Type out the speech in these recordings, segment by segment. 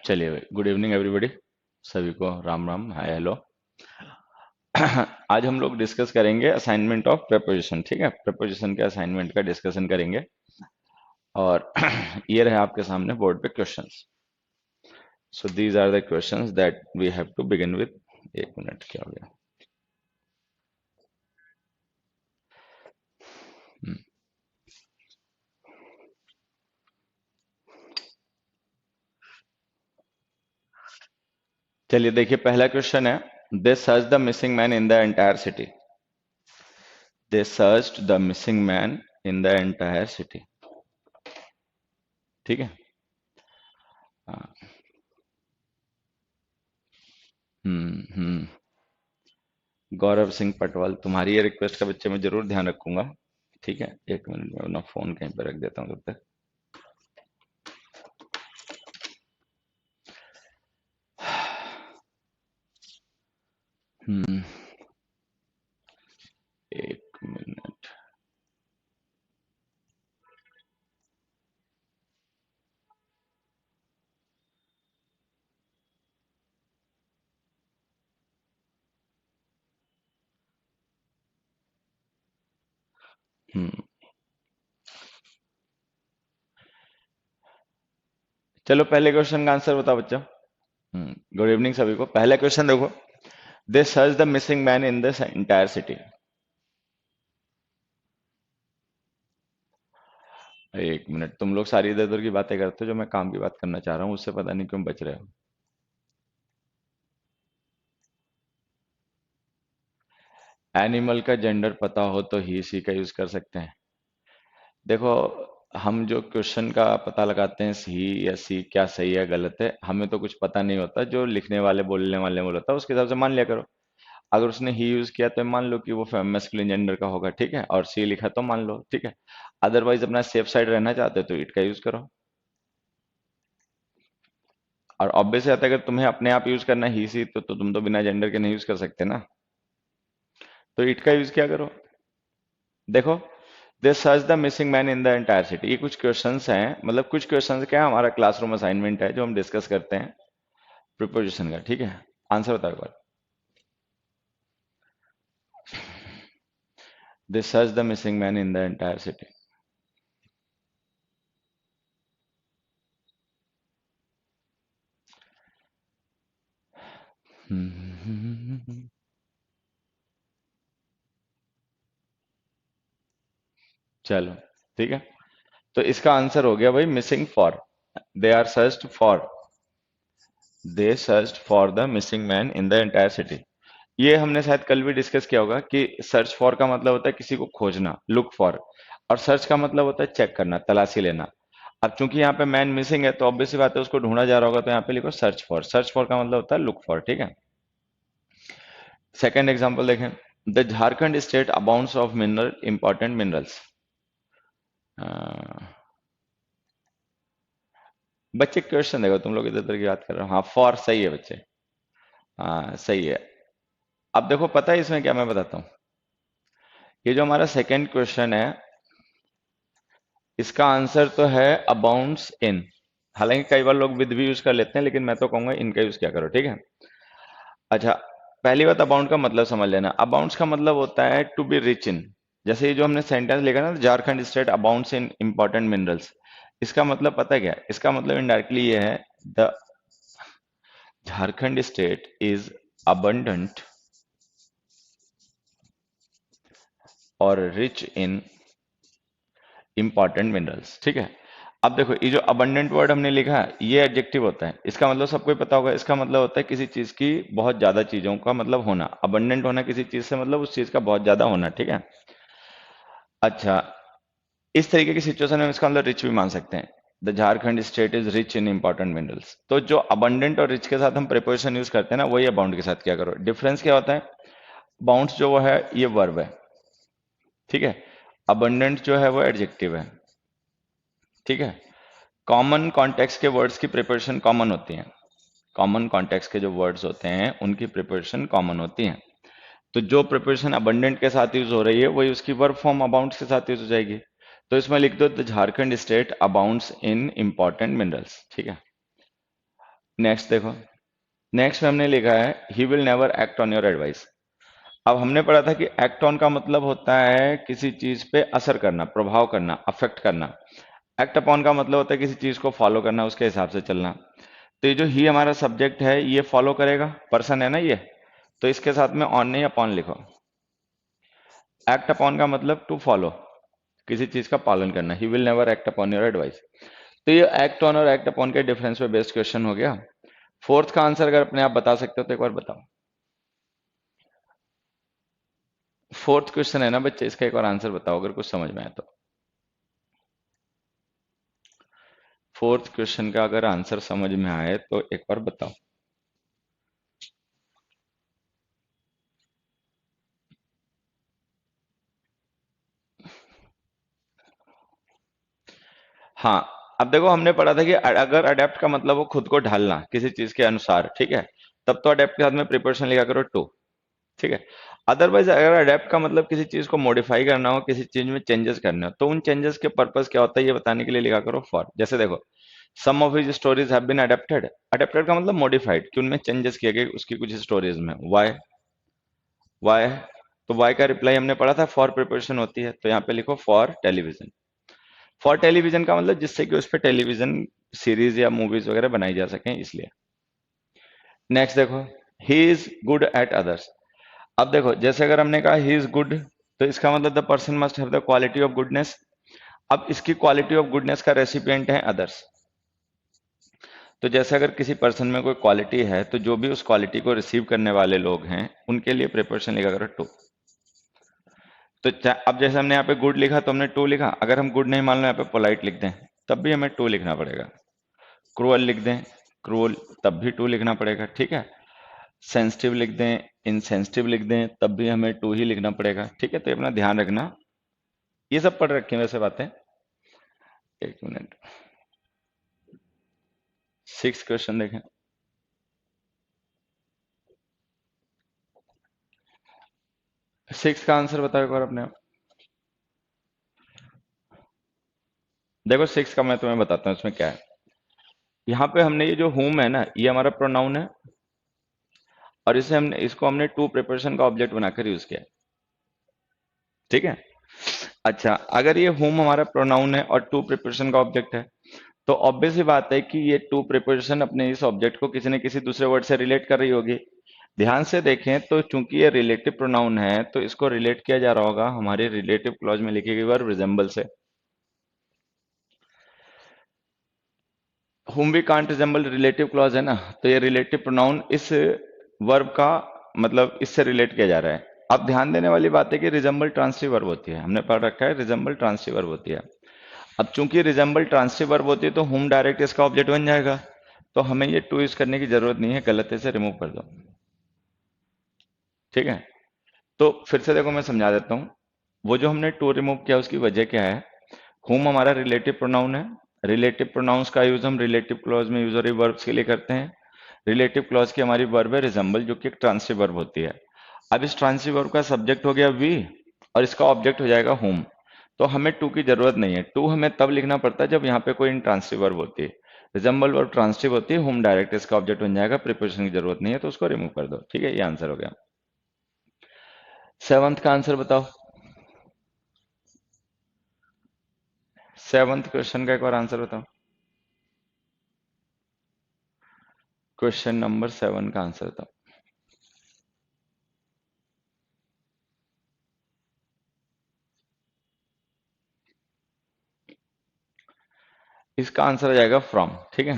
चलिए, good evening everybody. सभी को राम राम, हाय, हेलो। आज हम लोग डिस्कस करेंगे असाइनमेंट ऑफ प्रेपोजिशन। ठीक है, प्रेपोजिशन के असाइनमेंट का डिस्कशन करेंगे। और ये रहे आपके सामने बोर्ड पे questions. So these are the questions that we have to begin with. एक मिनट, क्या हो गया? हम्म, चलिए देखिए, पहला क्वेश्चन है, they search the missing man in the entire city. They search the missing man in the entire city. ठीक है। हाँ, हम्म। गौरव सिंह पटवाल, तुम्हारी ये रिक्वेस्ट का बच्चे मैं जरूर ध्यान रखूंगा। ठीक है, एक मिनट में अपना फोन कहीं पर रख देता हूँ तब तक। हम्म, एक मिनट। हम्म, चलो पहले क्वेश्चन का आंसर बताओ बच्चा। गुड इवनिंग सभी को। पहला क्वेश्चन देखो, they search the missing man in this entire city. एक मिनट, तुम लोग सारी इधर उधर की बातें करते हो, जो मैं काम की बात करना चाह रहा हूँ उससे पता नहीं क्यों बच रहे हो। एनिमल का जेंडर पता हो तो ही सी का यूज कर सकते हैं। देखो, हम जो क्वेश्चन का पता लगाते हैं सी या सी क्या सही है गलत है, हमें तो कुछ पता नहीं होता। जो लिखने वाले बोलने वाले बोला था उसके हिसाब से मान लिया करो। अगर उसने ही यूज किया तो मान लो कि वो मैस्कुलिन जेंडर का होगा, ठीक है, और सी लिखा तो मान लो, ठीक है। अदरवाइज अपना सेफ साइड रहना चाहते हो तो इट का यूज करो। और ऑब्वियस है, अगर तुम्हें अपने आप यूज करना ही सी तो तुम तो बिना जेंडर के नहीं यूज कर सकते ना। तो इट का यूज क्या करो। देखो, they search the missing man in the entire city, ये कुछ क्वेश्चंस हैं, मतलब कुछ क्वेश्चंस क्या है, हमारा क्लासरूम असाइनमेंट है जो हम डिस्कस करते हैं प्रिपोजिशन का। ठीक है, आंसर बताओ एक बार। They search the missing man in the entire city. चलो, ठीक है। तो इसका आंसर हो गया भाई missing for. They are searched for, they searched for the missing man in the entire city. ये हमने शायद कल भी डिस्कस किया होगा कि सर्च फॉर का मतलब होता है किसी को खोजना, लुक फॉर। और सर्च का मतलब होता है चेक करना, तलाशी लेना। अब चूंकि यहाँ पे मैन मिसिंग है तो ऑब्वियस सी बात है उसको ढूंढा जा रहा होगा, तो यहाँ पे लिखो सर्च फॉर। सर्च फॉर का मतलब होता है लुक फॉर। ठीक है। सेकेंड एग्जाम्पल देखें, the Jharkhand state abounds of mineral important minerals. बच्चे क्वेश्चन देखो, तुम लोग इधर उधर की बात कर रहे हो। हाँ, फॉर सही है बच्चे। हाँ सही है। अब देखो, पता है इसमें क्या, मैं बताता हूँ। ये जो हमारा सेकंड क्वेश्चन है, इसका आंसर तो है अबाउंड्स इन। हालांकि कई बार लोग विद भी यूज कर लेते हैं, लेकिन मैं तो कहूंगा इनका यूज क्या करो। ठीक है। अच्छा, पहली बात, अबाउंड का मतलब समझ लेना। अबाउंड्स का मतलब होता है टू बी रिच इन। जैसे ये जो हमने सेंटेंस लिखा ना, Jharkhand state abounds in important minerals. इसका मतलब पता है क्या है? इसका मतलब इनडायरेक्टली ये है, the Jharkhand state is abundant और रिच इन इंपॉर्टेंट मिनरल्स। ठीक है। अब देखो, ये जो abundant वर्ड हमने लिखा है ये एडजेक्टिव होता है। इसका मतलब सबको ही पता होगा, इसका मतलब होता है किसी चीज की बहुत ज्यादा चीजों का मतलब होना। abundant होना किसी चीज से मतलब उस चीज का बहुत ज्यादा होना। ठीक है। अच्छा, इस तरीके की सिचुएशन में इसका मतलब रिच भी मान सकते हैं। The Jharkhand state is rich in important minerals. तो जो abundant और रिच के साथ हम प्रिपोजिशन यूज करते हैं ना, वही अबाउंड के साथ क्या करो। डिफरेंस क्या होता है? बाउंड्स जो वो है ये वर्ब है, ठीक है। abundant जो है वो एडजेक्टिव है, ठीक है। कॉमन कॉन्टेक्स्ट के वर्ड्स की प्रिपरेशन कॉमन होती है। कॉमन कॉन्टेक्स्ट के जो वर्ड्स होते हैं उनकी प्रिपरेशन कॉमन होती है। तो जो प्रिपरेशन अबंडेंट के साथ यूज हो रही है वही उसकी वर्ब फॉर्म अबाउंड के साथ यूज हो जाएगी। तो इसमें लिख दो the Jharkhand state abounds in important minerals. ठीक है। नेक्स्ट देखो, नेक्स्ट में हमने लिखा है he will never act on your advice. अब हमने पढ़ा था कि एक्ट ऑन का मतलब होता है किसी चीज पे असर करना, प्रभाव करना, अफेक्ट करना। एक्ट अपॉन का मतलब होता है किसी चीज को फॉलो करना, उसके हिसाब से चलना। तो ये जो ही हमारा सब्जेक्ट है ये फॉलो करेगा, पर्सन है ना ये, तो इसके साथ में ऑन नहीं अपॉन लिखो। एक्ट अपॉन का मतलब टू फॉलो, किसी चीज का पालन करना। He will never act upon your advice. तो ये एक्ट ऑन और एक्ट अपॉन के डिफरेंस पे बेस्ड क्वेश्चन हो गया। फोर्थ का आंसर अगर अपने आप बता सकते हो तो एक बार बताओ। फोर्थ क्वेश्चन है ना बच्चे, इसका एक बार आंसर बताओ अगर कुछ समझ में आए तो। फोर्थ क्वेश्चन का अगर आंसर समझ में आए तो एक बार बताओ। हाँ, अब देखो हमने पढ़ा था कि अगर अडेप्ट का मतलब हो खुद को ढालना किसी चीज के अनुसार, ठीक है, तब तो अडेप्ट के साथ में प्रिपरेशन लिखा करो टू, ठीक है। अदरवाइज अगर अडेप्ट का मतलब किसी चीज को मॉडिफाई करना हो, किसी चीज में चेंजेस करने हो, तो उन चेंजेस के पर्पस क्या होता है ये बताने के लिए लिखा करो फॉर। जैसे देखो, some of his stories have been adapted, adapted का मतलब मॉडिफाइड, कि उनमें चेंजेस किए गए उसकी कुछ स्टोरीज में। वाई, वाई, तो वाई का रिप्लाई हमने पढ़ा था फॉर प्रिपरेशन होती है, तो यहाँ पे लिखो फॉर टेलीविजन। फॉर टेलीविजन का मतलब जिससे कि उस पर टेलीविजन सीरीज या मूवीज वगैरह बनाई जा सके, इसलिए। नेक्स्ट देखो, he is good at others. अब देखो जैसे अगर हमने कहा ही इज गुड, तो इसका मतलब the person must have the quality of goodness. अब इसकी क्वालिटी ऑफ गुडनेस का रेसिपिएंट है अदर्स। तो जैसे अगर किसी पर्सन में कोई क्वालिटी है, तो जो भी उस क्वालिटी को रिसीव करने वाले लोग हैं उनके लिए प्रिपरेशन लिखा करो टू। तो अब जैसे हमने यहाँ पे गुड लिखा तो हमने टू लिखा, अगर हम गुड नहीं मान लो यहाँ पे पोलाइट लिख दें तब भी हमें टू लिखना पड़ेगा। क्रूअल लिख दें, क्रूअल, तब भी टू लिखना पड़ेगा, ठीक है। सेंसिटिव लिख दें, इनसेंसिटिव लिख दें, तब भी हमें टू ही लिखना पड़ेगा, ठीक है। तो ये अपना ध्यान रखना। ये सब पढ़ रखे हैं वैसे बातें। एक मिनट, सिक्स क्वेश्चन देखें। सिक्स का आंसर बताओ एक बार अपने आप। देखो सिक्स का मैं तुम्हें बताता हूँ इसमें क्या है। यहाँ पे हमने ये जो होम है ना, ये हमारा प्रोनाउन है, और इसे हमने इसको हमने टू प्रिपरेशन का ऑब्जेक्ट बनाकर यूज किया है, ठीक है। अच्छा, अगर ये होम हमारा प्रोनाउन है और टू प्रिपरेशन का ऑब्जेक्ट है, तो ऑब्वियस ही बात है कि ये टू प्रिपरेशन अपने इस ऑब्जेक्ट को किसी न किसी दूसरे वर्ड से रिलेट कर रही होगी। ध्यान से देखें तो चूंकि ये रिलेटिव प्रोनाउन है, तो इसको रिलेट किया जा रहा होगा हमारे रिलेटिव क्लॉज में लिखी गई वर्ब रिजेंबल से। whom we can't resemble relative clause है ना, तो ये रिलेटिव प्रोनाउन इस वर्ब का मतलब इससे रिलेट किया जा रहा है। अब ध्यान देने वाली बात है कि रिजेंबल ट्रांसिटिव वर्ब होती है, हमने पढ़ रखा है रिजेंबल ट्रांसिटिव वर्ब होती है। अब चूंकि रिजेंबल ट्रांसिटिव वर्ब होती है तो whom डायरेक्ट इसका ऑब्जेक्ट बन जाएगा, तो हमें ये टू यूज करने की जरूरत नहीं है, गलती से रिमूव कर दो, ठीक है। तो फिर से देखो मैं समझा देता हूँ, वो जो हमने टू रिमूव किया उसकी वजह क्या है। whom हमारा रिलेटिव प्रोनाउन है, रिलेटिव प्रोनाउंस का यूज हम रिलेटिव क्लॉज में यूजरी वर्ब्स के लिए करते हैं। रिलेटिव क्लॉज की हमारी वर्ब है रिजेंबल, जो कि एक ट्रांसिटिव वर्ब होती है। अब इस ट्रांसिटिव वर्ब का सब्जेक्ट हो गया वी, और इसका ऑब्जेक्ट हो जाएगा whom। तो हमें टू की जरूरत नहीं है, टू हमें तब लिखना पड़ता है जब यहाँ पे कोई इंट्रांसिटिव वर्ब होती है। रिजेंबल वर्ब ट्रांसिटिव होती है, whom डायरेक्ट इसका ऑब्जेक्ट बन जाएगा, प्रिपोजिशन की जरूरत नहीं है, तो उसको रिमूव कर दो, ठीक है। ये आंसर हो गया। सेवंथ का आंसर बताओ। सेवंथ क्वेश्चन का एक बार आंसर बताओ। क्वेश्चन नंबर 7 का आंसर बताओ। इसका आंसर आ जाएगा फ्रॉम, ठीक है।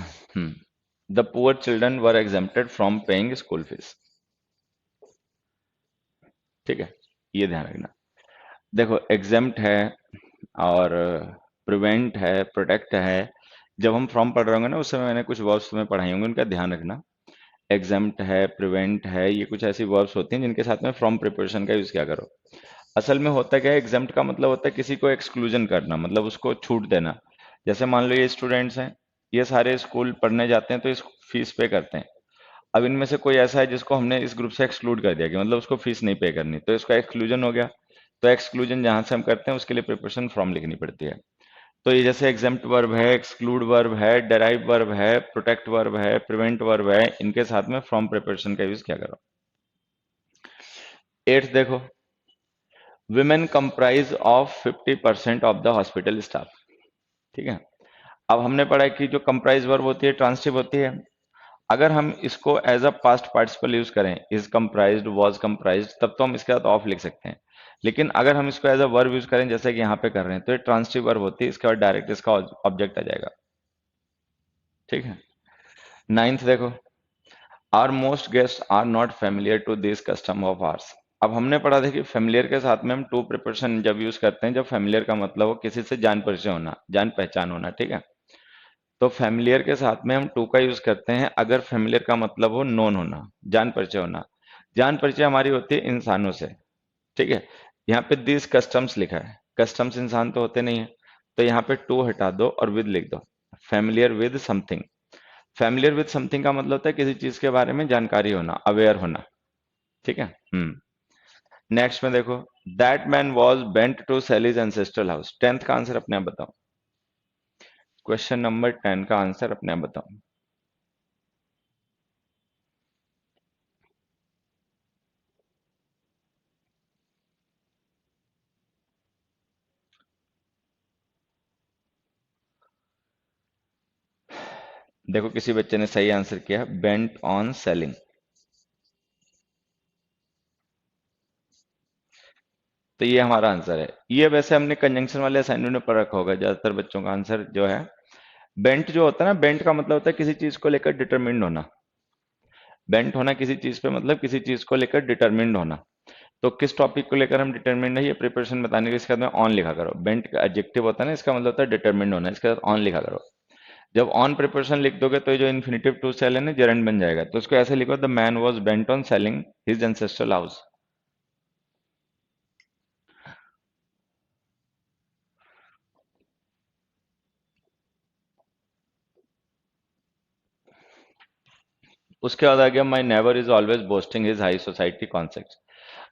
The poor children were exempted from paying school fees, ठीक है। ये ध्यान रखना। देखो एग्जेम्प्ट है और प्रिवेंट है, प्रोटेक्ट है। जब हम फ्रॉम पढ़ रहे होंगे ना उस समय मैंने कुछ वर्ब्स तुम्हें पढ़ाई होंगे, उनका ध्यान रखना। एग्जेम्प्ट है, प्रिवेंट है, ये कुछ ऐसी वर्ब्स होती हैं जिनके साथ में फ्रॉम प्रिपरेशन का यूज किया करो। असल में होता क्या है, एग्जेम्प्ट का मतलब होता है किसी को एक्सक्लूजन करना, मतलब उसको छूट देना। जैसे मान लो ये स्टूडेंट्स हैं, ये सारे स्कूल पढ़ने जाते हैं तो इस फीस पे करते हैं। अब इनमें से कोई ऐसा है जिसको हमने इस ग्रुप से एक्सक्लूड कर दिया कि मतलब उसको फीस नहीं पे करनी, तो इसका एक्सक्लूजन हो गया। तो एक्सक्लूजन जहां से हम करते हैं उसके लिए प्रिपरेशन फ्रॉम लिखनी पड़ती है। तो ये जैसे एग्जेम्प्ट वर्ब है, एक्सक्लूड वर्ब है, डेराइव वर्ब है, प्रोटेक्ट वर्ब है, प्रिवेंट वर्ब है, इनके साथ में फ्रॉम प्रिपरेशन का यूज क्या करो। एट्थ देखो, women comprise of 50% of the hospital staff. ठीक है। अब हमने पढ़ा है कि जो कंप्राइज वर्ब होती है ट्रांसिटिव होती है। अगर हम इसको as a past participle use करें, इज कंप्राइज्ड, वाज कंप्राइज्ड, तब तो हम इसके साथ ऑफ लिख सकते हैं। लेकिन अगर हम इसको एज अ वर्ब यूज करें जैसे कि यहाँ पे कर रहे हैं, तो ये ट्रांसिटिव वर्ब होती है, इसके बाद डायरेक्ट इसका ऑब्जेक्ट आ जाएगा। ठीक है। नाइन्थ देखो, our most guests are not familiar to this custom of ours. अब हमने पढ़ा था कि फेमिलियर के साथ में हम टू प्रिपरेशन जब यूज करते हैं, जब फेमिलियर का मतलब हो किसी से जान परिचय होना, जान पहचान होना। ठीक है। तो फेमिलियर के साथ में हम टू का यूज करते हैं अगर फेमिलियर का मतलब हो नोन होना, जान परिचय होना। जान परिचय हमारी होती है इंसानों से। ठीक है। यहाँ पे दिस कस्टम्स लिखा है, कस्टम्स इंसान तो होते नहीं है, तो यहाँ पे टू हटा दो और विद लिख दो। Familiar with something. Familiar with something का मतलब होता है किसी चीज के बारे में जानकारी होना, अवेयर होना। ठीक है। नेक्स्ट में देखो, that man was bent to sell his ancestral house. Tenth का आंसर अपने आप बताओ। क्वेश्चन नंबर 10 का आंसर अपने आप बताओ। देखो किसी बच्चे ने सही आंसर किया, बेंट ऑन सेलिंग। तो ये हमारा आंसर है। ये वैसे हमने कंजंक्शन वाले असाइनमेंट में पढ़ रखा होगा, ज्यादातर बच्चों का आंसर जो है बेंट जो होता है ना, बेंट का मतलब होता है किसी चीज को लेकर डिटरमिन्ड होना। बेंट होना किसी चीज पे मतलब किसी चीज को लेकर डिटरमिन्ड होना। तो किस टॉपिक को लेकर हम डिटरमिन्ड है, ये प्रिपरेशन बताने के इसके बाद में ऑन लिखा करो। बेंट का एडजेक्टिव होता है ना, इसका मतलब होता है डिटरमिन्ड होना, इसके साथ ऑन लिखा करो। जब ऑन प्रिपरेशन लिख दोगे तो ये जो इन्फिनेटिव टू सेल है ना, जेरेंड बन जाएगा। तो इसको ऐसे लिखो, the man was bent on selling his ancestral house. उसके बाद आ गया, my neighbour is always boasting his high society concept.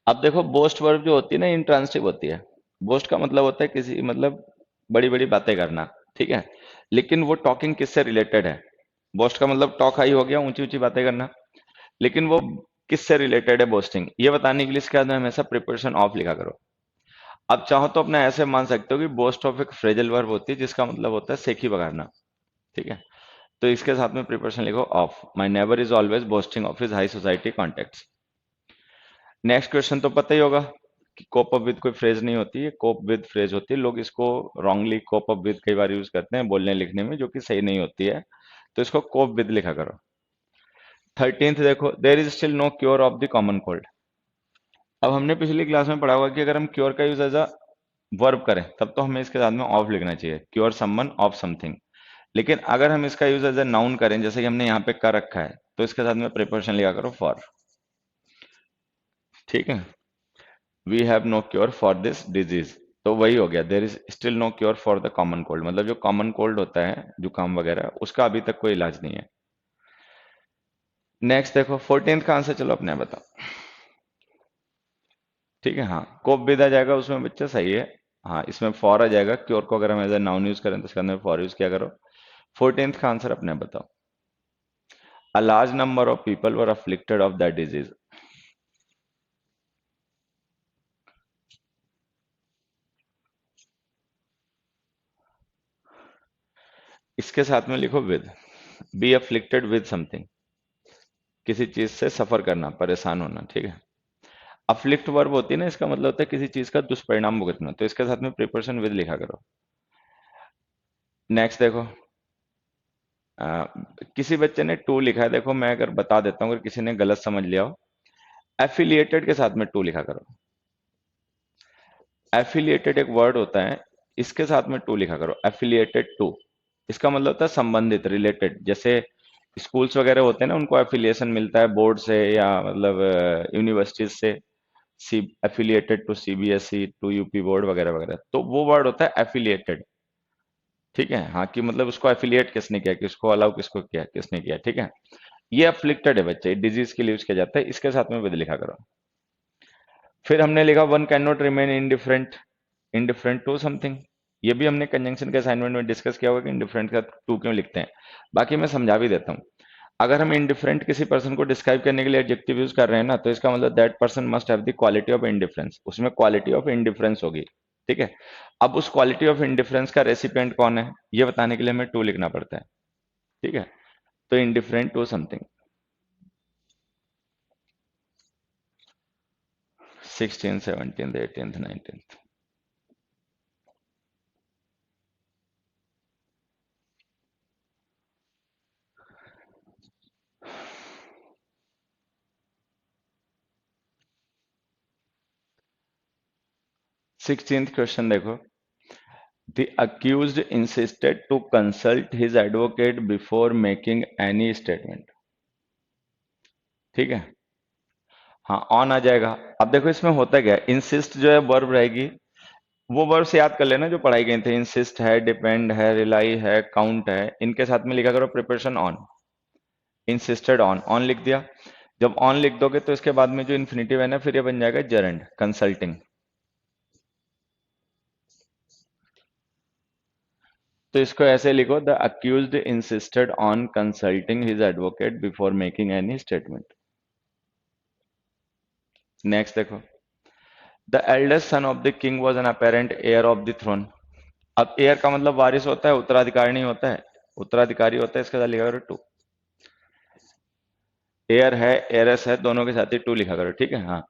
अब देखो बोस्ट वर्ब जो होती है ना, इंट्रांसिटिव होती है। बोस्ट का मतलब होता है किसी मतलब बड़ी बड़ी बातें करना। ठीक है। लेकिन वो टॉकिंग किससे रिलेटेड है। बोस्ट का मतलब टॉक हाई हो गया, ऊंची ऊंची बातें करना। लेकिन वो किससे रिलेटेड है बोस्टिंग, ये बताने के लिए इसके बाद में हमेशा प्रिपरेशन ऑफ लिखा करो। अब चाहो तो अपना ऐसे मान सकते हो कि बोस्ट ऑफ एक फ्रेजल वर्ब होती है जिसका मतलब होता है सेखी बगाड़ना। ठीक है। तो इसके साथ में प्रिपरेशन लिखो of, my neighbour is always boasting of his high society contacts. Next question तो पता ही होगा कि कोप अप विद कोई फ्रेज नहीं होती है, कोप विद फ्रेज होती है। लोग इसको रॉन्गली कोप अप विद कई बार यूज करते हैं बोलने लिखने में, जो कि सही नहीं होती है। तो इसको कोप विद लिखा करो। 13th देखो, there is still no cure of the common cold. अब हमने पिछली क्लास में पढ़ा हुआ कि अगर हम क्योर का यूज एज अ वर्ब करें तब तो हमें इसके साथ में ऑफ लिखना चाहिए, क्योर समवन ऑफ समथिंग। लेकिन अगर हम इसका यूज एज अ नाउन करें जैसे कि हमने यहाँ पे कर रखा है, तो इसके साथ में प्रिपरेशन लिखा करो फॉर। ठीक है। We have no cure for this disease. तो वही हो गया, there is still no cure for the common cold, मतलब जो कॉमन कोल्ड होता है जुकाम वगैरह, उसका अभी तक कोई इलाज नहीं है। नेक्स्ट देखो 14th का आंसर चलो अपने आप बताओ। ठीक है। हाँ, कोप विद आ जाएगा उसमें बच्चा, सही है। हाँ, इसमें फॉर आ जाएगा, क्योर को अगर हम एज ए नाउन यूज करें तो इसके अंदर फॉर यूज किया करो। 14th का आंसर अपने आप बताओ। A large number of people were afflicted of that disease. इसके साथ में लिखो with, be afflicted with something, किसी चीज से सफर करना, परेशान होना। ठीक है। अफ्लिक्ट वर्ब होती है ना, इसका मतलब होता है किसी चीज का दुष्परिणाम भुगतना, तो इसके साथ में प्रिपरेशन विद लिखा करो। नेक्स्ट देखो, आ, किसी बच्चे ने टू लिखा है, देखो मैं अगर बता देता हूँ, अगर किसी ने गलत समझ लिया हो, एफिलिएटेड के साथ में टू लिखा करो। एफिलिएटेड एक वर्ड होता है, इसके साथ में टू लिखा करो, एफिलिएटेड टू। इसका मतलब होता है संबंधित, रिलेटेड। जैसे स्कूल्स वगैरह होते हैं ना, उनको एफिलिएशन मिलता है बोर्ड से या मतलब यूनिवर्सिटीज से, see affiliated to CBSE, to UP board वगैरह वगैरह, तो वो वर्ड होता है एफिलिएटेड। ठीक है। हाँ, कि मतलब उसको एफिलिएट किसने किया, किसको अलाउ किसको किया, किसने किया। ठीक है। ये अफ्लिक्टेड है बच्चे, डिजीज के लिए यूज किया जाता है, इसके साथ में विद लिखा करो। फिर हमने लिखा one can not remain indifferent, indifferent to something. ये भी हमने कंजंक्शन के असाइनमेंट में डिस्कस किया होगा कि इंडिफरेंट का टू क्यों लिखते हैं। बाकी मैं समझा भी देता हूँ। अगर हम इंडिफरेंट किसी पर्सन को डिस्क्राइब करने के लिए एडजेक्टिव यूज कर रहे हैं ना, तो इसका मतलब that person must have the quality of indifference, उसमें क्वालिटी ऑफ इंडिफरेंस होगी। ठीक है। अब उस क्वालिटी ऑफ इंडिफरेंस का रेसिपिएंट कौन है, ये बताने के लिए हमें टू लिखना पड़ता है। ठीक है। तो indifferent to something. 16, 17, 18, 19। 16th question देखो। The accused insisted to consult his advocate before making any statement। ठीक है। हाँ, ऑन आ जाएगा। अब देखो इसमें होता क्या है, इंसिस्ट जो है वर्ब रहेगी, वो वर्ब से याद कर लेना जो पढ़ाई गई थे। इंसिस्ट है, डिपेंड है, रिलाई है, काउंट है, इनके साथ में लिखा करो preparation on. Insisted on, on लिख दिया। जब ऑन लिख दोगे तो इसके बाद में जो इन्फिनेटिव है ना, फिर ये बन जाएगा जरंड, कंसल्टिंग। तो इसको ऐसे लिखो, the accused insisted on consulting his advocate before making any statement. Next देखो, the eldest son of the king was an apparent heir of the throne. अब एयर का मतलब वारिस होता है, उत्तराधिकारी नहीं होता है। उत्तराधिकारी होता है, इसके साथ लिखा करो टू। एयर है, एयरस है, दोनों के साथ ही टू लिखा करो। ठीक है। हाँ,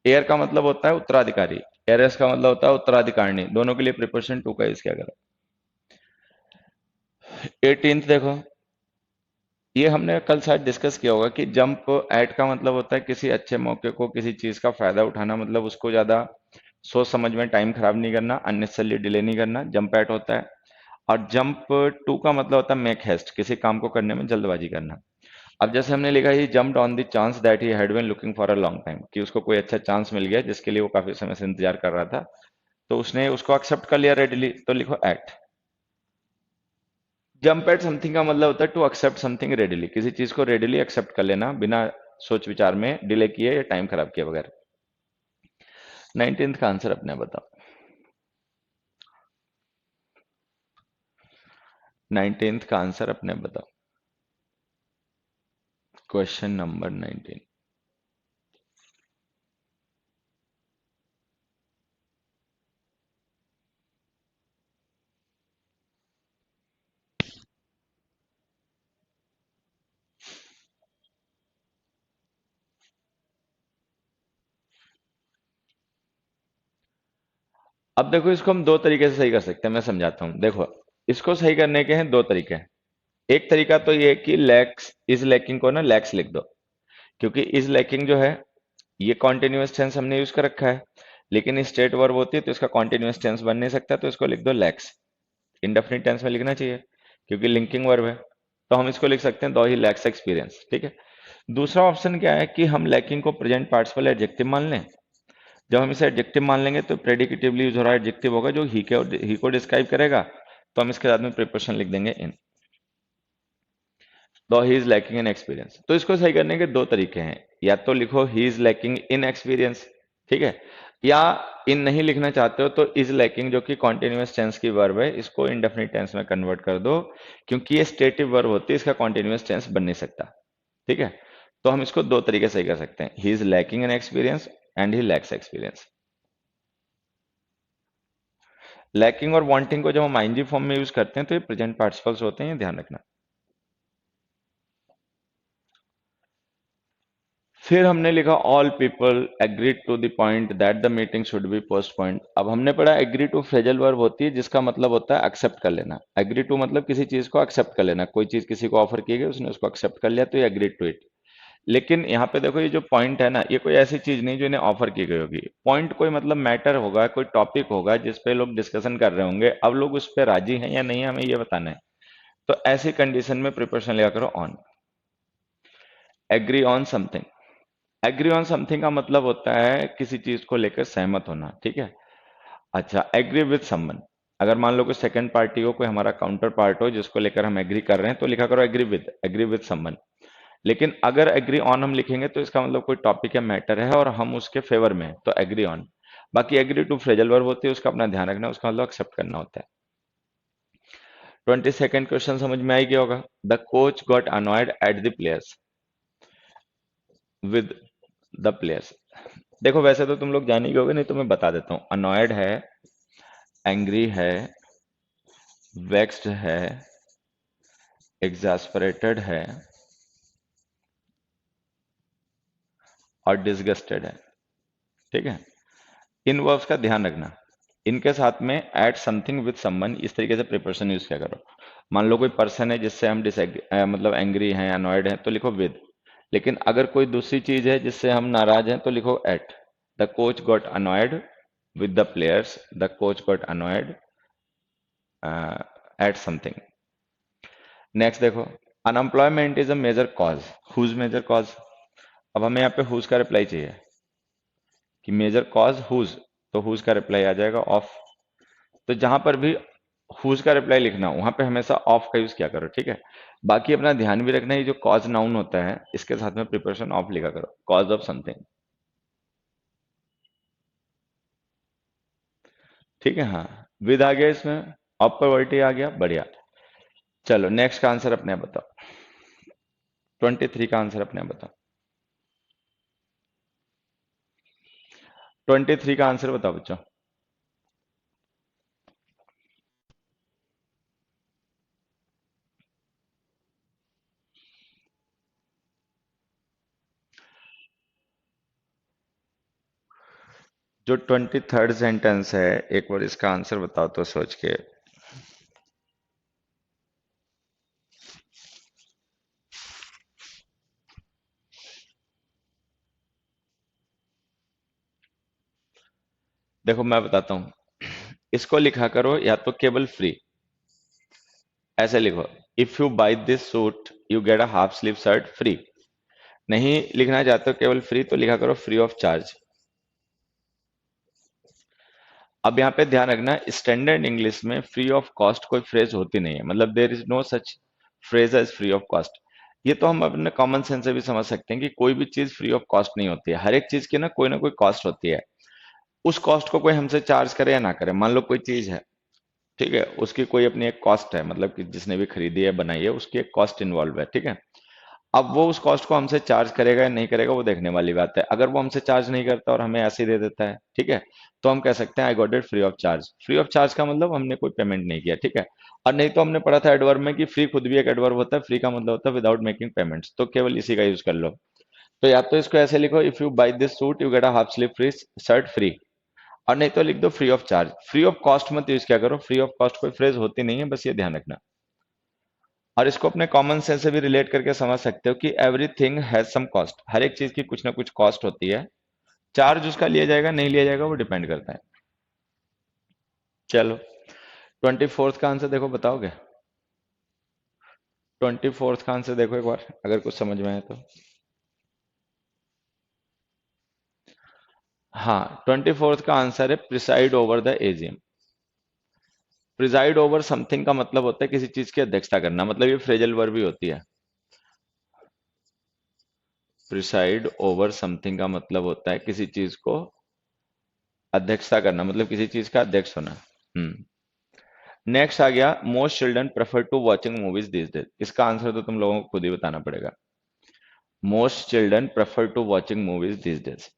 एयर का मतलब होता है उत्तराधिकारी, एयरस का मतलब होता है उत्तराधिकारिणी, दोनों के लिए प्रिपोजिशन टू का यूज किया करो। 18th देखो, ये हमने कल शायद डिस्कस किया होगा कि जंप एट का मतलब होता है किसी अच्छे मौके को, किसी चीज का फायदा उठाना, मतलब उसको ज्यादा सोच समझ में टाइम खराब नहीं करना, अननेसेसरली डिले नहीं करना, जंप एट होता है। और जंप टू का मतलब होता है मेक हेस्ट, किसी काम को करने में जल्दबाजी करना। अब जैसे हमने लिखा, he jumped on the chance that he had been looking for a long time, कि उसको कोई अच्छा चांस मिल गया जिसके लिए वो काफी समय से इंतजार कर रहा था, तो उसने उसको एक्सेप्ट कर लिया रेडिली, तो लिखो एट। जंप एट समथिंग का मतलब होता है टू एक्सेप्ट समथिंग रेडिली, किसी चीज को रेडिली एक्सेप्ट कर लेना बिना सोच विचार में डिले किए या टाइम खराब किए बगैर। 19th का आंसर अपने बताओ। 19th का आंसर अपने बताओ। Question number 19। अब देखो, इसको हम दो तरीके से सही कर सकते हैं, मैं समझाता हूं। देखो, इसको सही करने के हैं दो तरीके हैं। एक तरीका तो ये है कि लैक्स इज लैकिंग को ना लैक्स लिख दो, क्योंकि इज लैकिंग जो है ये कॉन्टिन्यूअस टेंस हमने यूज कर रखा है, लेकिन स्टेट वर्ब होती है तो इसका कॉन्टिन्यूअस टेंस बन नहीं सकता, तो इसको लिख दो लैक्स। इंडेफिनिट टेंस में लिखना चाहिए क्योंकि लिंकिंग वर्ब है, तो हम इसको लिख सकते हैं दो ही लैक्स एक्सपीरियंस। ठीक है। दूसरा ऑप्शन क्या है कि हम लैकिंग को प्रेजेंट पार्टिसिपल एडजेक्टिव मान लें। जब हम इसे एडजेक्टिव मान लेंगे तो प्रेडिकेटिवली यूज हो रहा एडजेक्टिव होगा जो ही को डिस्क्राइब करेगा, तो हम इसके साथ में प्रीपोजिशन लिख देंगे इन। दो he is lacking in experience, तो इसको सही करने के दो तरीके हैं। या तो लिखो he is lacking in experience, ठीक है, या इन नहीं लिखना चाहते हो तो इज लैकिंग जो कि कॉन्टिन्यूअस टेंस की वर्ब है, इसको इंडेफिनिट टेंस में कन्वर्ट कर दो, क्योंकि ये स्टेटिव वर्ब होती है, इसका कॉन्टिन्यूअस टेंस बन नहीं सकता। ठीक है। तो हम इसको दो तरीके से ही कर सकते हैं, he is lacking in experience and he lakhs experience. Lacking और वांटिंग को जब हम आईएनजी फॉर्म में यूज करते हैं तो ये प्रेजेंट पार्टिसिपल्स होते हैं, ये ध्यान रखना। फिर हमने लिखा all people agreed to the point that the meeting should be postponed. अब हमने पढ़ा एग्री टू फ्रेजल वर्ब होती है जिसका मतलब होता है एक्सेप्ट कर लेना। एग्री टू मतलब किसी चीज को एक्सेप्ट कर लेना, कोई चीज किसी को ऑफर की गई, उसने उसको एक्सेप्ट कर लिया, तो ये एग्री टू इट। लेकिन यहाँ पे देखो, ये जो पॉइंट है ना, ये कोई ऐसी चीज नहीं जो इन्हें ऑफर की गई होगी। पॉइंट कोई मतलब मैटर होगा, कोई टॉपिक होगा जिस पे लोग डिस्कशन कर रहे होंगे, अब लोग उस पर राजी हैं या नहीं, हमें ये बताना है। तो ऐसी कंडीशन में प्रिपरेशन लिया करो on. Agree on something, agree on something का मतलब होता है किसी चीज को लेकर सहमत होना। ठीक है। अच्छा, एग्री विद समवन, अगर मान लो कोई सेकंड पार्टी हो, कोई हमारा काउंटर पार्ट हो जिसको लेकर हम एग्री कर रहे हैं, तो लिखा करो एग्री विद समवन। लेकिन अगर एग्री ऑन हम लिखेंगे तो इसका मतलब कोई टॉपिक या मैटर है और हम उसके फेवर में हैं, तो एग्री ऑन। बाकी एग्री टू फ्रेजल वर्ब होती है, उसका अपना ध्यान रखना, उसका मतलब एक्सेप्ट करना होता है। 22nd क्वेश्चन समझ में आ गया होगा। The coach got annoyed at the players with the players. देखो वैसे तो तुम लोग जान ही गए, नहीं तो मैं बता देता हूँ। अनॉयड है, एंग्री है, वेक्स्ड है, एग्जास्परेटेड है और डिसगस्टेड है। ठीक है, इन वर्ब्स का ध्यान रखना, इनके साथ में एट समथिंग विद समवन, इस तरीके से प्रिपरेशन यूज किया करो। मान लो कोई पर्सन है जिससे हम मतलब एंग्री हैं, अनॉयड हैं, तो लिखो विद। लेकिन अगर कोई दूसरी चीज है जिससे हम नाराज हैं, तो लिखो at. The coach got annoyed with the players, the coach got annoyed at something. Next देखो, unemployment is a major cause, whose major cause. अब हमें यहाँ पे हुज का रिप्लाई चाहिए कि मेजर कॉज हुज, तो हुज का रिप्लाई आ जाएगा ऑफ। तो जहां पर भी हुज का रिप्लाई लिखना वहां पे हमेशा ऑफ का यूज किया करो। ठीक है, बाकी अपना ध्यान भी रखना, ये जो कॉज नाउन होता है इसके साथ में प्रिपरेशन ऑफ लिखा करो, कॉज ऑफ समथिंग। ठीक है, हाँ, विद आ गया इसमें, ऑफ पर वर्टी आ गया, बढ़िया। चलो नेक्स्ट का आंसर अपने आप बताओ, 23 का आंसर अपने आप बताओ, 23 का आंसर बताओ बच्चों। जो 23rd सेंटेंस है, एक बार इसका आंसर बताओ तो सोच के। देखो मैं बताता हूं, इसको लिखा करो या तो केवल फ्री, ऐसे लिखो, if you by this suit you get a half sleeve shirt free. नहीं लिखना चाहते हो केवल फ्री, तो लिखा करो फ्री ऑफ चार्ज। अब यहाँ पे ध्यान रखना, स्टैंडर्ड इंग्लिश में फ्री ऑफ कॉस्ट कोई फ्रेज होती नहीं है, मतलब there is no such phrase as free of cost. ये तो हम अपने कॉमन सेंस से भी समझ सकते हैं कि कोई भी चीज फ्री ऑफ कॉस्ट नहीं होती है, हर एक चीज की ना कोई कॉस्ट होती है। उस कॉस्ट को कोई हमसे चार्ज करे या ना करे, मान लो कोई चीज है, ठीक है, उसकी कोई अपनी एक कॉस्ट है, मतलब कि जिसने भी खरीदी है बनाई है उसकी एक कॉस्ट इन्वॉल्व है। ठीक है, अब वो उस कॉस्ट को हमसे चार्ज करेगा या नहीं करेगा वो देखने वाली बात है। अगर वो हमसे चार्ज नहीं करता और हमें ऐसे ही दे देता है, ठीक है, तो हम कह सकते हैं I got it free of charge. Free of charge का मतलब हमने कोई पेमेंट नहीं किया। ठीक है, और नहीं तो हमने पढ़ा था एडवर्ब में कि फ्री खुद भी एक एडवर्ब होता है, फ्री का मतलब होता है विदाउट मेकिंग पेमेंट्स, तो केवल इसी का यूज कर लो। तो या तो इसको ऐसे लिखो, if you by this suit you get a half sleeve free shirt free, और नहीं तो लिख दो free of charge. Free of cost मत यूज क्या करो, फ्री ऑफ कॉस्ट कोई फ्रेज होती नहीं है, बस ये ध्यान रखना। और इसको अपने कॉमन सेंस से भी रिलेट करके समझ सकते हो कि एवरीथिंग हैज सम कॉस्ट, हर एक चीज की कुछ ना कुछ कॉस्ट होती है। चार्ज उसका लिया जाएगा नहीं लिया जाएगा वो डिपेंड करता है। चलो 24th का आंसर देखो, बताओगे? 24th का आंसर देखो एक बार, अगर कुछ समझ में आए तो। हाँ, 24th का आंसर है preside over the AGM. Preside over something का मतलब होता है किसी चीज की अध्यक्षता करना, मतलब ये फ्रेजल वर्ब भी होती है। प्रिसाइड ओवर समथिंग का मतलब होता है किसी चीज को अध्यक्षता करना, मतलब किसी चीज का अध्यक्ष होना। हम्म। नेक्स्ट आ गया, most children prefer to watching movies this days. इसका आंसर तो तुम लोगों को खुद ही बताना पड़ेगा। Most children prefer to watching movies this days.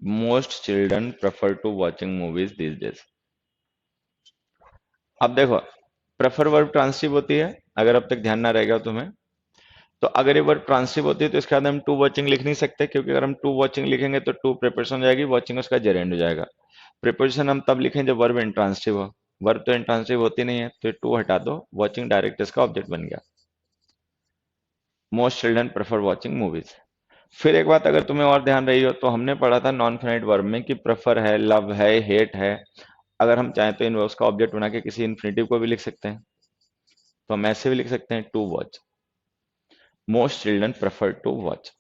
Most children prefer to watching movies this days. अब देखो, प्रेफर वर्ब ट्रांसिटिव होती है, अगर अब तक ध्यान ना रहेगा तुम्हें, तो अगर ये वर्ब ट्रांसिटिव होती है तो इसके बाद हम टू वॉचिंग लिख नहीं सकते, क्योंकि अगर हम टू वॉचिंग लिखेंगे तो टू प्रिपोजिशन हो जाएगी, वॉचिंग उसका जेरेंड हो जाएगा। प्रिपोजिशन हम तब लिखें जब वर्ब इंट्रांसिटिव हो, वर्ब तो इंट्रांसिटिव होती नहीं है, तो टू हटा दो, वॉचिंग डायरेक्ट इसका ऑब्जेक्ट बन गया। Most children prefer watching movies. फिर एक बात अगर तुम्हें और ध्यान रही हो, तो हमने पढ़ा था नॉन फाइनाइट वर्ब में कि प्रेफर है, लव है, हेट है, अगर हम चाहें तो इन वर्ब्स का ऑब्जेक्ट बना के किसी इन्फिनेटिव को भी लिख सकते हैं। तो हम ऐसे भी लिख सकते हैं, to watch, most children prefer to watch.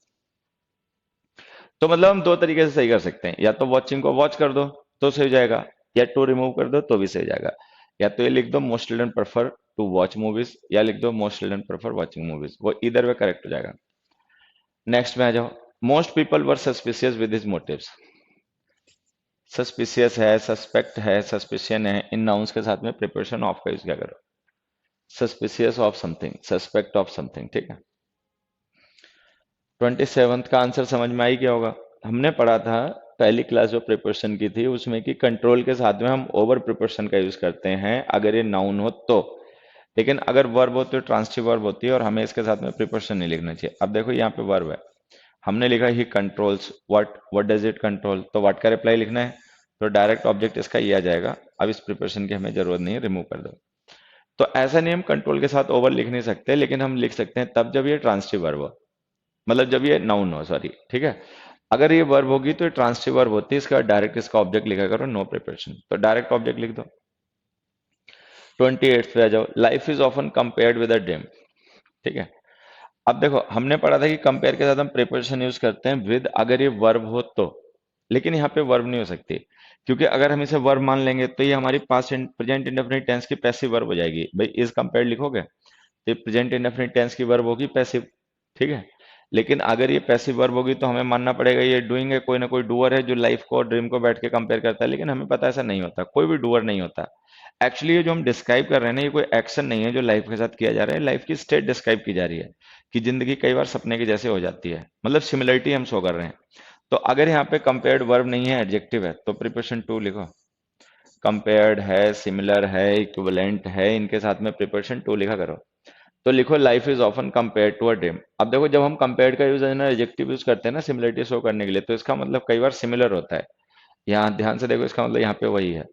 तो मतलब हम दो तरीके से सही कर सकते हैं, या तो वॉचिंग को वॉच कर दो तो सही हो जाएगा, या टू रिमूव कर दो तो भी सही हो जाएगा। या तो ये लिख दो most children prefer to watch movies, या लिख दो most children prefer watching movies, वो इधर वे करेक्ट हो जाएगा। नेक्स्ट में आ जाओ, most people were suspicious with his motives. Suspicious है, सस्पेक्ट है, सस्पिशियन है, इन नाउन्स के साथ में प्रिपोजिशन ऑफ का यूज क्या करो? Suspicious of something, suspect of something, ठीक है। 27th का आंसर समझ में आई क्या होगा? हमने पढ़ा था पहली क्लास जो प्रिपोजिशन की थी उसमें कि कंट्रोल के साथ में हम ओवर प्रिपोजिशन का यूज करते हैं अगर ये नाउन हो तो, लेकिन अगर वर्ब हो तो ट्रांसिटिव वर्ब होती है और हमें इसके साथ में प्रिपोजिशन नहीं लिखना चाहिए। अब देखो यहाँ पे वर्ब है, हमने लिखा ही controls what, what does it control, तो व्हाट का रिप्लाई लिखना है, तो डायरेक्ट ऑब्जेक्ट इसका ये आ जाएगा। अब इस प्रिपोजिशन की हमें जरूरत नहीं है, रिमूव कर दो। तो ऐसा नहीं हम कंट्रोल के साथ ओवर लिख नहीं सकते, लेकिन हम लिख सकते हैं तब जब ये ट्रांसिटिव वर्ब हो, मतलब जब ये नाउन हो, सॉरी, ठीक है। अगर ये वर्ब होगी तो ये ट्रांसिटिव वर्ब होती है, इसका डायरेक्ट इसका ऑब्जेक्ट लिखा करो, नो प्रिपरेशन, तो डायरेक्ट ऑब्जेक्ट लिख दो। 28 पे आ जाओ, life is often compared with a dream, ठीक है। अब देखो हमने पढ़ा था कि कंपेयर के साथ हम प्रिपोजिशन यूज करते हैं विद अगर ये वर्ब हो तो, लेकिन यहाँ पे वर्ब नहीं हो सकती, क्योंकि अगर हम इसे वर्ब मान लेंगे तो ये हमारी पास्ट प्रेजेंट इंडेफिनिट टेंस की पैसिव वर्ब हो जाएगी। भाई इज कंपेयर्ड लिखोगे तो ये प्रेजेंट इंडेफिनिट टेंस की वर्ब होगी पैसिव, ठीक है। लेकिन अगर ये पैसिव वर्ब होगी तो हमें मानना पड़ेगा ये डूइंग है, कोई ना कोई डूअर है जो लाइफ को और ड्रीम को बैठ के कंपेयर करता है, लेकिन हमें पता है ऐसा नहीं होता, कोई भी डूअर नहीं होता। एक्चुअली ये जो हम डिस्क्राइब कर रहे हैं ना, ये कोई एक्शन नहीं है जो लाइफ के साथ किया जा रहा है, लाइफ की स्टेट डिस्क्राइब की जा रही है कि जिंदगी कई बार सपने के जैसे हो जाती है, मतलब सिमिलरिटी हम शो कर रहे हैं। तो अगर यहाँ पे कंपेयर्ड वर्ब नहीं है, एडजेक्टिव है, तो प्रिपोजिशन टू लिखो। कंपेयर्ड है, सिमिलर है, इक्विवेलेंट है, इनके साथ में प्रिपोजिशन टू लिखा करो। तो लिखो life is often compared to a dream. अब देखो जब हम कंपेयर्ड का यूज है ना, एडजेक्टिव यूज करते हैं ना सिमिलरिटी शो करने के लिए, तो इसका मतलब कई बार सिमिलर होता है। यहाँ ध्यान से देखो, इसका मतलब यहाँ पे वही है।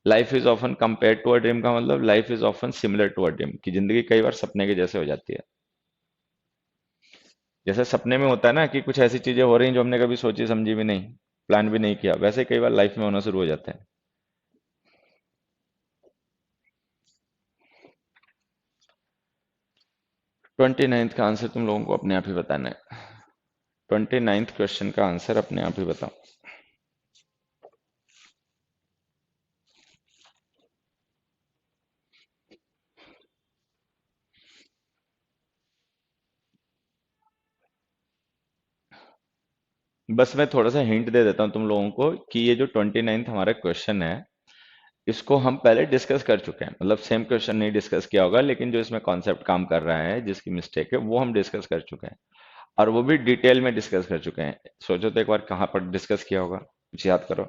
Life is often compared to a dream का मतलब life is often similar to a dream, की जिंदगी कई बार सपने के जैसे हो जाती है। जैसे सपने में होता है ना कि कुछ ऐसी चीजें हो रही हैं जो हमने कभी सोची समझी भी नहीं, प्लान भी नहीं किया, वैसे कई बार लाइफ में होना शुरू हो जाते हैं। 29th का आंसर तुम लोगों को अपने आप ही बताना है। 29th क्वेश्चन का आंसर अपने आप ही बताओ। बस मैं थोड़ा सा हिंट दे देता हूँ तुम लोगों को कि ये जो 29th हमारा क्वेश्चन है, इसको हम पहले डिस्कस कर चुके हैं, मतलब सेम क्वेश्चन नहीं डिस्कस किया होगा, लेकिन जो इसमें कॉन्सेप्ट काम कर रहा है जिसकी मिस्टेक है वो हम डिस्कस कर चुके हैं, और वो भी डिटेल में डिस्कस कर चुके हैं। सोचो तो एक बार कहाँ पर डिस्कस किया होगा, कुछ याद करो।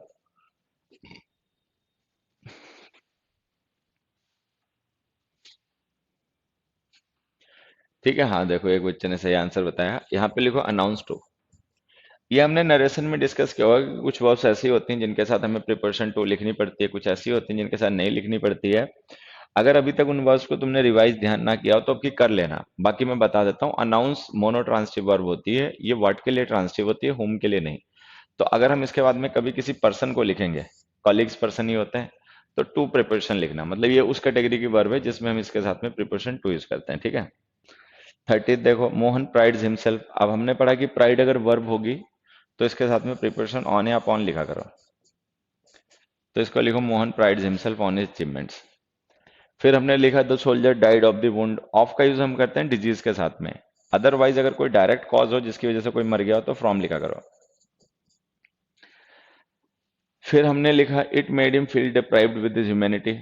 ठीक है, हाँ देखो एक बच्चे ने सही आंसर बताया, यहाँ पे लिखो अनाउंस टू। ये हमने नरेशन में डिस्कस किया होगा कि कुछ वर्ब्स ऐसी होती हैं जिनके साथ हमें प्रिपोजिशन टू लिखनी पड़ती है, कुछ ऐसी होती हैं जिनके साथ नहीं लिखनी पड़ती है। अगर अभी तक उन वर्ड्स को तुमने रिवाइज ध्यान ना किया हो तो अब की कर लेना, बाकी मैं बता देता हूँ। अनाउंस मोनो ट्रांसिटिव वर्ब होती है, ये व्हाट के लिए ट्रांसिटिव होती है, हुम के लिए नहीं। तो अगर हम इसके बाद में कभी किसी पर्सन को लिखेंगे, कॉलीग्स पर्सन ही होते हैं, तो टू प्रिपोजिशन लिखना, मतलब ये उस कैटेगरी की वर्ब है जिसमें हम इसके साथ में प्रिपोजिशन टू यूज करते हैं, ठीक है। 30 देखो, मोहन प्राइड्स हिमसेल्फ। अब हमने पढ़ा कि प्राइड अगर वर्ब होगी तो इसके साथ में प्रिपोजिशन ऑन या अपॉन लिखा करो, तो इसको लिखो Mohan prides himself on his achievements. फिर हमने लिखा the soldier died of the wound, of का यूज हम करते हैं डिजीज के साथ में, अदरवाइज अगर कोई डायरेक्ट कॉज हो जिसकी वजह से कोई मर गया हो तो फ्रॉम लिखा करो। फिर हमने लिखा it made him feel deprived with his humanity,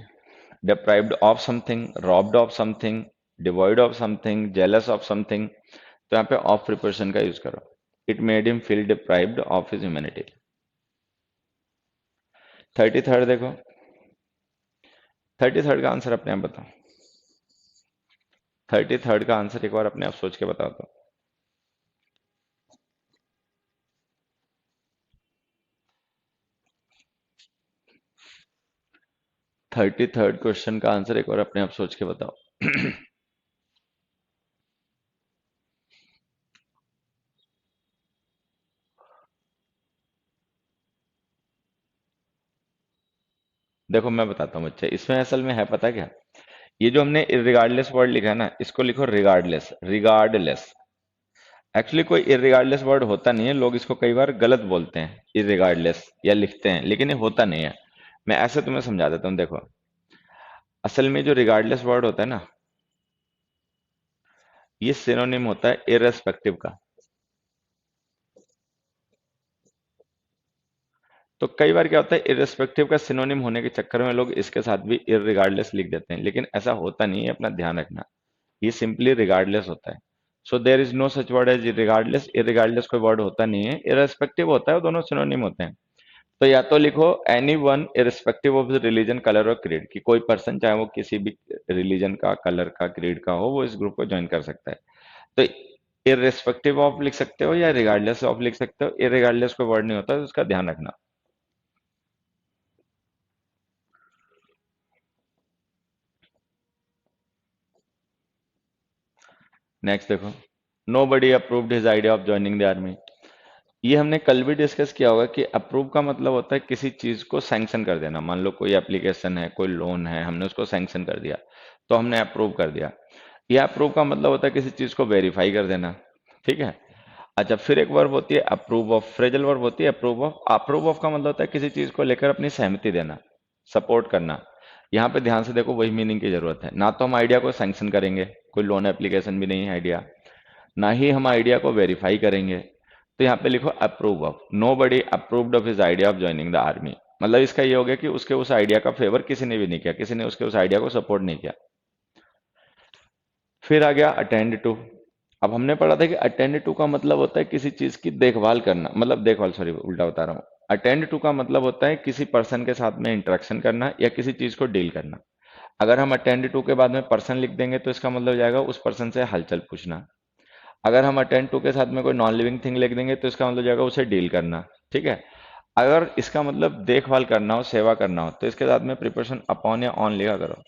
deprived of something, robbed of something, devoid of something, jealous of something, तो यहाँ पे ऑफ प्रिपोजिशन का यूज करो। It made him feel deprived of his humanity. 33rd देखो, 33rd का answer अपने आप बताओ। 33rd का आंसर एक बार अपने आप सोच के बताओ तो। 33rd क्वेश्चन का आंसर एक बार अपने आप सोच के बताओ। देखो मैं बताता हूँ बच्चे, इसमें असल में है पता क्या, ये जो हमने इररिगार्डलेस वर्ड लिखा है ना, इसको लिखो रिगार्डलेस, रिगार्डलेस। एक्चुअली कोई इररिगार्डलेस वर्ड होता नहीं है, लोग इसको कई बार गलत बोलते हैं इररिगार्डलेस या लिखते हैं, लेकिन ये होता नहीं है। मैं ऐसे तुम्हें समझा देता हूँ, देखो असल में जो रिगार्डलेस वर्ड होता है ना, ये सिनोनिम होता है इररेस्पेक्टिव का। तो कई बार क्या होता है, इररिस्पेक्टिव का सिनोनिम होने के चक्कर में लोग इसके साथ भी इररिगार्डलेस लिख देते हैं, लेकिन ऐसा होता नहीं है, अपना ध्यान रखना। ये सिंपली रिगार्डलेस होता है। So there is no such word as irregardless. Irregardless कोई वर्ड होता नहीं है, इररिस्पेक्टिव होता है, वो दोनों सिनोनिम होते हैं। तो या तो लिखो any one irrespective of the religion, colour और क्रीड, कि कोई पर्सन चाहे वो किसी भी रिलीजन का, कलर का, क्रीड का हो, वो इस ग्रुप को ज्वाइन कर सकता है। तो इररिस्पेक्टिव ऑफ लिख सकते हो या रिगार्डलेस ऑफ लिख सकते हो। इररिगार्डलेस कोई वर्ड नहीं होता, तो उसका ध्यान रखना। नेक्स्ट देखो, nobody approved his idea of joining the army. ये हमने कल भी डिस्कस किया होगा कि अप्रूव का मतलब होता है किसी चीज को सैंक्शन कर देना। मान लो कोई एप्लीकेशन है, कोई लोन है, हमने उसको सैंक्शन कर दिया, तो हमने अप्रूव कर दिया। यह अप्रूव का मतलब होता है किसी चीज को वेरीफाई कर देना। ठीक है। अच्छा, फिर एक वर्ब होती है अप्रूव ऑफ, फ्रेजल वर्ब होती है अप्रूव ऑफ। अप्रूव ऑफ का मतलब होता है किसी चीज को लेकर अपनी सहमति देना, सपोर्ट करना। यहाँ पे ध्यान से देखो, वही मीनिंग की जरूरत है। ना तो हम आइडिया को सैंक्शन करेंगे, कोई लोन एप्लीकेशन भी नहीं है आइडिया, ना ही हम आइडिया को वेरीफाई करेंगे। तो यहाँ पे लिखो approve of. Nobody approved of his idea of joining the army. मतलब इसका ये हो गया कि उसके उस आइडिया का फेवर किसी ने भी नहीं किया, किसी ने उसके उस आइडिया को सपोर्ट नहीं किया। फिर आ गया अटेंड टू। अब हमने पढ़ा था कि अटेंड टू का मतलब होता है किसी चीज की देखभाल करना, मतलब देखभाल, सॉरी उल्टा बता रहा हूँ। अटेंड टू का मतलब होता है किसी पर्सन के साथ में इंटरेक्शन करना या किसी चीज को डील करना। अगर हम अटेंड टू के बाद में पर्सन लिख देंगे तो इसका मतलब हो जाएगा उस पर्सन से हलचल पूछना। अगर हम अटेंड टू के साथ में कोई नॉन लिविंग थिंग लिख देंगे तो इसका मतलब हो जाएगा उसे डील करना। ठीक है। अगर इसका मतलब देखभाल करना हो, सेवा करना हो, तो इसके साथ में प्रिपरेशन अपॉन या ऑन लिखा करो।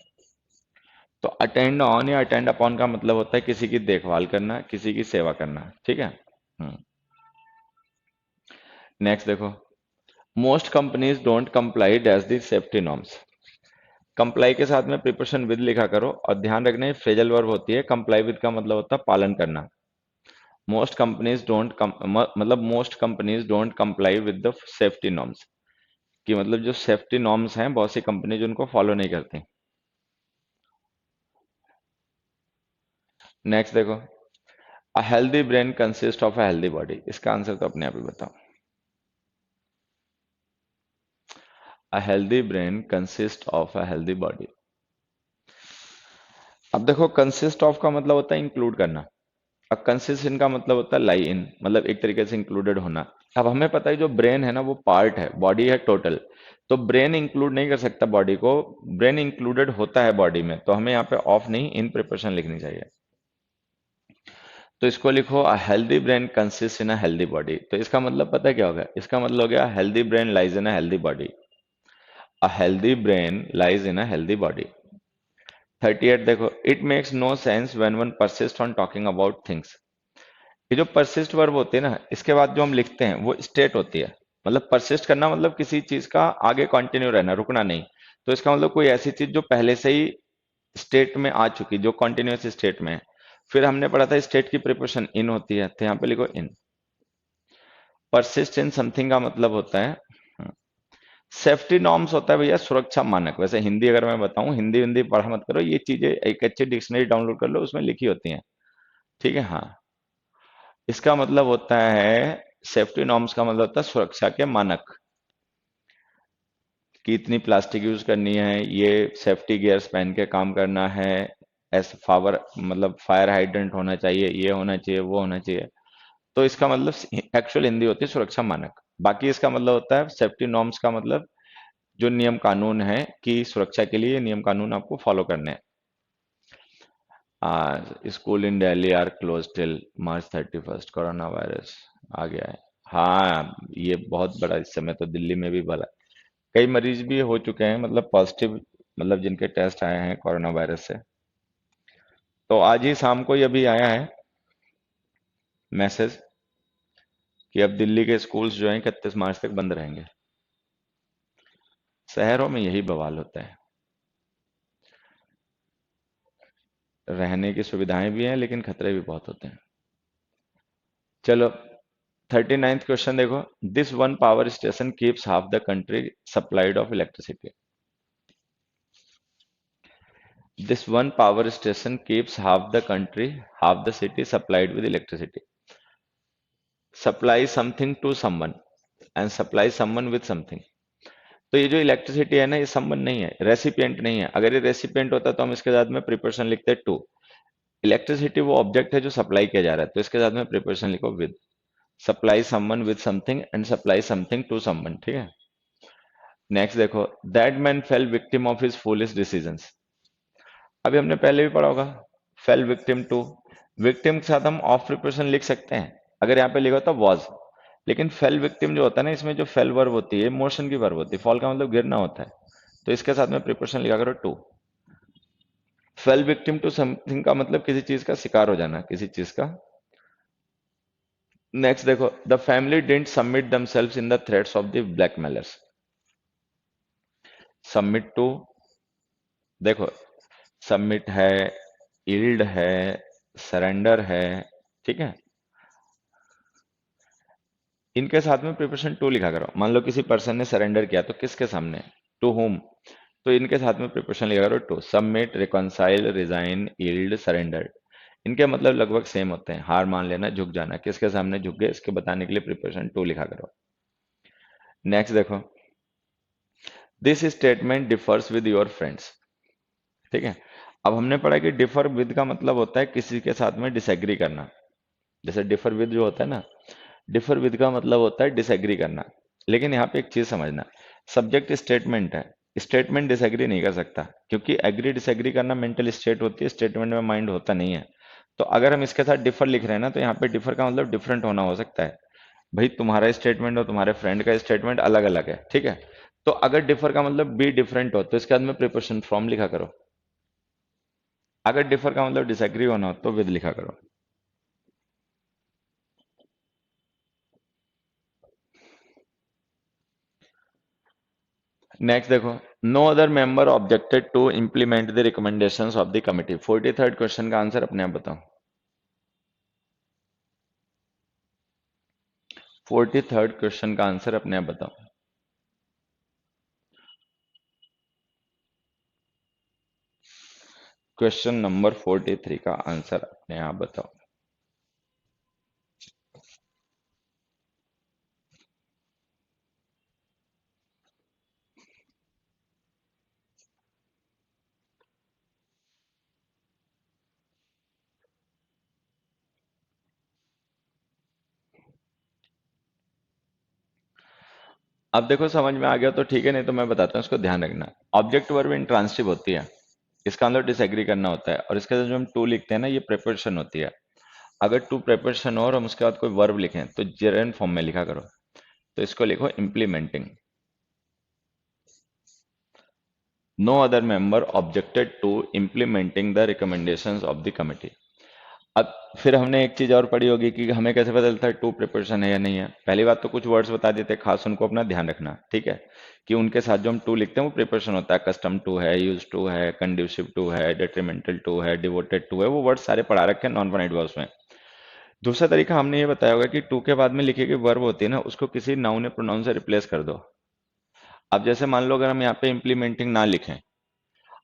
तो अटेंड ऑन या अटेंड अपॉन का मतलब होता है किसी की देखभाल करना, किसी की सेवा करना। ठीक है। नेक्स्ट देखो, most companies don't comply dash the safety norms. Comply के साथ में प्रिपरेशन विद लिखा करो, और ध्यान रखना ये फ्रेजल वर्ब होती है। कंप्लाई विद का मतलब होता है पालन करना। मोस्ट कंपनीज डोंट मतलब most companies don't comply with the safety norms, कि मतलब जो सेफ्टी नॉर्म्स हैं, बहुत सी कंपनी जो उनको फॉलो नहीं करती। नेक्स्ट देखो, अ healthy brain consist of a healthy body. इसका आंसर तो अपने आप ही बताओ। अ healthy brain consist of a healthy body. अब देखो, कंसिस्ट ऑफ का मतलब होता है इंक्लूड करना, और कंसिस्ट इन का मतलब होता है लाई इन, मतलब एक तरीके से इंक्लूडेड होना। अब हमें पता है जो ब्रेन है ना वो पार्ट है, बॉडी है टोटल। तो ब्रेन इंक्लूड नहीं कर सकता बॉडी को, ब्रेन इंक्लूडेड होता है बॉडी में। तो हमें यहाँ पे ऑफ नहीं, इन प्रिपरेशन लिखनी चाहिए। तो इसको लिखो, अ healthy brain consist in a healthy body. तो इसका मतलब पता है क्या होगा, इसका मतलब हो गया healthy brain lies in a healthy body. A healthy brain lies in a healthy body. 38 देखो, it makes no sense when one persist on talking about things. ये जो परसिस्ट वर्ब होती है ना, इसके बाद जो हम लिखते हैं वो स्टेट होती है। मतलब परसिस्ट करना मतलब किसी चीज का आगे कंटिन्यू रहना, रुकना नहीं। तो इसका मतलब कोई ऐसी चीज जो पहले से ही स्टेट में आ चुकी, जो कॉन्टिन्यूस स्टेट में है। फिर हमने पढ़ा था स्टेट की प्रिपोजिशन इन होती है, तो यहाँ पे लिखो इन। परसिस्ट इन समथिंग का मतलब होता है सेफ्टी नॉर्म्स, होता है भैया सुरक्षा मानक। वैसे हिंदी अगर मैं बताऊं, हिंदी हिंदी पढ़ा मत करो, ये चीजें एक अच्छी डिक्शनरी डाउनलोड कर लो, उसमें लिखी होती हैं। ठीक है। हाँ, इसका मतलब होता है, सेफ्टी नॉर्म्स का मतलब होता है सुरक्षा के मानक, कि इतनी प्लास्टिक यूज करनी है, ये सेफ्टी गियर्स पहन के काम करना है, ऐसे फावर मतलब फायर हाइड्रेंट होना चाहिए, ये होना चाहिए, वो होना चाहिए। तो इसका मतलब एक्चुअल हिंदी होती है सुरक्षा मानक। बाकी इसका मतलब होता है सेफ्टी नॉर्म्स का मतलब जो नियम कानून है कि सुरक्षा के लिए नियम कानून आपको फॉलो करने हैं। School in Delhi are closed till March 31st, corona virus आ गया है। हाँ, ये बहुत बड़ा, इस समय तो दिल्ली में भी बड़ा, कई मरीज भी हो चुके हैं, मतलब पॉजिटिव, मतलब जिनके टेस्ट आए हैं कोरोना वायरस से। तो आज ही शाम को ही अभी आया है मैसेज कि अब दिल्ली के स्कूल्स जो हैं 31 मार्च तक बंद रहेंगे। शहरों में यही बवाल होता है, रहने की सुविधाएं भी हैं लेकिन खतरे भी बहुत होते हैं। चलो, 39th क्वेश्चन देखो, this one power station keeps half the country supplied of electricity. This one power station keeps half the country, half the city supplied with electricity. Supply something to someone, and supply someone with something. तो ये जो electricity है ना, ये someone नहीं है, recipient नहीं है। अगर ये रेसिपिएंट होता तो हम इसके साथ में प्रीपोजिशन लिखते टू। इलेक्ट्रिसिटी वो ऑब्जेक्ट है जो सप्लाई किया जा रहा है, तो इसके साथ में प्रीपोजिशन लिखो with. Supply someone with something and supply something to someone, ठीक है। नेक्स्ट देखो, that man fell victim of his foolish decisions. अभी हमने पहले भी पढ़ा होगा, फेल विक्टिम टू। विक्टिम के साथ हम ऑफ प्रिपोजिशन लिख सकते हैं, अगर यहाँ पे लिखा होता वॉज। लेकिन फेल विक्टिम जो होता है ना, इसमें जो फेल वर्ब होती है मोशन की वर्ब होती है, फॉल का मतलब गिरना होता है, तो इसके साथ में प्रिपोजिशन लिखा करो to. Fell victim to something का मतलब किसी चीज का शिकार हो जाना, किसी चीज का। नेक्स्ट देखो, the family didn't submit themselves in the threats of the blackmailers. Submit to, देखो सबमिट है, यील्ड है, सरेंडर है, ठीक है। इनके साथ में प्रिपोजिशन टू लिखा करो। मान लो किसी पर्सन ने सरेंडर किया, तो किसके सामने, टू होम, तो इनके साथ में प्रिपोजिशन लिखा करो to. Submit, reconcile, resign, yield, surrender, इनके मतलब लगभग सेम होते हैं। हार मान लेना, झुक जाना, किसके सामने झुक गए, इसके बताने के लिए प्रिपोजिशन टू लिखा करो। नेक्स्ट देखो, this statement differs with your friends, ठीक है। अब हमने पढ़ा कि डिफर विद का मतलब होता है किसी के साथ में डिसएग्री करना। जैसे डिफर विद जो होता है ना, डिफर विद का मतलब होता है डिसएग्री करना। लेकिन यहाँ पे एक चीज समझना, सब्जेक्ट स्टेटमेंट है, स्टेटमेंट डिसएग्री नहीं कर सकता, क्योंकि एग्री डिसएग्री करना मेंटल स्टेट होती है, स्टेटमेंट में माइंड होता नहीं है। तो अगर हम इसके साथ डिफर लिख रहे हैं ना, तो यहाँ पे डिफर का मतलब डिफरेंट होना हो सकता है। भाई तुम्हारा स्टेटमेंट और तुम्हारे फ्रेंड का स्टेटमेंट अलग अलग है, ठीक है। तो अगर डिफर का मतलब बी डिफरेंट हो, तो इसके बाद में प्रिपोजिशन फ्रॉम लिखा करो। अगर डिफर का मतलब डिसएग्री होना हो, तो विद लिखा करो। नेक्स्ट देखो, no other member objected to implement the recommendations of the committee. 43rd question का आंसर अपने आप बताओ। 43rd क्वेश्चन का आंसर अपने आप बताओ। क्वेश्चन नंबर 43 का आंसर अपने आप बताओ। अब देखो समझ में आ गया तो ठीक है, नहीं तो मैं बताता हूँ, इसको ध्यान रखना। ऑब्जेक्ट वर्ब इंट्रांसिटिव होती है, इसका मतलब डिसएग्री करना होता है, और इसके साथ जो हम टू लिखते हैं ना, ये प्रेपोजिशन होती है। अगर टू प्रेपोजिशन हो और हम उसके बाद कोई वर्ब लिखें, तो जेरंड फॉर्म में लिखा करो। तो इसको लिखो implementing. No other member objected to implementing the recommendations of the committee. अब फिर हमने एक चीज और पढ़ी होगी कि हमें कैसे पता चलता है टू प्रिपोजिशन है या नहीं है। पहली बात तो कुछ वर्ड्स बता देते हैं, खास उनको अपना ध्यान रखना, ठीक है, कि उनके साथ जो हम टू लिखते हैं वो प्रिपोजिशन होता है। कस्टम टू है, यूज टू है, कंड्यूसिव टू है, डेट्रीमेंटल टू है, डिवोटेड टू है, वो वर्ड सारे पढ़ा रखे हैं नॉन फाइनाइट वर्ब्स में। दूसरा तरीका हमने ये बताया होगा कि टू के बाद में लिखी गई वर्ब होती है ना, उसको किसी नाउन या प्रोनाउन से रिप्लेस कर दो। अब जैसे मान लो अगर हम यहाँ पे इंप्लीमेंटिंग ना लिखें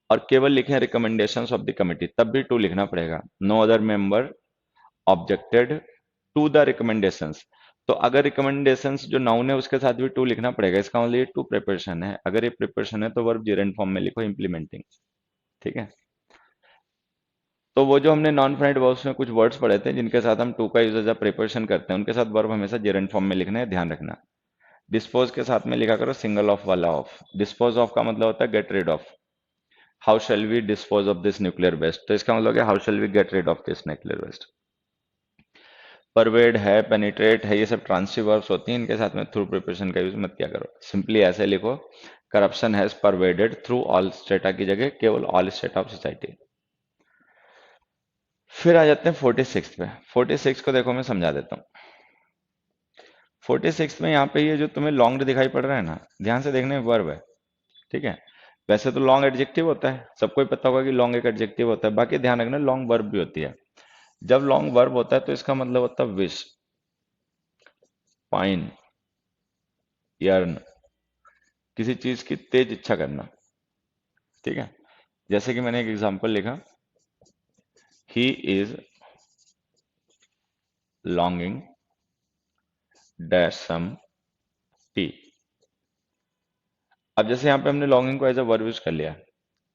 और केवल लिखें रिकमेंडेशंस ऑफ द कमिटी, तब भी टू लिखना पड़ेगा। No other member objected to the recommendations. तो अगर रिकमेंडेशंस जो नाउन है उसके साथ भी टू लिखना पड़ेगा, इसका मतलब ये टू प्रिपरेशन है। अगर ये प्रिपरेशन है तो वर्ब जेरेंट फॉर्म में लिखो इंप्लीमेंटिंग, ठीक है। तो वो जो हमने नॉन फाइनाइट वर्ब्स में कुछ वर्ड्स पढ़े थे जिनके साथ हम टू का यूज एज अ प्रिपरेशन करते हैं, उनके साथ वर्ब हमेशा जेरेंट फॉर्म में लिखना है, ध्यान रखना। डिस्पोज के साथ में लिखा करो सिंगल ऑफ वाला ऑफ। डिस्पोज ऑफ का मतलब होता है get rid of. How shall we dispose of this nuclear waste, तो इसका मतलब है how shall we get rid of this nuclear waste. Pervade है, पेनिट्रेट है, ये सब ट्रांसिटिव वर्ब्स होती हैं, इनके साथ में थ्रू प्रिपरेशन का यूज मत किया करो। सिंपली ऐसे लिखो, corruption has pervaded through all strata की जगह केवल ऑल स्टेट ऑफ सोसाइटी। फिर आ जाते हैं 46 पे। 46 को देखो मैं समझा देता हूँ। 46 में यहाँ पे ये जो तुम्हें लॉन्ग दिखाई पड़ रहा है ना, ध्यान से देखने में वर्ब है, ठीक है। वैसे तो लॉन्ग एडजेक्टिव होता है, सबको ही पता होगा कि लॉन्ग एक एडजेक्टिव होता है, बाकी ध्यान रखना लॉन्ग वर्ब भी होती है। जब लॉन्ग वर्ब होता है तो इसका मतलब होता है विश, पाइन, यर्न, किसी चीज की तेज इच्छा करना, ठीक है। जैसे कि मैंने एक एग्जांपल लिखा, he is longing dash some tea. अब जैसे यहाँ पे हमने लॉन्गिंग को एज अ वर्ब यूज कर लिया,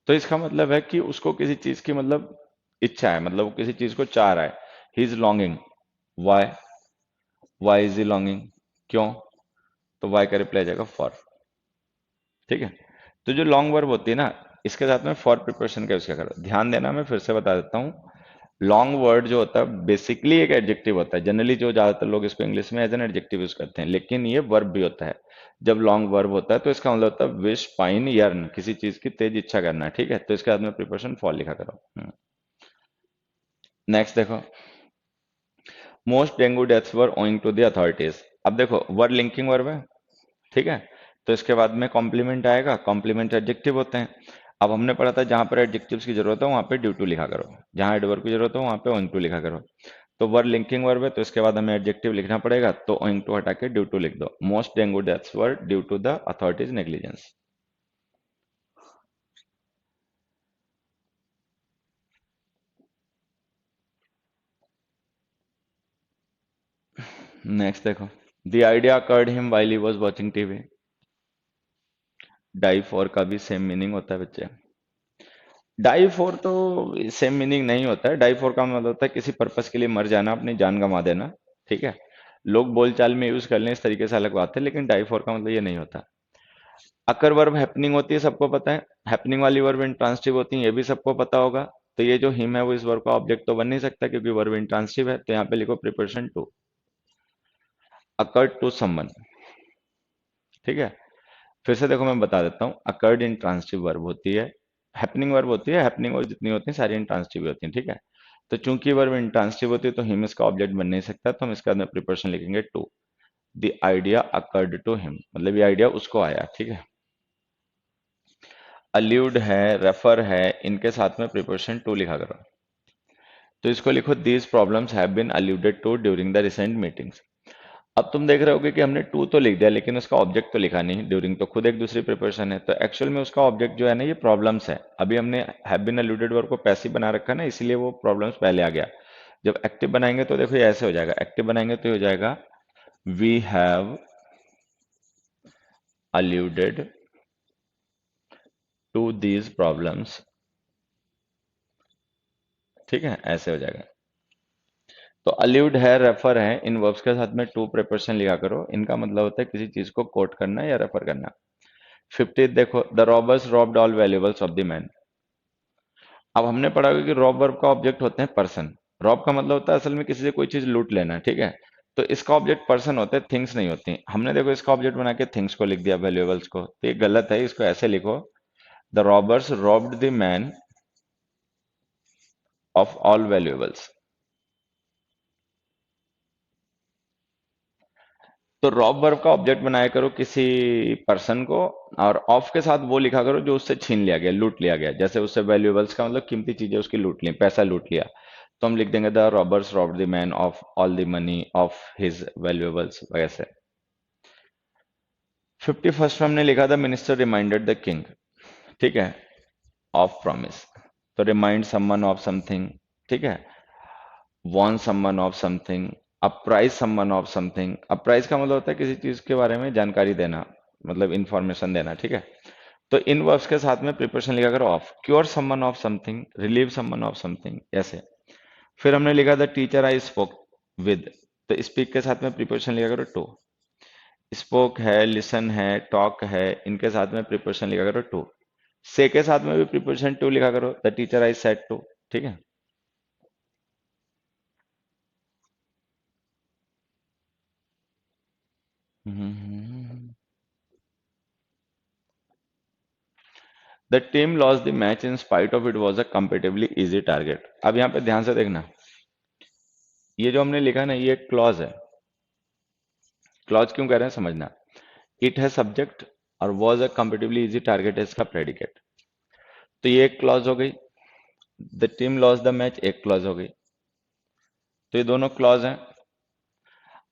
तो इसका मतलब है कि उसको किसी चीज की मतलब इच्छा है, मतलब वो किसी चीज को चाह रहा है। He is longing. Why? Why is he longing? क्यों? तो वाई का रिप्लाई जाएगा फॉर। ठीक है। तो जो लॉन्ग वर्ब होती है ना, इसके साथ में फॉर प्रिपरेशन का यूज क्या करो, ध्यान देना, मैं फिर से बता देता हूँ। लॉन्ग वर्ड जो होता है बेसिकली एक एडजेक्टिव होता है, जनरली जो ज्यादातर लोग इसको इंग्लिश में एज एन एडजेक्टिव यूज करते हैं, लेकिन ये वर्ब भी होता है। जब लॉन्ग वर्ब होता है तो इसका मतलब होता है विश, पाइन, यर्न, किसी चीज की तेज इच्छा करना। ठीक है, तो इसके बाद में प्रिपरेशन फॉर लिखा करो। नेक्स्ट देखो, most dengue deaths were owing to the authorities. अब देखो वर्ड लिंकिंग वर्ब है, ठीक है, तो इसके बाद में कॉम्प्लीमेंट आएगा। कॉम्प्लीमेंट एडजेक्टिव होते हैं। अब हमने पढ़ा था जहां पर एडजेक्टिव्स की जरूरत है वहां पे ड्यू टू लिखा करो, जहां एडवर्ब की जरूरत है वहां पे ओइंग टू लिखा करो। तो वर्ड लिंकिंग वर्ब है, तो इसके बाद हमें एडजेक्टिव लिखना पड़ेगा, तो ओइंग टू हटा के ड्यू टू लिख दो। Most dengue deaths were due to the authorities negligence. Next देखो, the idea occurred him while he was watching TV. Die for का भी सेम मीनिंग होता है बच्चे। डाई फॉर तो सेम मीनिंग नहीं होता है। डाई फॉर का मतलब होता है किसी पर्पस के लिए मर जाना, अपनी जान गंवा देना। ठीक है, लोग बोलचाल में यूज कर लें इस तरीके से, अलग बात है, लेकिन डाई फॉर का मतलब ये नहीं होता। अकर वर्ब हैपनिंग होती है, सबको पता है। हैपनिंग वाली वर्ब इंट्रांसिटिव होती है, ये भी सबको पता होगा। तो ये जो हिम है वो इस वर्ब का ऑब्जेक्ट तो बन नहीं सकता क्योंकि वर्ब इंट्रांसिटिव है, तो यहाँ पे लिखो preparation to. Accord to someone. ठीक है, फिर से देखो मैं बता देता हूँ, अकर्ड इंट्रांसिटिव वर्ब होती है, हैपनिंग वर्ब होती है, हैपनिंग वर्ब जितनी होती है सारी इंट्रांसिटिव होती हैं। ठीक है, तो चूंकि वर्ब इंट्रांसिटिव होती है तो हिम इसका ऑब्जेक्ट बन नहीं सकता, तो हम इसका अंदर प्रिपरेशन लिखेंगे to. The idea accord to him, मतलब ये आइडिया उसको आया। ठीक है, अल्यूड है, रेफर है, इनके साथ में प्रिपरेशन टू लिखा करो। तो इसको लिखो, these problems have been alluded to during the recent meetings. अब तुम देख रहे होगे कि हमने टू तो लिख दिया लेकिन उसका ऑब्जेक्ट तो लिखा नहीं। ड्यूरिंग तो खुद एक दूसरी प्रिपरेशन है, तो एक्चुअल में उसका ऑब्जेक्ट जो है ना ये प्रॉब्लम्स है। अभी हमने हैव बीन अलूडेड वर्ब को पैसिव बना रखा है ना, इसीलिए वो प्रॉब्लम्स पहले आ गया। जब एक्टिव बनाएंगे तो देखो ये ऐसे हो जाएगा, एक्टिव बनाएंगे तो ये हो जाएगा we have alluded to these problems. ठीक है, ऐसे हो जाएगा। तो अल्यूड है, रेफर है, इन वर्ब्स के साथ में टू प्रिपरेशन लिखा करो। इनका मतलब होता है किसी चीज को कोट करना या रेफर करना। 50 देखो, the robbers robbed all valuables of the man. अब हमने पढ़ा होगा कि रॉब वर्ब का ऑब्जेक्ट होते हैं पर्सन। रॉब का मतलब होता है असल में किसी से कोई चीज लूट लेना। ठीक है, तो इसका ऑब्जेक्ट पर्सन होते हैं, थिंग्स नहीं होती। हमने देखो इसका ऑब्जेक्ट बना के थिंग्स को लिख दिया, वैल्यूएबल्स को, तो ये गलत है। इसको ऐसे लिखो, the robbers robbed the man of all valuables. तो रॉब वर्ब का ऑब्जेक्ट बनाया करो किसी पर्सन को, और ऑफ के साथ वो लिखा करो जो उससे छीन लिया गया, लूट लिया गया। जैसे उससे वैल्यूएबल्स का मतलब कीमती चीजें उसकी लूट ली, पैसा लूट लिया, तो हम लिख देंगे the robbers robbed the man of all the money of his valuables, वैसे। 51st में हमने लिखा था मिनिस्टर रिमाइंडेड द किंग। ठीक है, ऑफ प्रॉमिस। तो रिमाइंड समवन ऑफ समथिंग। ठीक है, warn someone of something, apprise someone of something. Apprise का मतलब होता है किसी चीज के बारे में जानकारी देना, मतलब इंफॉर्मेशन देना। ठीक है, तो इन वर्ब्स के साथ में प्रिपरेशन लिखा करो of. Cure someone of something, relieve someone of something, ऐसे। फिर हमने लिखा the teacher I spoke with, तो स्पीक के साथ में प्रिपरेशन लिखा करो टू। स्पोक है, लिसन है, टॉक है, इनके साथ में प्रिपरेशन लिखा करो टू। से के साथ में भी प्रिपरेशन टू लिखा करो, the teacher I said to. ठीक है, the team lost the match in spite of it was a comparatively easy target. अब यहाँ पे ध्यान से देखना, ये जो हमने लिखा ना ये एक क्लॉज है। क्लॉज क्यों कह रहे हैं समझना। इट है सब्जेक्ट और was a comparatively easy target है इसका प्रेडिकेट। तो ये एक क्लॉज हो गई। The team lost the match एक क्लॉज हो गई। तो ये दोनों क्लॉज हैं।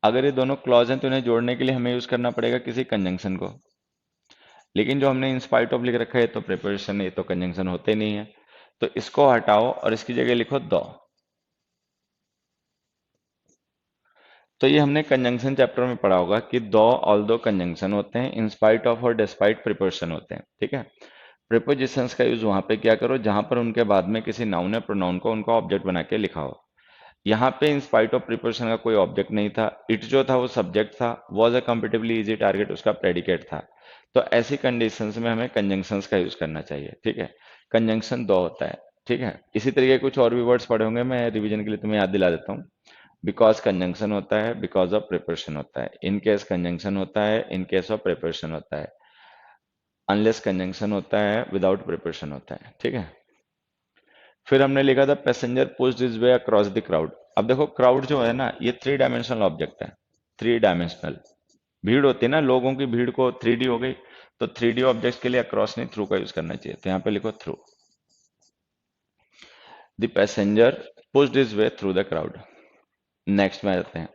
अगर ये दोनों क्लॉज हैं तो इन्हें जोड़ने के लिए हमें यूज करना पड़ेगा किसी कंजंक्शन को। लेकिन जो हमने इंस्पाइट ऑफ लिख रखा है ये तो प्रिपरेशन है, ये तो कंजंक्शन होते नहीं है। तो इसको हटाओ और इसकी जगह लिखो दो। तो ये हमने कंजंक्शन चैप्टर में पढ़ा होगा कि दो ऑल दो कंजंक्शन होते हैं, इन स्पाइट ऑफ और डिस्पाइट प्रीपोजिशन होते हैं, ठीक है। प्रीपोजिशंस का यूज वहां पे क्या करो जहां पर उनके बाद में किसी नाउन या प्रोनाउन को उनका ऑब्जेक्ट बना के लिखा हो। यहाँ पे इन स्पाइट ऑफ प्रीपोजिशन का कोई ऑब्जेक्ट नहीं था, इट जो था वो सब्जेक्ट था, वॉज अ कंपेटिबली इजी टारगेट उसका प्रेडिकेट था। तो ऐसी कंडीशंस में हमें कंजंक्शंस का यूज करना चाहिए, ठीक है। कंजंक्शन दो होता है, ठीक है। इसी तरीके कुछ और भी वर्ड्स पढ़े होंगे, मैं रिवीजन के लिए तुम्हें याद दिला देता हूँ। बिकॉज कंजंक्शन होता है, बिकॉज ऑफ प्रिपरेशन होता है, इन केस कंजंक्शन होता है, इन केस ऑफ प्रिपरेशन होता है, अनलेस कंजंक्शन होता है, विदाउट प्रिपरेशन होता है, ठीक है। फिर हमने लिखा था passenger pushed his way across the crowd. अब देखो क्राउड जो है ना ये थ्री डायमेंशनल ऑब्जेक्ट है, थ्री डायमेंशनल। भीड़ होती है ना, लोगों की भीड़ को थ्री डी हो गई, तो थ्री डी ऑब्जेक्ट के लिए अक्रॉस नहीं थ्रू का यूज करना चाहिए, तो यहाँ पे लिखो through. The passenger pushed his way through the crowd. Next में आ जाते हैं।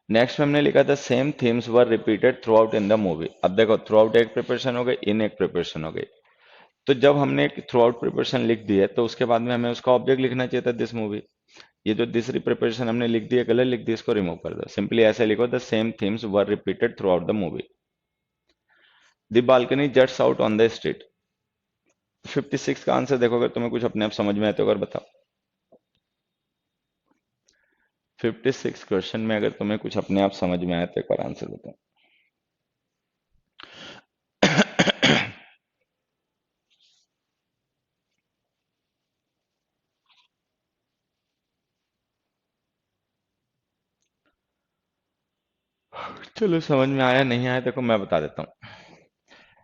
नेक्स्ट में हमने लिखा था same themes were repeated through out in the movie. अब देखो थ्रू आउट एक प्रिपरेशन हो गई, इन एक प्रिपरेशन हो गई। तो जब हमने थ्रू आउट प्रिपरेशन लिख दी है तो उसके बाद में हमें उसका ऑब्जेक्ट लिखना चाहिए था दिस मूवी। ये जो दिस प्रिपरेशन हमने लिख दी है गलत लिख दी, इसको रिमूव कर दो, सिंपली ऐसे लिखो the same themes were repeated throughout the movie. The balcony juts out on the street. 56 का आंसर देखो, अगर तुम्हें कुछ अपने आप समझ में आए तो अगर बताओ। 56 क्वेश्चन में अगर तुम्हें कुछ अपने आप समझ में आए तो एक बार आंसर बताओ। चलो समझ में आया नहीं आया देखो मैं बता देता हूँ।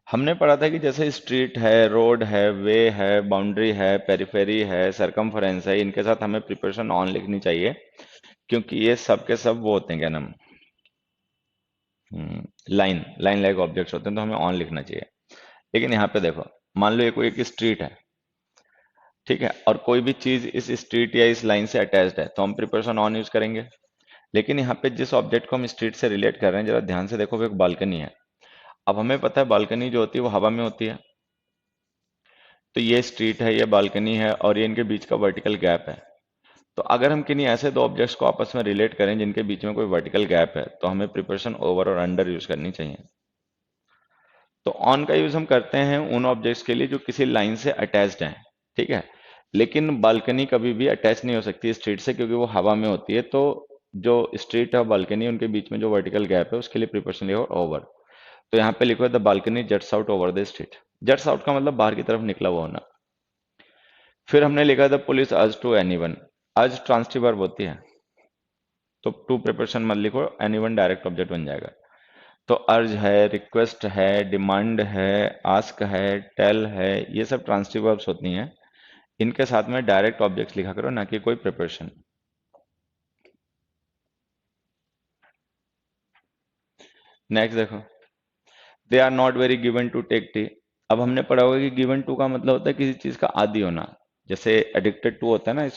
हमने पढ़ा था कि जैसे स्ट्रीट है, रोड है, वे है, बाउंड्री है, पेरिफेरी है, सरकमफेरेंस है, इनके साथ हमें प्रिपरेशन ऑन लिखनी चाहिए, क्योंकि ये सब के सब वो होते हैं, क्या नाम, लाइन लाइन लाइक ऑब्जेक्ट्स होते हैं, तो हमें ऑन लिखना चाहिए। लेकिन यहाँ पे देखो, मान लो ये कोई एक स्ट्रीट है, ठीक है, और कोई भी चीज इस स्ट्रीट या इस लाइन से अटैच्ड है, तो हम प्रिपरेशन ऑन यूज करेंगे। लेकिन यहाँ पे जिस ऑब्जेक्ट को हम स्ट्रीट से रिलेट कर रहे हैं, जरा ध्यान से देखो, वो एक बालकनी है। अब हमें पता है बालकनी जो होती है वो हवा में होती है, तो ये स्ट्रीट है, ये बालकनी है, और ये इनके बीच का वर्टिकल गैप है। तो अगर हम किन्हीं ऐसे दो ऑब्जेक्ट्स को आपस में रिलेट करें जिनके बीच में कोई वर्टिकल गैप है, तो हमें प्रिपरेशन ओवर और अंडर यूज करनी चाहिए। तो ऑन का यूज हम करते हैं उन ऑब्जेक्ट्स के लिए जो किसी लाइन से अटैच्ड हैं, ठीक है। लेकिन बालकनी कभी भी अटैच नहीं हो सकती स्ट्रीट से, क्योंकि वो हवा में होती है। तो जो स्ट्रीट और बालकनी उनके बीच में जो वर्टिकल गैप है उसके लिए प्रिपरेशन लिखो ओवर। तो यहाँ पे लिखो the balcony juts out over the street. Juts out का मतलब बाहर की तरफ निकला हुआ होना। फिर हमने लिखा the police urge to anyone. Urge transitive verb होती है, तो टू प्रिपरेशन मत लिखो, एनीवन डायरेक्ट ऑब्जेक्ट बन जाएगा। तो अर्ज है, रिक्वेस्ट है, डिमांड है, आस्क है, टेल है, ये सब ट्रांसिटिव वर्ब्स होती हैं। इनके साथ में डायरेक्ट ऑब्जेक्ट्स लिखा करो, ना कि कोई प्रिपरेशन। नेक्स्ट देखो, they are not very given to take tea. अब हमने पढ़ा होगा कि गिवन टू का मतलब होता है किसी चीज का आदी होना। जैसे एडिक्टेड टू होता है ना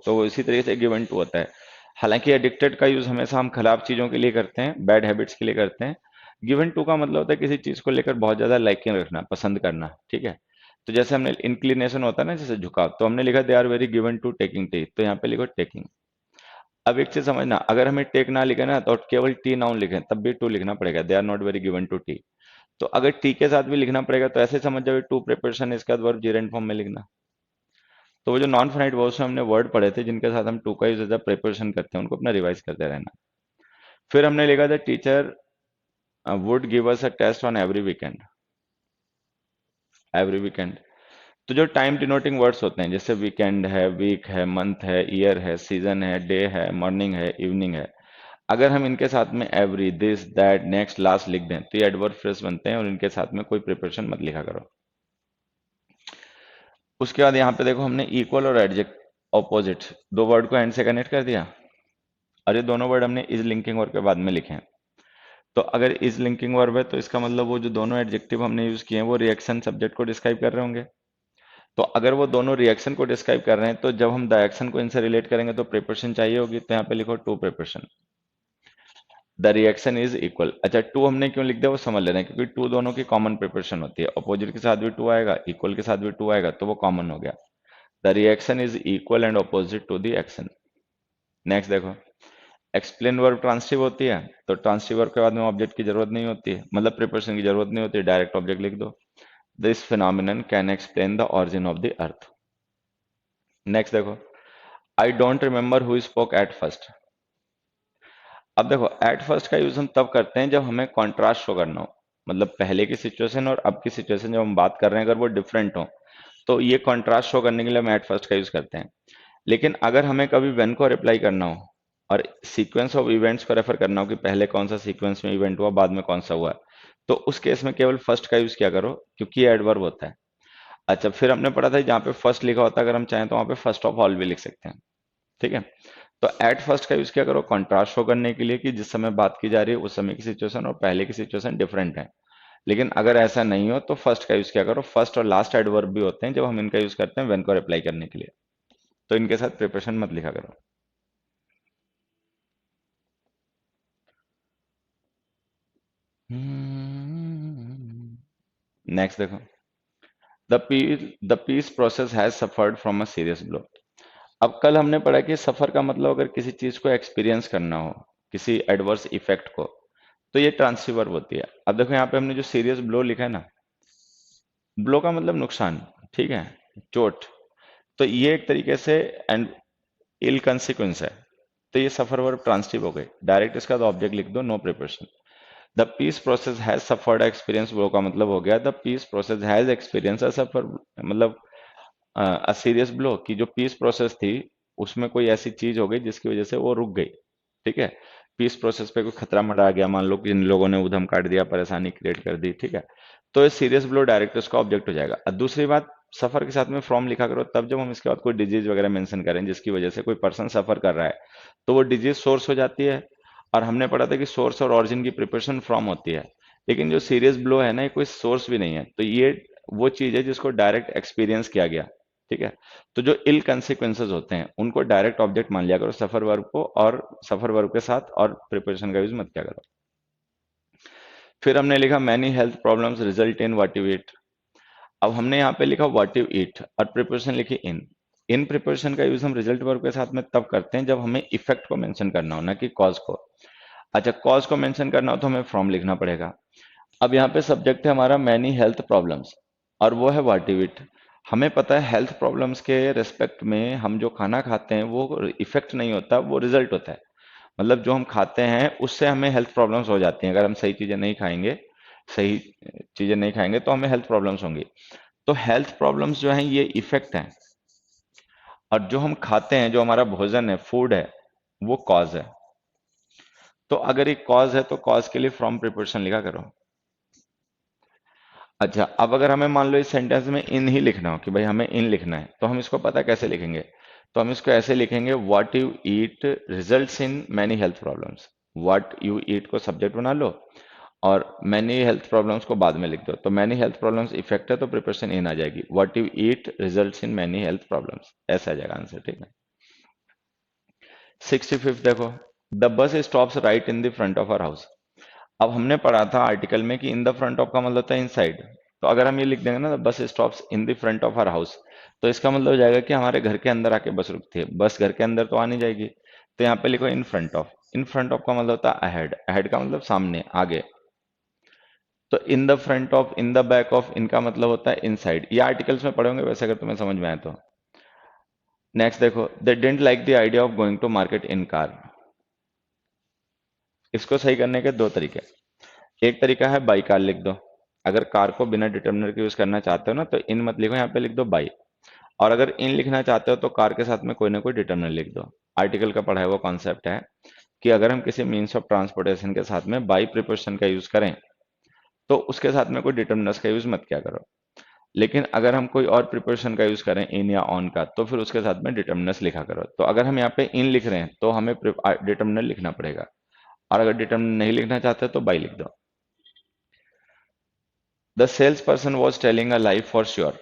तो इसी तरीके से गिवन टू होता है। हालांकि एडिक्टेड का यूज हमेशा हम खराब चीजों के लिए करते हैं, बैड हैबिट्स के लिए करते हैं। गिवन टू का मतलब होता है किसी चीज को लेकर बहुत ज्यादा लाइकिंग रखना, पसंद करना, ठीक है। तो जैसे हमने इंक्लिनेशन होता है ना, जैसे झुकाव, तो हमने लिखा they are very given to taking tea, तो यहाँ पे लिखो टेकिंग। अब एक चीज समझना, अगर हमें टेक ना लिखे ना तो केवल टी नाउन लिखें तब भी टू लिखना पड़ेगा, they are not very given to tea. तो अगर टी के साथ भी लिखना पड़ेगा तो ऐसे समझ जाओ टू प्रिपरेशन इसके बाद वर्ब जीरेंट फॉर्म में लिखना। तो वो जो नॉन फाइनाइट वर्ब्स में हमने वर्ड पढ़े थे जिनके साथ हम टू का यूज एज अ प्रिपरेशन करते हैं, उनको अपना रिवाइज करते रहना। फिर हमने लिखा था teacher would give us a test on every weekend. Every weekend, तो जो टाइम डिनोटिंग वर्ड्स होते हैं, जैसे वीकेंड है, वीक है, मंथ है, ईयर है, सीजन है, डे है, मॉर्निंग है, इवनिंग है, अगर हम इनके साथ में every, this, that, next, last लिख दें तो ये एडवर्ब फ्रेज बनते हैं, और इनके साथ में कोई प्रिपरेशन मत लिखा करो। उसके बाद यहाँ पे देखो, हमने इक्वल और एडजेक्ट ऑपोजिट दो वर्ड को एंड से कनेक्ट कर दिया, और ये दोनों वर्ड हमने इज लिंकिंग वर्ब के बाद में लिखे हैं। तो अगर इज लिंकिंग वर्ब है तो इसका मतलब वो जो दोनों एडजेक्टिव हमने यूज किए हैं वो रिएक्शन सब्जेक्ट को डिस्क्राइब कर रहे होंगे। तो अगर वो दोनों रिएक्शन को डिस्क्राइब कर रहे हैं तो जब हम द एक्शन को इनसे रिलेट करेंगे तो प्रिपरेशन चाहिए होगी, तो यहाँ पे लिखो to preparation. The reaction is equal. अच्छा, टू हमने क्यों लिख दिया वो समझ लेना है, क्योंकि टू दोनों की कॉमन प्रिपरेशन होती है, अपोजिट के साथ भी टू आएगा, इक्वल के साथ भी टू आएगा, तो वो कॉमन हो गया। The reaction is equal and opposite to the action. Next देखो, एक्सप्लेन वर्ब ट्रांसिटिव होती है, तो ट्रांसिटिव वर्ब के बाद में ऑब्जेक्ट की जरूरत नहीं होती है, मतलब प्रिपोजिशन की जरूरत नहीं होती है, डायरेक्ट ऑब्जेक्ट लिख दो। This phenomenon can explain the origin of the earth. Next देखो, I don't remember who spoke at first. अब देखो, एट फर्स्ट का यूज हम तब करते हैं जब हमें कॉन्ट्रास्ट शो करना हो, मतलब पहले की सिचुएशन और अब की सिचुएशन जब हम बात कर रहे हैं अगर वो डिफरेंट हो, तो ये कॉन्ट्रास्ट शो करने के लिए हम एट फर्स्ट का यूज करते हैं। लेकिन अगर हमें कभी व्हेन को रिप्लाई करना हो और सीक्वेंस ऑफ इवेंट्स को रेफर करना हो कि पहले कौन सा सीक्वेंस में इवेंट हुआ बाद में कौन सा हुआ, तो उस केस में केवल फर्स्ट का यूज किया करो, क्योंकि ये एडवर्ब होता है। अच्छा, फिर हमने पढ़ा था जहाँ पे फर्स्ट लिखा होता है, अगर हम चाहें तो वहां पे फर्स्ट ऑफ ऑल भी लिख सकते हैं। ठीक है, तो एट फर्स्ट का यूज किया करो कॉन्ट्रास्ट शो करने के लिए कि जिस समय बात की जा रही है उस समय की सिचुएशन और पहले की सिचुएशन डिफरेंट है। लेकिन अगर ऐसा नहीं हो तो फर्स्ट का यूज किया करो। फर्स्ट और लास्ट एडवर्ब भी होते हैं जब हम इनका यूज करते हैं व्हेन को रिप्लाई करने के लिए, तो इनके साथ प्रिपरेशन मत लिखा करो। नेक्स्ट देखो, the peace process has suffered from a serious blow. अब कल हमने पढ़ा कि सफर का मतलब अगर किसी चीज को एक्सपीरियंस करना हो, किसी एडवर्स इफेक्ट को, तो ये ट्रांसिटिव होती है। अब देखो यहाँ पे हमने जो सीरियस ब्लो लिखा है ना, ब्लो का मतलब नुकसान, ठीक है, चोट। तो ये एक तरीके से एंड इल कंसिक्वेंस है, तो ये सफर वर्ब ट्रांसिटिव हो गई। डायरेक्ट इसका ऑब्जेक्ट लिख दो, no preparation. The peace process has suffered experience, blow का मतलब हो गया the peace process has experience a suffer, मतलब अ सीरियस ब्लो की जो पीस प्रोसेस थी उसमें कोई ऐसी चीज हो गई जिसकी वजह से वो रुक गई। ठीक है, पीस प्रोसेस पे कोई खतरा मंडरा गया, मान लो कि इन लोगों ने उधम काट दिया, परेशानी क्रिएट कर दी, ठीक है, तो ये सीरियस ब्लो डायरेक्ट उसका ऑब्जेक्ट हो जाएगा। और दूसरी बात, सफर के साथ में फ्रॉम लिखा करो तब जब हम इसके बाद कोई डिजीज वगैरह मेंशन करें जिसकी वजह से कोई पर्सन सफर कर रहा है, तो वो डिजीज सोर्स हो जाती है। और हमने पढ़ा था कि सोर्स और ऑरिजिन की प्रिपरेशन फ्रॉम होती है, लेकिन जो सीरियस ब्लो है ना ये कोई सोर्स भी नहीं है, तो ये वो चीज है जिसको डायरेक्ट एक्सपीरियंस किया गया। ठीक है, तो जो इल कंसिक्वेंसेज होते हैं उनको डायरेक्ट ऑब्जेक्ट मान लिया करो सफर वर्ब को, और सफर वर्ब के साथ और प्रिपरेशन का यूज मत किया करो। फिर हमने लिखा many health problems result in what you eat. अब हमने यहाँ पे लिखा व्हाट यू ईट और प्रिपरेशन लिखी इन। इन प्रिपरेशन का यूज हम रिजल्ट वर्ब के साथ में तब करते हैं जब हमें इफेक्ट को मेंशन करना हो, ना कि कॉज को। अच्छा, कॉज को मेंशन करना हो तो हमें फ्रॉम लिखना पड़ेगा। अब यहाँ पे सब्जेक्ट है हमारा मैनी हेल्थ प्रॉब्लम्स, और वो है व्हाट यू ईट। हमें पता है हेल्थ प्रॉब्लम्स के रेस्पेक्ट में हम जो खाना खाते हैं वो इफेक्ट नहीं होता, वो रिजल्ट होता है। मतलब जो हम खाते हैं उससे हमें हेल्थ प्रॉब्लम्स हो जाती हैं, अगर हम सही चीजें नहीं खाएंगे, सही चीजें नहीं खाएंगे तो हमें हेल्थ प्रॉब्लम्स होंगी। तो हेल्थ प्रॉब्लम्स जो हैं ये इफेक्ट हैं, और जो हम खाते हैं, जो हमारा भोजन है, फूड है, वो कॉज है। तो अगर ये कॉज है तो कॉज के लिए फ्रॉम प्रिपरेशन लिखा करो। अच्छा, अब अगर हमें मान लो इस सेंटेंस में इन ही लिखना हो कि भाई हमें इन लिखना है, तो हम इसको पता कैसे लिखेंगे? तो हम इसको ऐसे लिखेंगे, what you eat results in many health problems. What you eat को सब्जेक्ट बना लो और मैनी हेल्थ प्रॉब्लम्स को बाद में लिख दो। तो मैनी हेल्थ प्रॉब्लम्स इफेक्ट है तो प्रिपरेशन इन आ जाएगी, what you eat results in many health problems, ऐसा आ जाएगा आंसर। ठीक है, 65 देखो, the bus stops right in the front of our house. अब हमने पढ़ा था आर्टिकल में कि इन द फ्रंट ऑफ का मतलब होता है इनसाइड। तो अगर हम ये लिख देंगे ना, bus stops in the front of our house, तो इसका मतलब हो जाएगा कि हमारे घर के अंदर आके बस रुकती है। बस घर के अंदर तो आ नहीं जाएगी, तो यहाँ पे लिखो in front of. In front of का मतलब होता है अहेड, अहेड का मतलब सामने, आगे। तो इन the front of, in the back of, इनका मतलब होता है इनसाइड। ये आर्टिकल्स में पढ़े होंगे वैसे, अगर तुम्हें समझ में आए तो। नेक्स्ट देखो, they didn't like the idea of going to market in car. इसको सही करने के दो तरीके। एक तरीका है बाई कार लिख दो, अगर कार को बिना डिटर्मिनर के यूज करना चाहते हो ना, तो इन मत लिखो, यहाँ पे लिख दो बाई। और अगर इन लिखना चाहते हो तो कार के साथ में कोई ना कोई डिटर्मिनर लिख दो। आर्टिकल का पढ़ा हुआ कॉन्सेप्ट है कि अगर हम किसी मीन्स ऑफ ट्रांसपोर्टेशन के साथ में बाई प्रिपोजिशन का यूज करें तो उसके साथ में कोई डिटर्मिनर्स का यूज मत किया करो। लेकिन अगर हम कोई और प्रिपोजिशन का यूज करें इन या ऑन का, तो फिर उसके साथ में डिटर्मिनर्स लिखा करो। तो अगर हम यहाँ पे इन लिख रहे हैं तो हमें डिटर्मिनर लिखना पड़ेगा, और अगर डिटर्मिनर नहीं लिखना चाहते तो बाई लिख दो। The sales person was telling a lie for sure.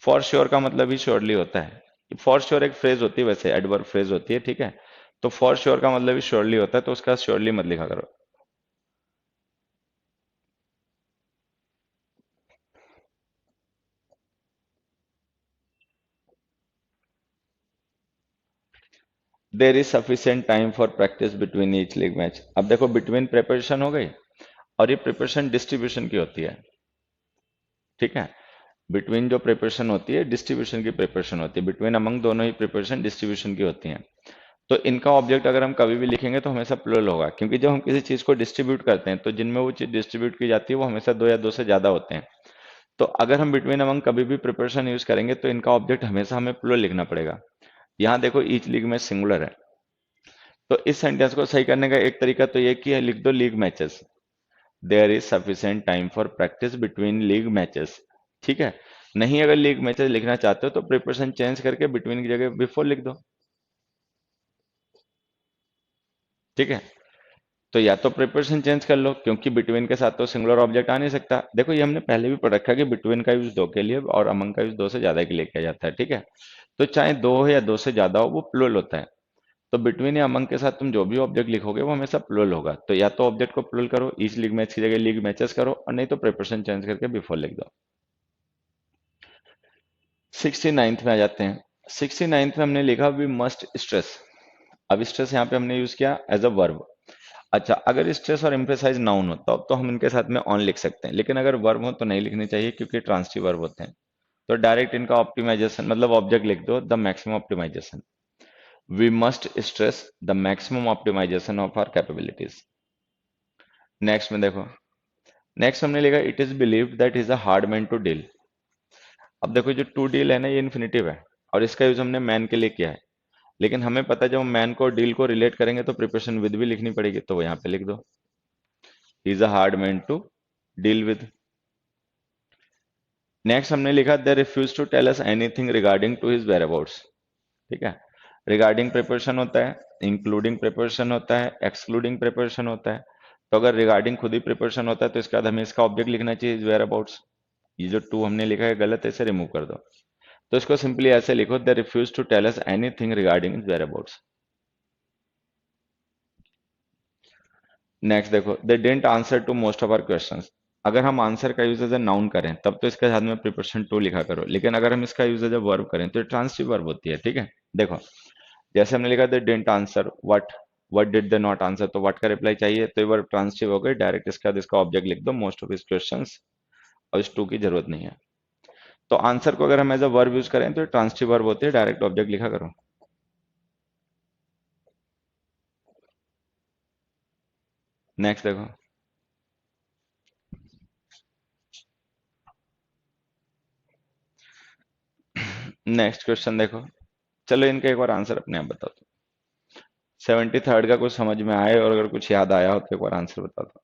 For sure का मतलब ही श्योरली होता है। फॉर श्योर एक फ्रेज होती है, वैसे एडवर्ब फ्रेज होती है, ठीक है, तो फॉर श्योर का मतलब ही श्योरली होता है, तो उसका श्योरली मत लिखा करो। There is sufficient time for practice between each league match. अब देखो बिटवीन प्रिपरेशन हो गई, और ये प्रिपरेशन डिस्ट्रीब्यूशन की होती है, ठीक है। बिटवीन जो प्रिपरेशन होती है डिस्ट्रीब्यूशन की प्रिपरेशन होती है, बिटवीन अमंग दोनों ही प्रिपरेशन डिस्ट्रीब्यूशन की होती हैं। तो इनका ऑब्जेक्ट अगर हम कभी भी लिखेंगे तो हमेशा प्लुरल होगा, क्योंकि जब हम किसी चीज को डिस्ट्रीब्यूट करते हैं तो जिनमें वो चीज डिस्ट्रीब्यूट की जाती है वो हमेशा दो या दो से ज्यादा होते हैं। तो अगर हम बिटवीन अमंग कभी भी प्रिपरेशन यूज करेंगे तो इनका ऑब्जेक्ट हमेशा हमें प्लुरल लिखना पड़ेगा। यहाँ देखो ईच लीग में सिंगुलर है, तो इस सेंटेंस को सही करने का एक तरीका तो ये कि लिख दो league matches, there is sufficient time for practice between league matches, ठीक है। नहीं अगर लीग मैचेस लिखना चाहते हो तो प्रिपरेशन चेंज करके बिटवीन की जगह बिफोर लिख दो, ठीक है। तो या तो प्रिपरेशन चेंज कर लो, क्योंकि बिटवीन के साथ तो सिंगुलर ऑब्जेक्ट आ नहीं सकता। देखो ये हमने पहले भी पढ़ रखा है कि बिटवीन का यूज दो के लिए और अमंग का यूज दो से ज्यादा के लिए किया जाता है, ठीक है। तो चाहे दो हो या दो से ज्यादा हो वो प्लुरल होता है। तो बिटवीन या अमंग के साथ तुम जो भी ऑब्जेक्ट लिखोगे वो हमेशा प्लुरल होगा। तो या तो ऑब्जेक्ट को प्लुरल करो, ईच लीग मैच की जगह लीग मैचेस करो, और नहीं तो प्रिपरेशन चेंज करके बिफोर लिख दो। 69th में आ जाते हैं। 69th में हमने लिखा वी मस्ट स्ट्रेस। अब स्ट्रेस यहाँ पे हमने यूज किया एज अ वर्ब। अच्छा, अगर स्ट्रेस और एम्फेसाइज नाउन हो तो हम इनके साथ में ऑन लिख सकते हैं, लेकिन अगर वर्ब हो तो नहीं लिखनी चाहिए क्योंकि ट्रांसिटिव वर्ब होते हैं। तो डायरेक्ट इनका ऑप्टिमाइजेशन मतलब ऑब्जेक्ट लिख दो the maximum optimization. We must stress the maximum optimization of our capabilities. Next में देखो, नेक्स्ट हमने लिखा it is believed that is a hard man to deal. अब देखो जो टू डील है ना ये इन्फिनेटिव है, और इसका यूज हमने मैन के लिए किया है। लेकिन हमें पता है जब हम मैन को डील को रिलेट करेंगे तो प्रिपरेशन विद भी लिखनी पड़ेगी, तो वो यहाँ पे लिख दो is a hard man to deal with. Next हमने लिखा they refuse to tell us anything regarding to his whereabouts, ठीक है। रिगार्डिंग प्रिपरेशन होता है, इंक्लूडिंग प्रिपरेशन होता है, एक्सक्लूडिंग प्रिपरेशन होता है। तो अगर रिगार्डिंग खुद ही प्रिपरेशन होता है तो इसके बाद हमें इसका ऑब्जेक्ट लिखना चाहिए वेयर अबाउट्स। ये जो टू हमने लिखा है गलत है, इसे रिमूव कर दो। तो इसको सिंपली ऐसे लिखो they refuse to tell us anything regarding whereabouts. Next देखो they didn't answer to most of our questions. अगर हम आंसर का यूज एज ए नाउन करें तब तो इसके साथ में प्रिपरेशन टू लिखा करो, लेकिन अगर हम इसका यूज एज ए वर्ब करें तो ट्रांसिटिव वर्ब होती है, ठीक है। देखो जैसे हमने लिखा they didn't answer what, what did they not answer, तो व्हाट का रिप्लाई चाहिए तो ये वर्ब ट्रांसिटिव हो गई, डायरेक्ट इसका इसका ऑब्जेक्ट लिख दो मोस्ट ऑफ हिज क्वेश्चंस, और इस टू की जरूरत नहीं है। तो आंसर को अगर हम एज अ वर्ब यूज करें तो ट्रांसिटिव वर्ब होती है, डायरेक्ट ऑब्जेक्ट लिखा करो। नेक्स्ट देखो, नेक्स्ट क्वेश्चन देखो, चलो इनका एक बार आंसर अपने आप बताओ। 73rd का कुछ समझ में आए और अगर कुछ याद आया हो तो एक बार आंसर बता दो।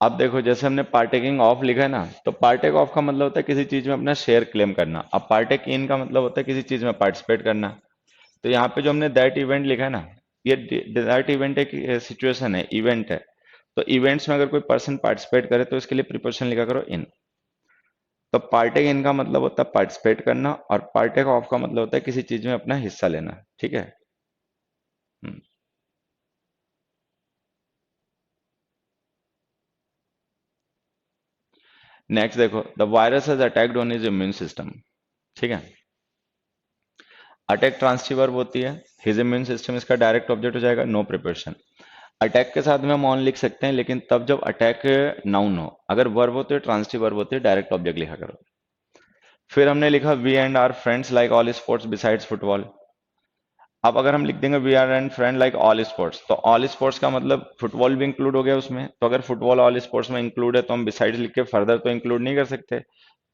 अब देखो जैसे हमने पार्टेकिंग ऑफ लिखा है ना, तो पार्टेक ऑफ का मतलब होता है किसी चीज में अपना शेयर क्लेम करना। अब पार्टेक इन का मतलब होता है किसी चीज में पार्टिसिपेट करना। तो यहाँ पे जो हमने दैट इवेंट लिखा है ना, ये दैट इवेंट एक सिचुएशन है, इवेंट है। तो इवेंट्स में अगर कोई पर्सन पार्टिसिपेट करे तो इसके लिए प्रिपोजिशन लिखा करो इन। तो पार्टेक इन का मतलब होता है पार्टिसिपेट करना, और पार्टेक ऑफ का मतलब होता है किसी चीज में अपना हिस्सा लेना, ठीक है। नेक्स्ट देखो the virus has attacked on his immune system, ठीक है। अटैक ट्रांसिटिव वर्ब होती है, हिज इम्यून सिस्टम इसका डायरेक्ट ऑब्जेक्ट हो जाएगा, नो प्रिपरेशन। अटैक के साथ में हम ऑन लिख सकते हैं, लेकिन तब जब अटैक नाउन हो, अगर वर्ब होते है ट्रांसिटिव वर्ब होती है, डायरेक्ट ऑब्जेक्ट लिखा करो। फिर हमने लिखा we and are friends like all sports besides football. अब अगर हम लिख देंगे we are and friend like all sports, तो ऑल स्पोर्ट्स का मतलब फुटबॉल भी इंक्लूड हो गया उसमें। तो अगर फुटबॉल ऑल स्पोर्ट्स में इंक्लूड है तो हम बिसाइड्स लिख के फर्दर तो इंक्लूड नहीं कर सकते।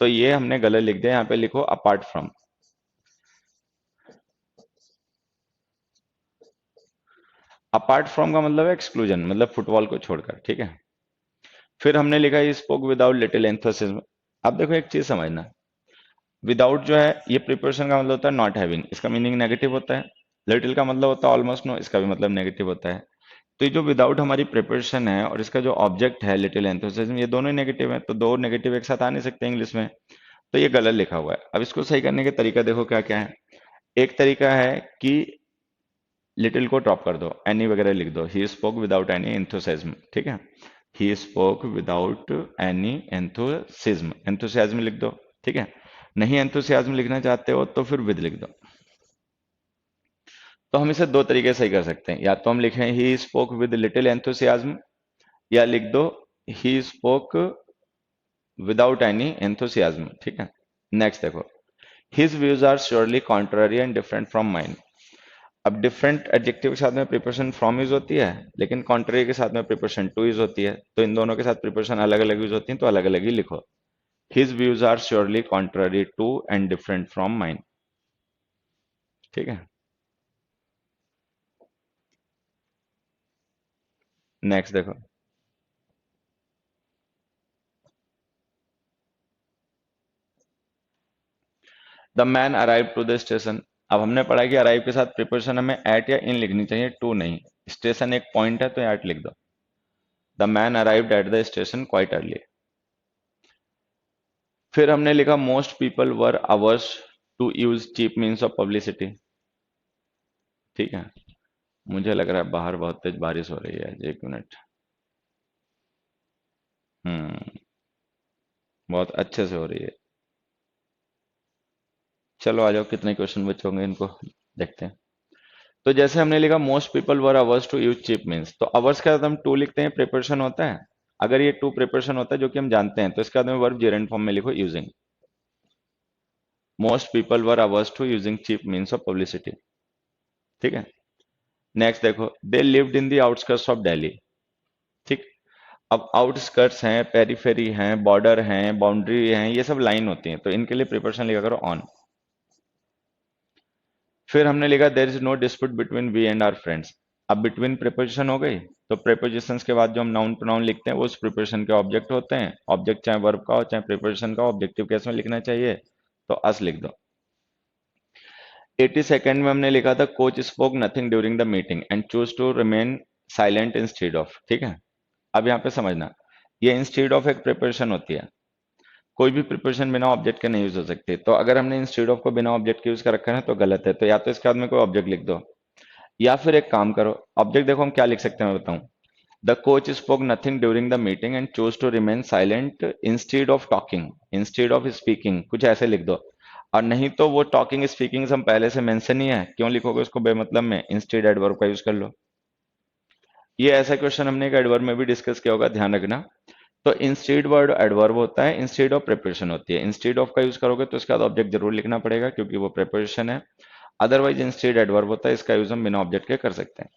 तो ये हमने गलत लिख दिया, यहाँ पे लिखो अपार्ट फ्रॉम। अपार्ट फ्रॉम का मतलब है एक्सक्लूजन, मतलब फुटबॉल को छोड़कर, ठीक है। फिर हमने लिखा ही स्पोक विदाउट लिटिल एंथुसिज्म। अब देखो एक चीज समझना, विदाउट जो है ये प्रिपरेशन का मतलब होता है नॉट हैविंग, इसका मीनिंग नेगेटिव होता है। लिटिल का मतलब होता है ऑलमोस्ट नो, इसका भी मतलब नेगेटिव होता है। तो ये जो विदाउट हमारी प्रिपरेशन है और इसका जो ऑब्जेक्ट है लिटिल एंथुसिज्म, ये दोनों ही नेगेटिव है, तो दो नेगेटिव एक साथ आ नहीं सकते इंग्लिश में। तो ये गलत लिखा हुआ है। अब इसको सही करने के तरीका देखो क्या क्या है। एक तरीका है कि लिटिल को ड्रॉप कर दो, एनी वगैरह लिख दो, he spoke without any enthusiasm, ठीक है। He spoke without any enthusiasm, enthusiasm लिख दो, ठीक है। नहीं एंथुसियाज्म लिखना चाहते हो तो फिर विद लिख दो। तो हम इसे दो तरीके से सही कर सकते हैं, या तो हम लिखें he spoke with little enthusiasm, या लिख दो he spoke without any enthusiasm, ठीक है। नेक्स्ट देखो, his views are surely contrary and different from mine. अब डिफरेंट एडजेक्टिव के साथ में प्रिपोजिशन फ्रॉम यूज होती है, लेकिन कॉन्ट्ररी के साथ में प्रिपोजिशन टू यूज होती है, तो इन दोनों के साथ प्रिपोजिशन अलग अलग यूज होती हैं, तो अलग अलग ही लिखो। His views are surely contrary to and different from mine, ठीक है। नेक्स्ट देखो, the man arrive to the station. अब हमने पढ़ा कि अराइव के साथ प्रिपोजिशन हमें एट या इन लिखनी चाहिए, टू नहीं। स्टेशन एक पॉइंट है तो एट लिख दो। The man arrived at the station quite early. फिर हमने लिखा most people were averse to use cheap means of publicity, ठीक है। मुझे लग रहा है बाहर बहुत तेज बारिश हो रही है, एक मिनट। हम्म, बहुत अच्छे से हो रही है। चलो आ जाओ, कितने क्वेश्चन बचे होंगे इनको देखते हैं। तो जैसे हमने लिखा most people were averse to use cheap means, तो अवर्स के साथ हम टू लिखते हैं, प्रिपरेशन होता है। अगर ये टू प्रिपरेशन होता है जो कि हम जानते हैं, तो इसके बाद में वर्ब जेरेंट फॉर्म में लिखो using. Most people were averse to using cheap means of publicity, ठीक है। नेक्स्ट देखो, they lived in the outskirts of Delhi, ठीक। अब आउटस्कर्ट्स हैं, पेरीफेरी हैं, बॉर्डर हैं, बाउंड्री हैं, ये सब लाइन होती हैं, तो इनके लिए प्रिपरेशन लिखा करो ऑन। फिर हमने लिखा there is no dispute between we and our friends. अब बिटवीन प्रिपोजिशन हो गई, तो प्रिपोजिशंस के बाद जो हम नाउन प्रोनाउन लिखते हैं वो उस प्रिपोजिशन के ऑब्जेक्ट होते हैं। ऑब्जेक्ट चाहे वर्ब का हो चाहे प्रिपोजिशन का, ऑब्जेक्टिव केस में लिखना चाहिए, तो अस लिख दो। 82nd में हमने लिखा था coach spoke nothing during the meeting and choose to remain silent instead of, ठीक है। अब यहाँ पे समझना, ये इंस्टेड ऑफ एक प्रिपोजिशन होती है। कोई भी प्रिपोजिशन बिना ऑब्जेक्ट के नहीं यूज हो सकती, तो अगर हमने इंस्टेड ऑफ को बिना ऑब्जेक्ट के यूज कर रखा है तो गलत है, तो या तो इसके बाद में कोई ऑब्जेक्ट लिख दो, या फिर एक काम करो, ऑब्जेक्ट देखो हम क्या लिख सकते हैं मैं बताऊं। The coach spoke nothing during the meeting and chose to remain silent instead of talking, instead of speaking, कुछ ऐसे लिख दो। और नहीं तो वो टॉकिंग स्पीकिंग हम पहले से मेंशन ही है, क्यों लिखोगे उसको बेमतलब में, इंस्टेड एडवर्ब का यूज कर लो। ये ऐसा क्वेश्चन हमने एक एडवर्ब में भी डिस्कस किया होगा, ध्यान रखना। तो इंस्टेड वर्ड एडवर्ब होता है, इंस्टेड ऑफ प्रिपरेशन होती है। इंस्टेड ऑफ का यूज करोगे तो इसके बाद ऑब्जेक्ट जरूर लिखना पड़ेगा क्योंकि वो प्रिपरेशन है। अदरवाइज इंस्टेड एडवर्ब होता है, इसका यूज हम बिना ऑब्जेक्ट के कर सकते हैं।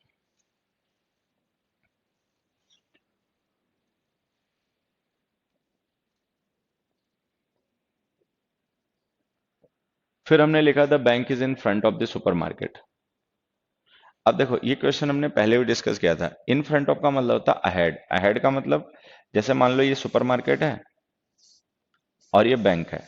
फिर हमने लिखा the bank is in front of the supermarket. अब देखो ये क्वेश्चन हमने पहले भी डिस्कस किया था। इन फ्रंट ऑफ का मतलब होता है अहेड, अहेड का मतलब जैसे मान लो ये सुपरमार्केट है और ये बैंक है,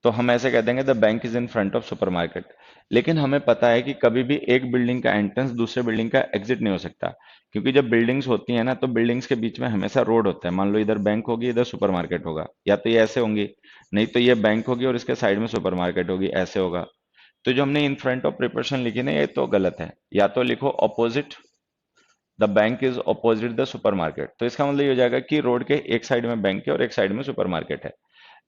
तो हम ऐसे कह देंगे the bank is in front of supermarket. लेकिन हमें पता है कि कभी भी एक बिल्डिंग का एंट्रेंस दूसरे बिल्डिंग का एग्जिट नहीं हो सकता, क्योंकि जब बिल्डिंग्स होती है ना तो बिल्डिंग्स के बीच में हमेशा रोड होता है। मान लो इधर बैंक होगी इधर सुपरमार्केट होगा, या तो ये ऐसे होंगी, नहीं तो ये बैंक होगी और इसके साइड में सुपरमार्केट होगी, ऐसे होगा। तो जो हमने इन फ्रंट ऑफ प्रिपरेशन लिखी ना ये तो गलत है, या तो लिखो opposite, the bank is opposite the supermarket, तो इसका मतलब ये हो जाएगा कि रोड के एक साइड में बैंक है और एक साइड में सुपरमार्केट है।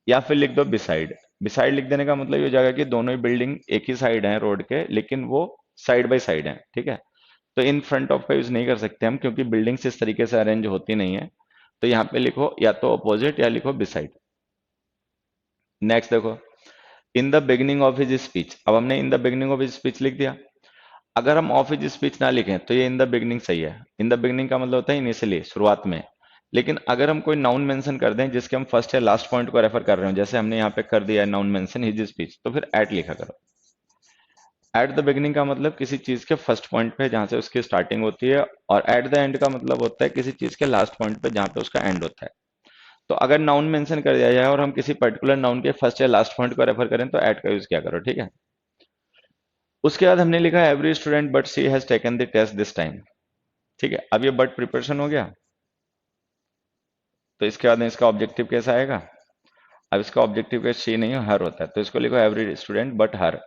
या फिर लिख दो बिसाइड, बिसाइड लिख देने का मतलब ये हो जाएगा कि दोनों ही बिल्डिंग एक ही साइड है रोड के, लेकिन वो साइड बाय साइड है, ठीक है। तो इन फ्रंट ऑफ का यूज नहीं कर सकते हम क्योंकि बिल्डिंग्स इस तरीके से अरेंज होती नहीं है। तो यहाँ पे लिखो या तो ऑपोजिट या लिखो बिसाइड। नेक्स्ट देखो, in the beginning of his speech. अब हमने in the beginning of his speech लिख दिया। अगर हम ऑफ हिज स्पीच ना लिखें तो ये इन द बिगिनिंग सही है। इन द बिगिनिंग का मतलब होता है इनिशियली, शुरुआत में। लेकिन अगर हम कोई नाउन मेंशन कर दें जिसके हम फर्स्ट या लास्ट पॉइंट को रेफर कर रहे हो, जैसे हमने यहाँ पे कर दिया है नाउन मेंशन हिज स्पीच, तो फिर एट लिखा करो। एट द बिगिनिंग का मतलब किसी चीज के फर्स्ट पॉइंट पे जहां से उसकी स्टार्टिंग होती है, और एट द एंड का मतलब होता है किसी चीज के लास्ट पॉइंट पे जहां पे उसका एंड होता है। तो अगर नाउन मेंशन कर दिया जाए और हम किसी पर्टिकुलर नाउन के फर्स्ट या लास्ट पॉइंट को रेफर करें तो एट का यूज क्या करो, ठीक है। उसके बाद हमने लिखा every student but she has taken the test this time. ठीक है, अब ये बट प्रिपरेशन हो गया। तो इसके बाद में इसका ऑब्जेक्टिव कैसा आएगा? अब इसका ऑब्जेक्टिव कैसे शी नहीं हर होता है, तो इसको लिखो एवरी स्टूडेंट बट हर,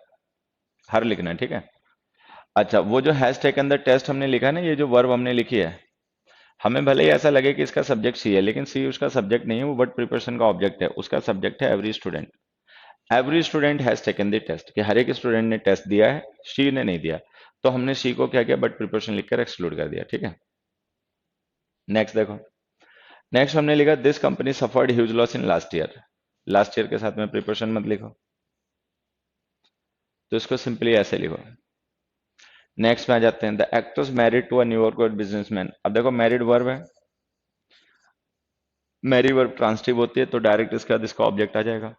हर लिखना है, ठीक है। अच्छा, वो जो हैज टेकन द टेस्ट हमने लिखा है ना, ये जो वर्ब हमने लिखी है, हमें भले ही ऐसा लगे कि इसका सब्जेक्ट सी है, लेकिन सी उसका सब्जेक्ट नहीं है, वो बट प्रिपरेशन का ऑब्जेक्ट है। उसका सब्जेक्ट है every student. Every student has taken the test, कि हर एक स्टूडेंट ने टेस्ट दिया है, शी ने नहीं दिया। तो हमने शी को क्या किया, बट प्रिपरेशन लिखकर एक्सक्लूड कर दिया, ठीक है। नेक्स्ट देखो, नेक्स्ट हमने लिखा this company suffered huge loss in last year. Last year के साथ में प्रिपरेशन मत लिखो, तो इसको सिंपली ऐसे लिखो। नेक्स्ट में आ जाते हैं, the actress married to a New York businessman. अब देखो मैरिड वर्ब है, मैरी वर्ब ट्रांसिटिव होती है, तो डायरेक्ट इसके बाद इसका ऑब्जेक्ट आ जाएगा।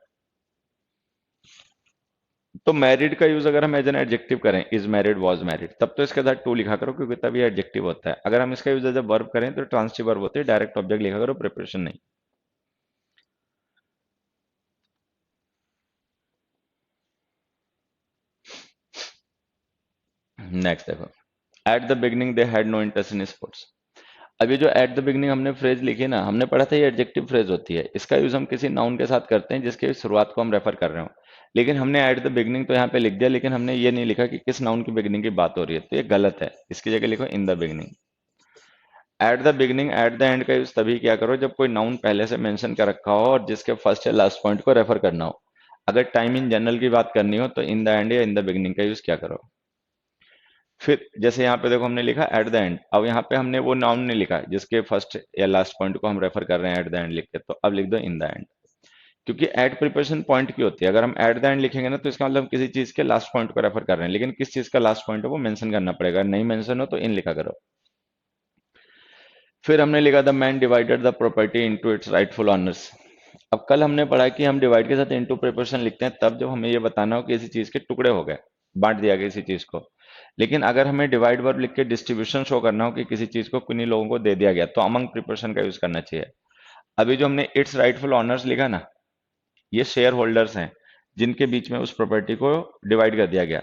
तो मैरिड का यूज अगर हम एज एन एडजेक्टिव करें, इज मैरिड, वाज मैरिड, तब तो इसके साथ टू लिखा करो, क्योंकि तभी एडजेक्टिव होता है। अगर हम इसका यूज एज अ वर्ब करें तो ट्रांसिटिव वर्ब होती है, डायरेक्ट ऑब्जेक्ट लिखा करो, प्रिपरेशन नहीं। नेक्स्ट देखो, at the beginning they had no interest in sports. अब ये जो एट द बिगनिंग हमने फ्रेज लिखी ना, हमने पढ़ा था ये एडजेक्टिव फ्रेज होती है। इसका यूज हम किसी नाउन के साथ करते हैं जिसके शुरुआत को हम रेफर कर रहे हो। लेकिन हमने एट द बिगनिंग तो यहाँ पे लिख दिया, लेकिन हमने ये नहीं लिखा कि किस नाउन की बिगनिंग की बात हो रही है, तो ये गलत है। इसकी जगह लिखो in the beginning. Eight the beginning, at the end का यूज तभी क्या करो जब कोई नाउन पहले से मेंशन कर रखा हो और जिसके फर्स्ट या लास्ट पॉइंट को रेफर करना हो। अगर टाइम इन जनरल की बात करनी हो तो इन द एंड या इन द बिगनिंग का यूज क्या करो। फिर जैसे यहाँ पे देखो हमने लिखा एट द एंड, अब यहाँ पे हमने वो नाउन नहीं लिखा जिसके फर्स्ट या लास्ट पॉइंट को हम रेफर कर रहे हैं एट द एंड लिख के, तो अब लिख दो इन द एंड। क्योंकि एट प्रिपरेशन पॉइंट की होती है, अगर हम एट द एंड लिखेंगे ना तो इसका मतलब हम किसी चीज के लास्ट पॉइंट को रेफर कर रहे हैं, लेकिन किस चीज का लास्ट पॉइंट है वो मेंशन करना पड़ेगा, नहीं मेंशन हो तो इन लिखा करो। फिर हमने लिखा the man divided the property into its rightful honours. अब कल हमने पढ़ा कि हम डिवाइड के साथ इनटू प्रिपरेशन लिखते हैं तब जब हमें ये बताना हो कि किसी चीज के टुकड़े हो गए, बांट दिया गया किसी चीज को। लेकिन अगर हमें डिवाइड वर्ब लिख के डिस्ट्रीब्यूशन शो करना हो कि किसी चीज को किन्हीं लोगों को दे दिया गया, तो अमंग प्रिपरेशन का यूज करना चाहिए। अभी जो हमने इट्स राइटफुल ऑनर्स लिखा ना, ये शेयर होल्डर्स हैं जिनके बीच में उस प्रॉपर्टी को डिवाइड कर दिया गया।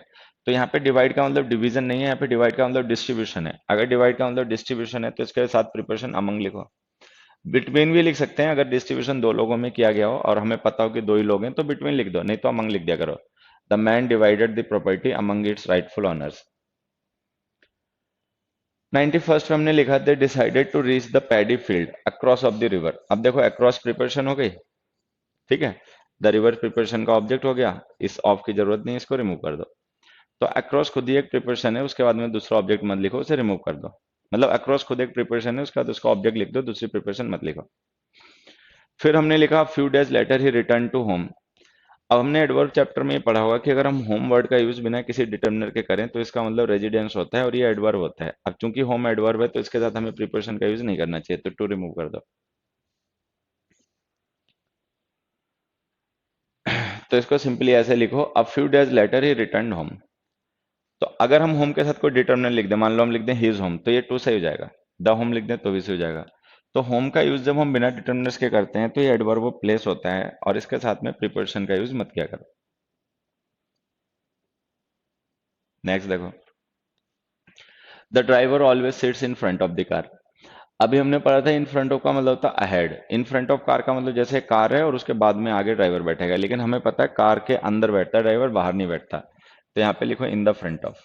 तो यहाँ पे डिवाइड का मतलब डिवीजन नहीं है, यहाँ पे डिवाइड का मतलब डिस्ट्रीब्यूशन है। अगर डिवाइड का मतलब डिस्ट्रीब्यूशन है तो इसके साथ प्रिपरेशन अमंग लिखो। बिटवीन भी लिख सकते हैं, अगर डिस्ट्रीब्यूशन दो लोगों में किया गया हो और हमें पता हो कि दो ही लोग हैं तो बिटवीन लिख दो, नहीं तो अमंग लिख दिया करो। The man divided the property among its rightful owners. 91st में हमने लिखा they decided to reach the paddy field across of the river. अब देखो अक्रॉस प्रिपरेशन हो गई, ठीक है। द रिवर प्रिपरेशन का ऑब्जेक्ट हो गया, इस ऑफ की जरूरत नहीं, इसको रिमूव कर दो। तो अक्रॉस खुद ही एक प्रिपरेशन है, उसके बाद में दूसरा ऑब्जेक्ट मत लिखो, उसे रिमूव कर दो। मतलब अक्रॉस खुद एक प्रिपरेशन है, उसके बाद उसका ऑब्जेक्ट लिख दो, दूसरी प्रिपरेशन मत लिखो। फिर हमने लिखा few days later he return to home. अब हमने एडवर्ब चैप्टर में ये पढ़ा होगा कि अगर हम होम वर्ड का यूज बिना किसी डिटर्मिनर के करें तो इसका मतलब रेजिडेंस होता है और ये एडवर्ब होता है। अब चूंकि होम एडवर्ब है तो इसके साथ हमें प्रिपरेशन का यूज नहीं करना चाहिए, तो टू रिमूव कर दो। तो इसको सिंपली ऐसे लिखो, a few days later he return home. तो अगर हम होम के साथ कोई डिटर्मिनर लिख दें, मान लो हम लिख दें हिज होम, तो ये टू से हो जाएगा। द होम लिख दें तो भी से हो जाएगा। तो होम का यूज जब हम बिना डिटर्मिनर्स के करते हैं तो ये एडवर्ब प्लेस होता है और इसके साथ में प्रिपरेशन का यूज मत किया करो। नेक्स्ट देखो, the driver always sits in front of the car. अभी हमने पढ़ा था इन फ्रंट ऑफ का मतलब होता है ahead. In front of car का मतलब जैसे कार है और उसके बाद में आगे ड्राइवर बैठेगा, लेकिन हमें पता है कार के अंदर बैठता है ड्राइवर, बाहर नहीं बैठता। तो यहाँ पे लिखो इन द फ्रंट ऑफ।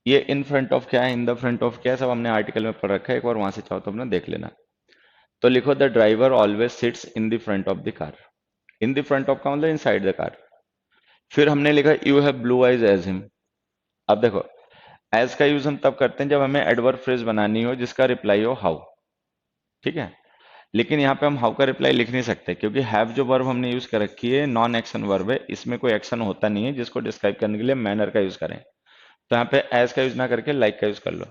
ये इन फ्रंट ऑफ क्या है, इन द फ्रंट ऑफ क्या है, सब हमने आर्टिकल में पढ़ रखा है, एक बार वहां से चाहो तो अपना देख लेना। तो लिखो the driver always sits in the front of the car. In the front of का मतलब इन साइड द कार। फिर हमने लिखा you have blue eyes as him. अब देखो, एज का यूज हम तब करते हैं जब हमें एडवर्ब फ्रेज बनानी हो जिसका रिप्लाई हो हाउ, ठीक है। लेकिन यहाँ पे हम हाउ का रिप्लाई लिख नहीं सकते, क्योंकि हैव जो वर्ब हमने यूज कर रखी है नॉन एक्शन वर्ब है, इसमें कोई एक्शन होता नहीं है जिसको डिस्क्राइब करने के लिए मैनर का यूज करें। तो यहाँ पे एज का यूज ना करके लाइक का यूज कर लो।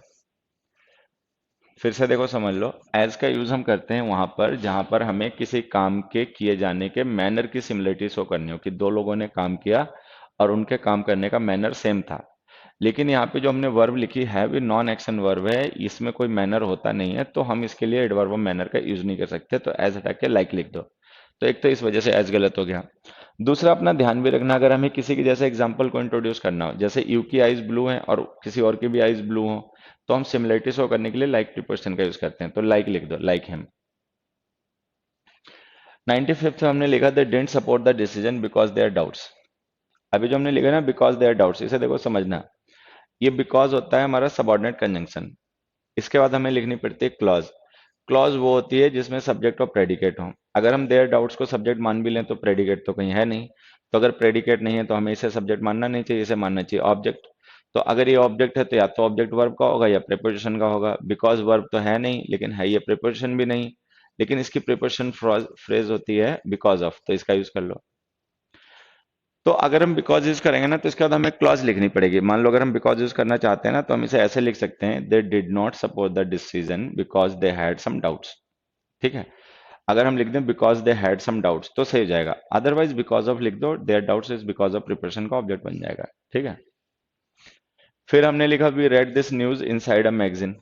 फिर से देखो समझ लो, एज का यूज हम करते हैं वहां पर जहां पर हमें किसी काम के किए जाने के मैनर की सिमिलरिटी शो करनी हो, कि दो लोगों ने काम किया और उनके काम करने का मैनर सेम था। लेकिन यहाँ पे जो हमने वर्ब लिखी है भी नॉन एक्शन वर्ब है, इसमें कोई मैनर होता नहीं है, तो हम इसके लिए एडवर्ब मैनर का यूज नहीं कर सकते, तो एज हटा के लाइक लिख दो। तो एक तो इस वजह से एज गलत हो गया। दूसरा, अपना ध्यान भी रखना, अगर हमें किसी की जैसे एग्जांपल को इंट्रोड्यूस करना हो, जैसे यू की आईज ब्लू हैं और किसी और की भी आईज ब्लू हो, तो हम सिमिलरिटी शो करने के लिए लाइक प्रीपोजिशन का यूज करते हैं, तो लाइक लिख दो, लाइक हिम। 95th में हमने लिखा they didn't support the decision because their doubts. अभी जो हमने लिखा ना बिकॉज देयर डाउट्स, इसे देखो समझना, ये बिकॉज होता है हमारा सबऑर्डिनेट कंजंक्शन। इसके बाद हमें लिखनी पड़ती है क्लॉज। क्लॉज वो होती है जिसमें सब्जेक्ट और प्रेडिकेट हो। अगर हम देयर डाउट्स को सब्जेक्ट मान भी लें तो प्रेडिकेट तो कहीं है नहीं, तो अगर प्रेडिकेट नहीं है तो हमें इसे सब्जेक्ट मानना नहीं चाहिए, इसे मानना चाहिए ऑब्जेक्ट। तो अगर ये ऑब्जेक्ट है तो या तो ऑब्जेक्ट वर्ब का होगा या प्रीपोजिशन का होगा। बिकॉज वर्ब तो है नहीं, लेकिन है ये प्रीपोजिशन भी नहीं, लेकिन इसकी प्रीपोजिशन फ्रेज होती है बिकॉज ऑफ, तो इसका यूज कर लो। तो अगर हम बिकॉज यूज करेंगे ना तो इसके बाद हमें क्लॉज लिखनी पड़ेगी। मान लो अगर हम बिकॉज यूज करना चाहते हैं ना, तो हम इसे ऐसे लिख सकते हैं, they did not support the decision because they had some doubts. ठीक है, अगर हम लिख दें because they had some doubts तो सही हो जाएगा, अदरवाइज बिकॉज ऑफ लिख दो, their doubts is because of preparation का ऑब्जेक्ट बन जाएगा। ठीक है, फिर हमने लिखा we read this news inside a magazine.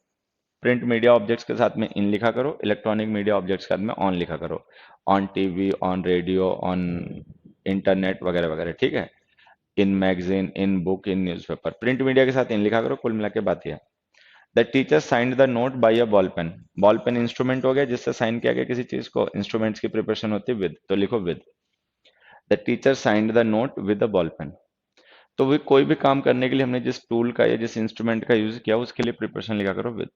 Print media objects के साथ में इन लिखा करो, इलेक्ट्रॉनिक मीडिया ऑब्जेक्ट्स के साथ में ऑन लिखा करो, on TV, on radio, on internet वगैरह वगैरह। ठीक है, in magazine, in book, in newspaper. Print media के साथ इन लिखा करो, कुल मिला के बात यह है। The teacher signed the note by a ball pen. Ball pen instrument हो गया जिससे साइन किया गया किसी चीज को, इंस्ट्रूमेंट्स की प्रिपरेशन होती है विद, तो लिखो with. The teacher signed the note with a ball pen. तो भी कोई भी काम करने के लिए हमने जिस टूल का या जिस इंस्ट्रूमेंट का यूज किया उसके लिए प्रिपरेशन लिखा करो विद।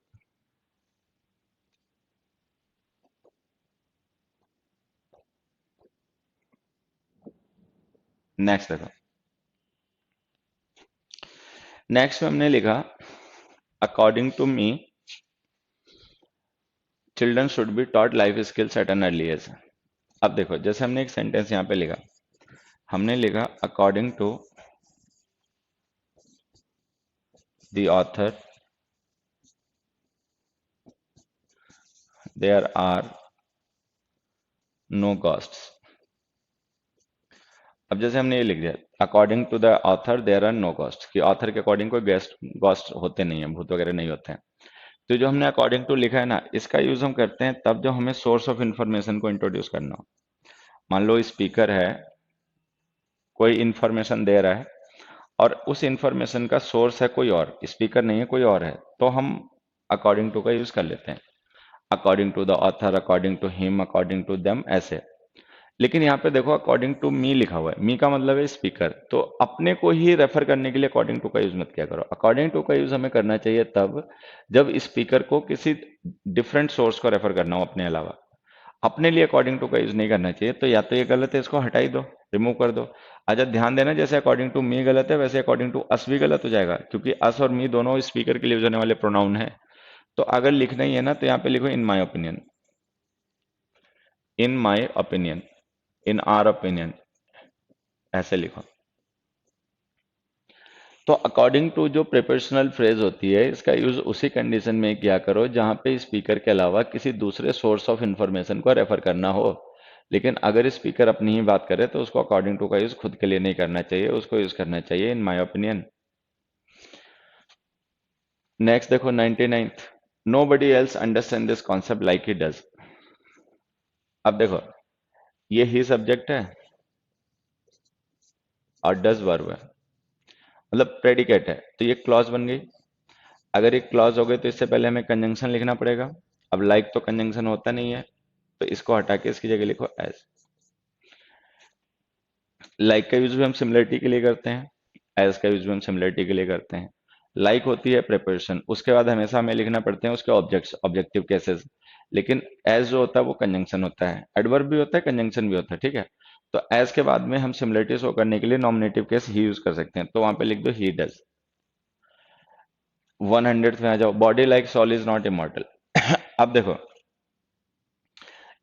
नेक्स्ट देखो, नेक्स्ट में हमने लिखा according to me children should be taught life skills at an early age. अब देखो, जैसे हमने एक सेंटेंस यहाँ पे लिखा, हमने लिखा according to the author there are no ghosts. अब जैसे हमने ये लिख दिया according to the author there are no ghost, कि ऑथर के अकॉर्डिंग कोई गेस्ट घोस्ट होते नहीं है, भूत वगैरह नहीं होते हैं। तो जो हमने अकॉर्डिंग टू लिखा है ना, इसका यूज हम करते हैं तब जब हमें सोर्स ऑफ इंफॉर्मेशन को इंट्रोड्यूस करना हो। मान लो स्पीकर है, कोई इंफॉर्मेशन दे रहा है और उस इंफॉर्मेशन का सोर्स है कोई और, स्पीकर नहीं है कोई और है, तो हम अकॉर्डिंग टू का यूज कर लेते हैं। According to the author, according to him, according to them, ऐसे। लेकिन यहाँ पे देखो अकॉर्डिंग टू मी लिखा हुआ है, मी का मतलब है स्पीकर, तो अपने को ही रेफर करने के लिए अकॉर्डिंग टू का यूज मत किया करो। अकॉर्डिंग टू का यूज हमें करना चाहिए तब जब स्पीकर को किसी डिफरेंट सोर्स को रेफर करना हो अपने अलावा। अपने लिए अकॉर्डिंग टू का यूज नहीं करना चाहिए, तो या तो ये गलत है, इसको हटा ही दो, रिमूव कर दो। अच्छा ध्यान देना, जैसे अकॉर्डिंग टू मी गलत है वैसे अकॉर्डिंग टू अस भी गलत हो जाएगा, क्योंकि अस और मी दोनों स्पीकर के लिए यूज होने वाले प्रोनाउन है। तो अगर लिखना ही है ना तो यहाँ पे लिखो in my opinion, in my opinion, in our opinion, ऐसे लिखो। तो अकॉर्डिंग टू जो प्रिपोजिशनल फ्रेज होती है, इसका यूज उसी कंडीशन में किया करो जहां पे स्पीकर के अलावा किसी दूसरे सोर्स ऑफ इंफॉर्मेशन को रेफर करना हो। लेकिन अगर स्पीकर अपनी ही बात करे तो उसको अकॉर्डिंग टू का यूज खुद के लिए नहीं करना चाहिए, उसको यूज करना चाहिए इन माय ओपिनियन। नेक्स्ट देखो 99th, nobody else understand this concept like he does. अब देखो, ये ही सब्जेक्ट है और डज वर्ब है, मतलब प्रेडिकेट है, तो ये क्लॉज बन गई। अगर एक क्लॉज हो गई तो इससे पहले हमें कंजंक्शन लिखना पड़ेगा। अब लाइक तो कंजंक्शन होता नहीं है, तो इसको हटा के इसकी जगह लिखो एज। लाइक का यूज भी हम सिमिलरिटी के लिए करते हैं, एज का यूज भी हम सिमिलरिटी के लिए करते हैं। लाइक होती है प्रिपोजिशन, उसके बाद हमेशा हमें लिखना पड़ते हैं उसके ऑब्जेक्ट्स, ऑब्जेक्टिव केसेस। लेकिन एज जो होता है वो कंजंक्शन होता है, एडवर्ब भी होता है, कंजंक्शन भी होता है। ठीक है, तो एज के बाद में हम सिमिलरिटी शो करने के लिए नॉमिनेटिव केस ही यूज कर सकते हैं, तो वहां पे लिख दो ही डज। 100 में आ जाओ, body like soul is not immortal. अब देखो,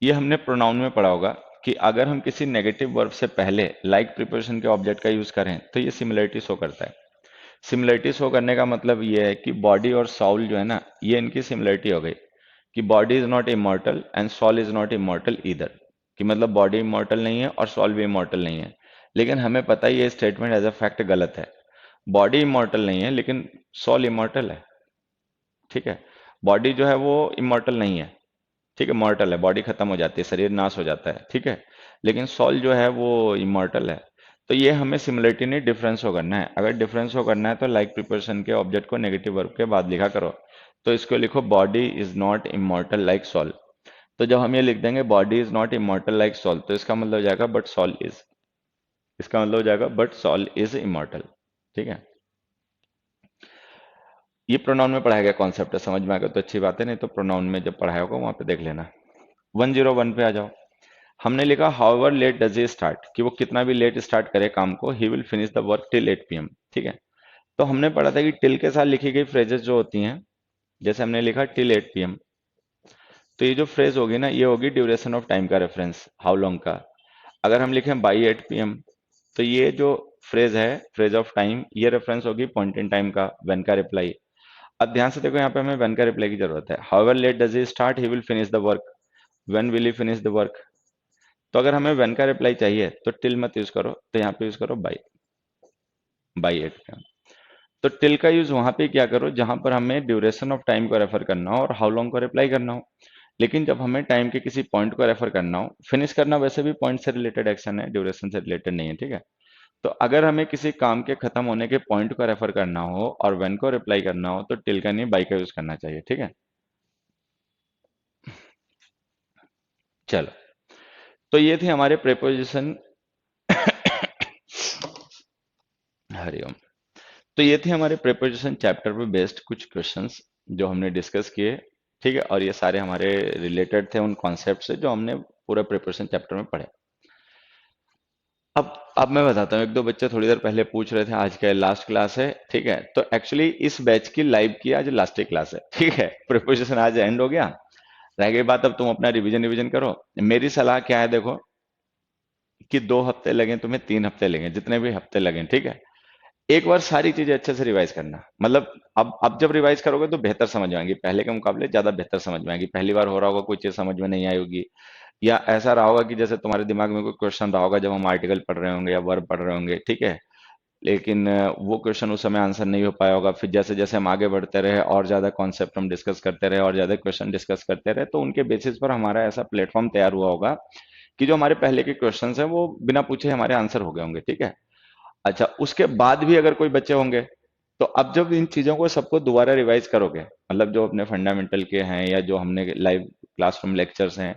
ये हमने प्रोनाउन में पढ़ा होगा कि अगर हम किसी नेगेटिव वर्ब से पहले लाइक प्रीपोजिशन के ऑब्जेक्ट का यूज करें तो ये सिमिलरिटी शो करता है। सिमिलरिटी शो करने का मतलब ये है कि बॉडी और सॉल जो है ना, ये इनकी सिमिलरिटी हो गई, कि body is not immortal and soul is not immortal either, कि मतलब बॉडी इमॉर्टल नहीं है और सॉल भी इमॉर्टल नहीं है। लेकिन हमें पता है ये स्टेटमेंट एज अ फैक्ट गलत है। बॉडी इमॉर्टल नहीं है, लेकिन सोल इमॉर्टल है। ठीक है, बॉडी जो है वो इमॉर्टल नहीं है। ठीक है, मॉर्टल है, बॉडी खत्म हो जाती है, शरीर नाश हो जाता है। ठीक है, लेकिन सोल जो है वो इमॉर्टल है। तो ये हमें सिमिलरिटी नहीं, डिफरेंस शो करना है। अगर डिफरेंस शो करना है तो लाइक प्रिपोजिशन के ऑब्जेक्ट को नेगेटिव वर्ब के बाद लिखा करो। तो इसको लिखो, body is not immortal like soul. तो जब हम ये लिख देंगे body is not immortal like soul, तो इसका मतलब हो जाएगा बट सोल इज। इसका मतलब हो जाएगा बट सोल इज इमॉर्टल। ठीक है, ये प्रोनाउन में पढ़ाया गया कॉन्सेप्ट है, समझ में आ गया तो अच्छी बात है, नहीं तो प्रोनाउन में जब पढ़ाया होगा वहां पे देख लेना। 101 पे आ जाओ। हमने लिखा however late does he start, कि वो कितना भी लेट स्टार्ट करे काम को, he will finish the work till 8 PM। ठीक है, तो हमने पढ़ा था कि टिल के साथ लिखी गई फ्रेजेस जो होती हैं, जैसे हमने लिखा टिल 8 PM, तो ये जो फ्रेज होगी ना, ये होगी ड्यूरेशन ऑफ टाइम का रेफरेंस, हाउ लॉन्ग का। अगर हम लिखें बाई 8 PM, तो ये जो फ्रेज है, फ्रेज ऑफ टाइम, ये रेफरेंस होगी पॉइंट इन टाइम का, व्हेन का रिप्लाई। अब ध्यान से देखो, यहाँ पे हमें व्हेन का रिप्लाई की जरूरत है। However late does he start, he will finish the work, when will he finish the work. तो अगर हमें व्हेन का रिप्लाई चाहिए तो टिल मत यूज करो, तो यहाँ पे यूज करो बाई, बाई 8 PM। तो टिल का यूज वहां पे क्या करो जहां पर हमें ड्यूरेशन ऑफ टाइम को रेफर करना हो और हाउ लॉन्ग को रिप्लाई करना हो। लेकिन जब हमें टाइम के किसी पॉइंट को रेफर करना हो, फिनिश करना वैसे भी पॉइंट से रिलेटेड एक्शन है, ड्यूरेशन से रिलेटेड नहीं है। ठीक है, तो अगर हमें किसी काम के खत्म होने के पॉइंट को रेफर करना हो और व्हेन को रिप्लाई करना हो, तो टिल का नहीं बाई का यूज करना चाहिए। ठीक है, चलो, तो ये थे हमारे प्रेपोजिशन। हरिओम। तो ये थे हमारे प्रेपोजिशन चैप्टर पे बेस्ड कुछ क्वेश्चंस जो हमने डिस्कस किए। ठीक है, और ये सारे हमारे रिलेटेड थे उन कॉन्सेप्ट से जो हमने पूरे प्रेपोजिशन चैप्टर में पढ़े। अब मैं बताता हूँ, एक दो बच्चे थोड़ी देर पहले पूछ रहे थे आज क्या लास्ट क्लास है। ठीक है, तो एक्चुअली इस बैच की लाइव की आज लास्ट ही क्लास है। ठीक है, प्रिपरेशन आज एंड हो गया, रह गई बात अब तुम अपना रिवीजन रिवीजन करो। मेरी सलाह क्या है देखो, कि 2 हफ्ते लगे तुम्हें, 3 हफ्ते लगे, जितने भी हफ्ते लगे, ठीक है, एक बार सारी चीजें अच्छे से रिवाइज करना। मतलब अब जब रिवाइज करोगे तो बेहतर समझ में आएंगी, पहले के मुकाबले ज्यादा बेहतर समझ में आएंगी। पहली बार हो रहा होगा कोई चीज समझ में नहीं आई होगी, या ऐसा रहा होगा कि जैसे तुम्हारे दिमाग में कोई क्वेश्चन रहा होगा जब हम आर्टिकल पढ़ रहे होंगे या वर्ब पढ़ रहे होंगे। ठीक है, लेकिन वो क्वेश्चन उस समय आंसर नहीं हो पाया होगा, फिर जैसे जैसे हम आगे बढ़ते रहे और ज्यादा कॉन्सेप्ट हम डिस्कस करते रहे और ज्यादा क्वेश्चन डिस्कस करते रहे, तो उनके बेसिस पर हमारा ऐसा प्लेटफॉर्म तैयार हुआ होगा कि जो हमारे पहले के क्वेश्चंस हैं वो बिना पूछे हमारे आंसर हो गए होंगे। ठीक है, अच्छा, उसके बाद भी अगर कोई बच्चे होंगे, तो अब जब इन चीजों को सबको दोबारा रिवाइज करोगे, मतलब जो अपने फंडामेंटल के हैं या जो हमने लाइव क्लासरूम लेक्चर्स हैं,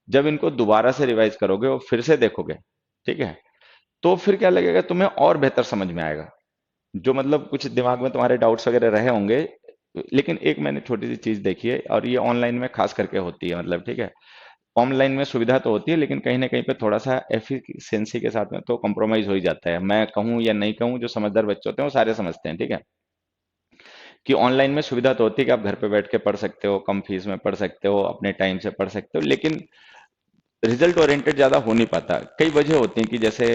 जब इनको दोबारा से रिवाइज करोगे और फिर से देखोगे, ठीक है, तो फिर क्या लगेगा तुम्हें, और बेहतर समझ में आएगा। जो मतलब कुछ दिमाग में तुम्हारे डाउट्स वगैरह रहे होंगे, लेकिन एक मैंने छोटी सी चीज देखी है, और ये ऑनलाइन में खास करके होती है, मतलब ठीक है, ऑनलाइन में सुविधा तो होती है लेकिन कहीं ना कहीं पे थोड़ा सा एफिशिएंसी के साथ में तो कॉम्प्रोमाइज हो ही जाता है। मैं कहूँ या नहीं कहूँ, जो समझदार बच्चे होते हैं वो सारे समझते हैं। ठीक है, कि ऑनलाइन में सुविधा तो होती है कि आप घर पे बैठ के पढ़ सकते हो, कम फीस में पढ़ सकते हो, अपने टाइम से पढ़ सकते हो, लेकिन रिजल्ट ओरिएंटेड ज्यादा हो नहीं पाता। कई वजह होती हैं कि जैसे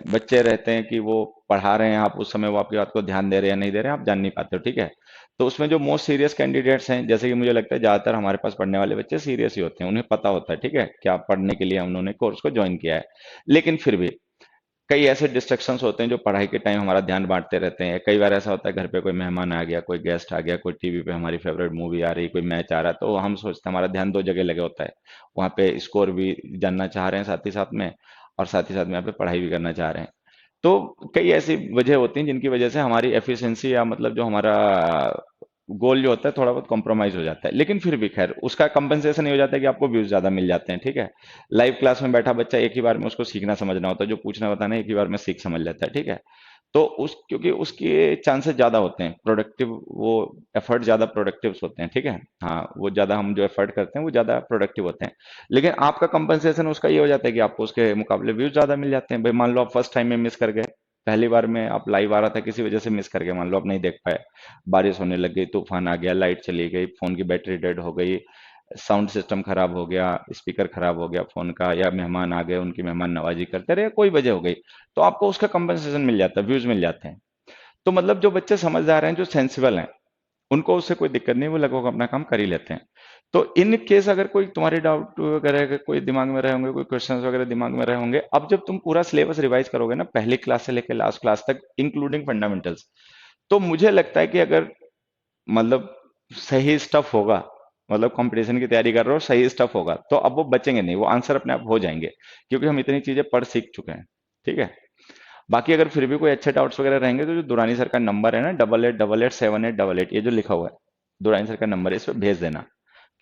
बच्चे रहते हैं कि वो पढ़ा रहे हैं, आप उस समय वो आपकी बात को ध्यान दे रहे हैं या नहीं दे रहे हैं, आप जान नहीं पाते हो। ठीक है, तो उसमें जो मोस्ट सीरियस कैंडिडेट्स हैं, जैसे कि मुझे लगता है ज्यादातर हमारे पास पढ़ने वाले बच्चे सीरियस ही होते हैं, उन्हें पता होता है, ठीक है, क्या पढ़ने के लिए उन्होंने कोर्स को ज्वाइन किया है। लेकिन फिर भी कई ऐसे डिस्ट्रक्शंस होते हैं जो पढ़ाई के टाइम हमारा ध्यान बांटते रहते हैं। कई बार ऐसा होता है घर पे कोई मेहमान आ गया, कोई गेस्ट आ गया, कोई टीवी पे हमारी फेवरेट मूवी आ रही, कोई मैच आ रहा है, तो हम सोचते हैं हमारा ध्यान दो जगह लगे होता है। वहाँ पे स्कोर भी जानना चाह रहे हैं साथ ही साथ में, और साथ ही साथ में यहाँ पे पढ़ाई भी करना चाह रहे हैं। तो कई ऐसी वजह होती हैं जिनकी वजह से हमारी एफिशिएंसी या मतलब जो हमारा गोल जो होता है थोड़ा बहुत कॉम्प्रोमाइज हो जाता है। लेकिन फिर भी खैर उसका कंपनसेशन ये हो जाता है कि आपको व्यूज ज्यादा मिल जाते हैं। ठीक है, लाइव क्लास में बैठा बच्चा एक ही बार में उसको सीखना समझना होता है, जो पूछना बताना एक ही बार में सीख समझ लेता है। ठीक है, तो उस क्योंकि उसके चांसेस ज्यादा होते हैं प्रोडक्टिव, वो एफर्ट ज्यादा प्रोडक्टिव होते हैं। ठीक है, हाँ, वो ज्यादा हम जो एफर्ट करते हैं वो ज्यादा प्रोडक्टिव होते हैं। लेकिन आपका कंपनसेशन उसका ये हो जाता है कि आपको उसके मुकाबले व्यूज ज्यादा मिल जाते हैं। भाई मान लो आप फर्स्ट टाइम में मिस कर गए, पहली बार में आप लाइव आ रहा था किसी वजह से मिस कर गए, मान लो आप नहीं देख पाए, बारिश होने लग गई, तूफान आ गया, लाइट चली गई, फोन की बैटरी डेड हो गई, साउंड सिस्टम खराब हो गया, स्पीकर खराब हो गया फोन का, या मेहमान आ गए उनकी मेहमान नवाजी करते रहे, कोई वजह हो गई, तो आपको उसका कंपनसेशन मिल जाता है, व्यूज मिल जाते हैं। तो मतलब जो बच्चे समझदार हैं, जो सेंसिबल हैं, उनको उससे कोई दिक्कत नहीं, वो लगभग अपना काम कर ही लेते हैं। तो इन केस अगर कोई तुम्हारे डाउट वगैरह अगर कोई दिमाग में रहे होंगे, कोई क्वेश्चंस वगैरह दिमाग में रहे होंगे, अब जब तुम पूरा सिलेबस रिवाइज करोगे ना पहली क्लास से लेकर लास्ट क्लास तक इंक्लूडिंग फंडामेंटल्स, तो मुझे लगता है कि अगर मतलब सही स्टफ होगा, मतलब कंपटीशन की तैयारी कर रहे हो सही स्टफ होगा, तो अब वो बचेंगे नहीं, वो आंसर अपने आप हो जाएंगे, क्योंकि हम इतनी चीजें पढ़ सीख चुके हैं। ठीक है। बाकी अगर फिर भी कोई अच्छे डाउट्स वगैरह रहेंगे तो जो दुरानी सर का नंबर है ना, 888878 ये जो लिखा हुआ है दुरानी सर का नंबर है, इस पर भेज देना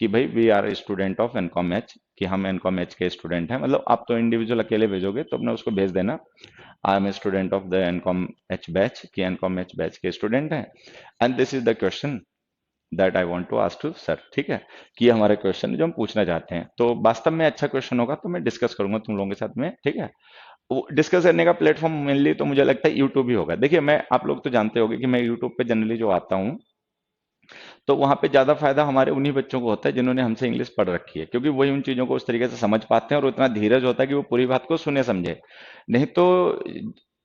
कि भाई वी आर स्टूडेंट ऑफ एनकॉम एच, कि हम एनकॉम एच के स्टूडेंट हैं। मतलब आप तो इंडिविजुअल अकेले भेजोगे तो अपने उसको भेज देना, I am a student of the एनकॉम एच बैच, कि एनकॉम एच बैच के स्टूडेंट हैं, and this is the question that I want to ask to sir. ठीक है, कि ये हमारे क्वेश्चन है जो हम पूछना चाहते हैं। तो वास्तव में अच्छा क्वेश्चन होगा तो मैं डिस्कस करूंगा तुम लोगों के साथ में। ठीक है। वो डिस्कस करने का प्लेटफॉर्म मेनली तो मुझे लगता है यूट्यूब ही होगा। देखिए मैं, आप लोग तो जानते होंगे कि मैं यूट्यूब पे जनरली जो आता हूँ, तो वहां पे ज्यादा फायदा हमारे उन्हीं बच्चों को होता है जिन्होंने हमसे इंग्लिश पढ़ रखी है, क्योंकि वही उन चीजों को उस तरीके से समझ पाते हैं और उतना धीरज होता है कि वो पूरी बात को सुने समझे। नहीं तो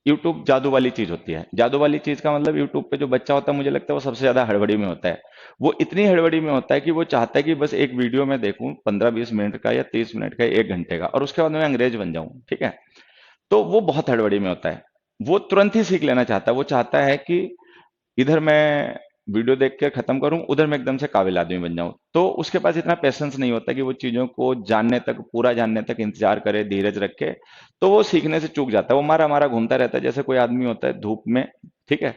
यूट्यूब जादू वाली चीज होती है। जादू वाली चीज का मतलब यूट्यूब पे जो बच्चा होता है मुझे लगता है वो सबसे ज्यादा हड़बड़ी में होता है। वो इतनी हड़बड़ी में होता है कि वो चाहता है कि बस एक वीडियो में देखूं 15-20 मिनट का या 30 मिनट का, 1 घंटे का, और उसके बाद मैं अंग्रेज बन जाऊं। ठीक है। तो वो बहुत हड़बड़ी में होता है। वो तुरंत ही सीख लेना चाहता है। वो चाहता है कि इधर मैं वीडियो देख के खत्म करूं, उधर मैं एकदम से काबिल आदमी बन जाऊं। तो उसके पास इतना पेशेंस नहीं होता कि वो चीजों को जानने तक, पूरा जानने तक इंतजार करे, धीरज रखे। तो वो सीखने से चूक जाता है। वो मारा मारा घूमता रहता है, जैसे कोई आदमी होता है धूप में। ठीक है।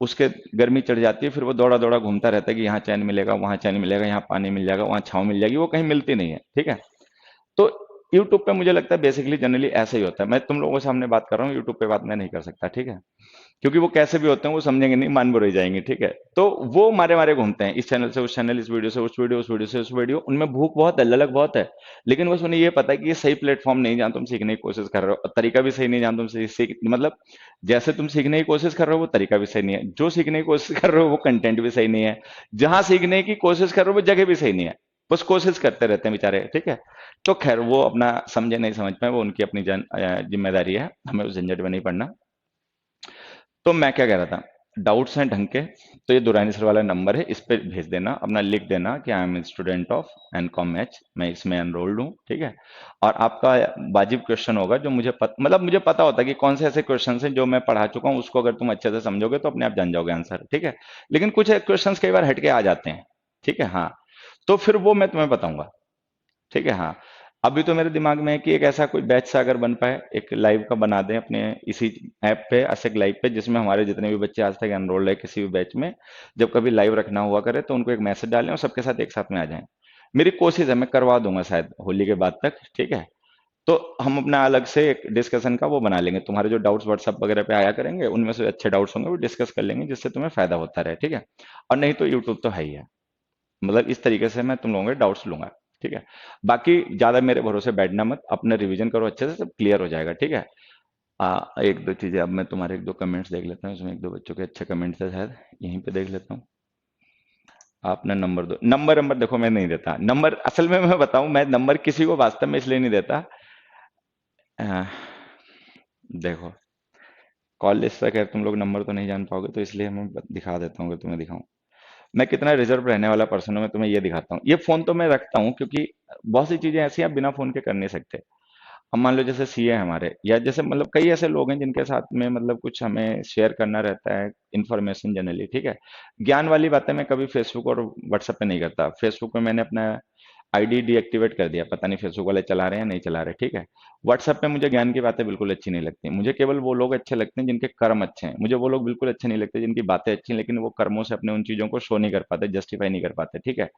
उसके गर्मी चढ़ जाती है, फिर वो दौड़ा दौड़ा घूमता रहता है कि यहाँ चैन मिलेगा, वहां चैन मिलेगा, यहाँ पानी मिल जाएगा, वहां छांव मिल जाएगी, वो कहीं मिलती नहीं है। ठीक है। तो यूट्यूब पे मुझे लगता है बेसिकली जनरली ऐसा ही होता है। मैं तुम लोगों के सामने बात कर रहा हूँ, यूट्यूब पे बात मैं नहीं कर सकता। ठीक है। क्योंकि वो कैसे भी होते हैं वो समझेंगे नहीं, मान बुरे जाएंगे। ठीक है। तो वो मारे मारे घूमते हैं, इस चैनल से उस चैनल, इस वीडियो से उस वीडियो, उस वीडियो से उस वीडियो। उनमें भूख बहुत है, ललक बहुत है, लेकिन बस उन्हें ये पता है कि ये सही प्लेटफॉर्म नहीं जहां तुम सीखने की कोशिश कर रहे हो, और तरीका भी सही नहीं जहां तुम मतलब जैसे तुम सीखने की कोशिश कर रहे हो वो तरीका भी सही नहीं है, जो सीखने की कोशिश कर रहे हो वो कंटेंट भी सही नहीं है, जहां सीखने की कोशिश कर रहे हो वो जगह भी सही नहीं है। बस कोशिश करते रहते हैं बेचारे। ठीक है। तो खैर वो अपना समझे नहीं समझ पाए, वो उनकी अपनी जिम्मेदारी है, हमें उस झंझट में नहीं पड़ना। तो मैं क्या कह रहा था, डाउट्स हैं ढंग के, तो ये दुरानी सर वाला नंबर है, इस पे भेज देना, अपना लिख देना कि आई एम स्टूडेंट ऑफ एनकॉम एच, मैं इसमें एनरोल्ड हूँ। ठीक है। और आपका वाजिब क्वेश्चन होगा जो मतलब मुझे पता होता है कि कौन से ऐसे क्वेश्चन हैं जो मैं पढ़ा चुका हूँ, उसको अगर तुम अच्छे से समझोगे तो अपने आप जान जाओगे आंसर। ठीक है। लेकिन कुछ क्वेश्चन कई बार हटके आ जाते हैं। ठीक है। हाँ। तो फिर वो मैं तुम्हें बताऊंगा। ठीक है। हाँ। अभी तो मेरे दिमाग में है कि एक ऐसा कोई बैच सा अगर बन पाए, एक लाइव का बना दें अपने इसी ऐप पे, ASIC लाइव पे, जिसमें हमारे जितने भी बच्चे आज तक एनरोल्ड है किसी भी बैच में, जब कभी लाइव रखना हुआ करे तो उनको एक मैसेज डालें और सबके साथ एक साथ में आ जाएं। मेरी कोशिश है, मैं करवा दूंगा शायद होली के बाद तक। ठीक है। तो हम अपना अलग से एक डिस्कशन का वो बना लेंगे, तुम्हारे जो डाउट्स व्हाट्सएप वगैरह पे आया करेंगे उनमें से अच्छे डाउट्स होंगे वो डिस्कस कर लेंगे, जिससे तुम्हें फायदा होता रहे। ठीक है। और नहीं तो यूट्यूब तो है ही है। मतलब इस तरीके से मैं तुम लोगों के डाउट्स लूंगा। ठीक है। बाकी ज्यादा मेरे भरोसे बैठना मत, अपना रिवीजन करो अच्छे से, सब क्लियर हो जाएगा। ठीक है। एक दो चीजें, अब मैं तुम्हारे एक दो कमेंट्स देख लेता हूँ, इसमें एक दो बच्चों के अच्छे कमेंट्स है शायद, यहीं पे देख लेता हूँ। आप अपना नंबर दो। नंबर नंबर देखो मैं नहीं देता नंबर, असल में मैं बताऊं, मैं नंबर किसी को वास्तव में इसलिए नहीं देता। अ, देखो, कॉल लिस्ट से खैर तुम लोग नंबर तो नहीं जान पाओगे, तो इसलिए मैं दिखा देता हूँ, अगर तुम्हें दिखाऊं मैं कितना रिजर्व रहने वाला पर्सन हूं, मैं तुम्हें ये दिखाता हूँ। ये फोन तो मैं रखता हूँ क्योंकि बहुत सी चीजें ऐसी हैं आप बिना फोन के कर नहीं सकते। अब मान लो जैसे सीए हमारे, या जैसे मतलब कई ऐसे लोग हैं जिनके साथ में मतलब कुछ हमें शेयर करना रहता है इन्फॉर्मेशन जनरली। ठीक है। ज्ञान वाली बातें मैं कभी फेसबुक और व्हाट्सएप पे नहीं करता। फेसबुक पे मैंने अपना आईडी डीएक्टिवेट कर दिया, पता नहीं फेसबुक वाले चला रहे हैं या नहीं चला रहे। ठीक है। व्हाट्सएप पे मुझे ज्ञान की बातें बिल्कुल अच्छी नहीं लगती। मुझे केवल वो लोग अच्छे लगते हैं जिनके कर्म अच्छे हैं। मुझे वो लोग बिल्कुल अच्छे नहीं लगते जिनकी बातें अच्छी हैं लेकिन वो कर्मों से अपने उन चीजों को शो नहीं कर पाते, जस्टिफाई नहीं कर पाते। ठीक है।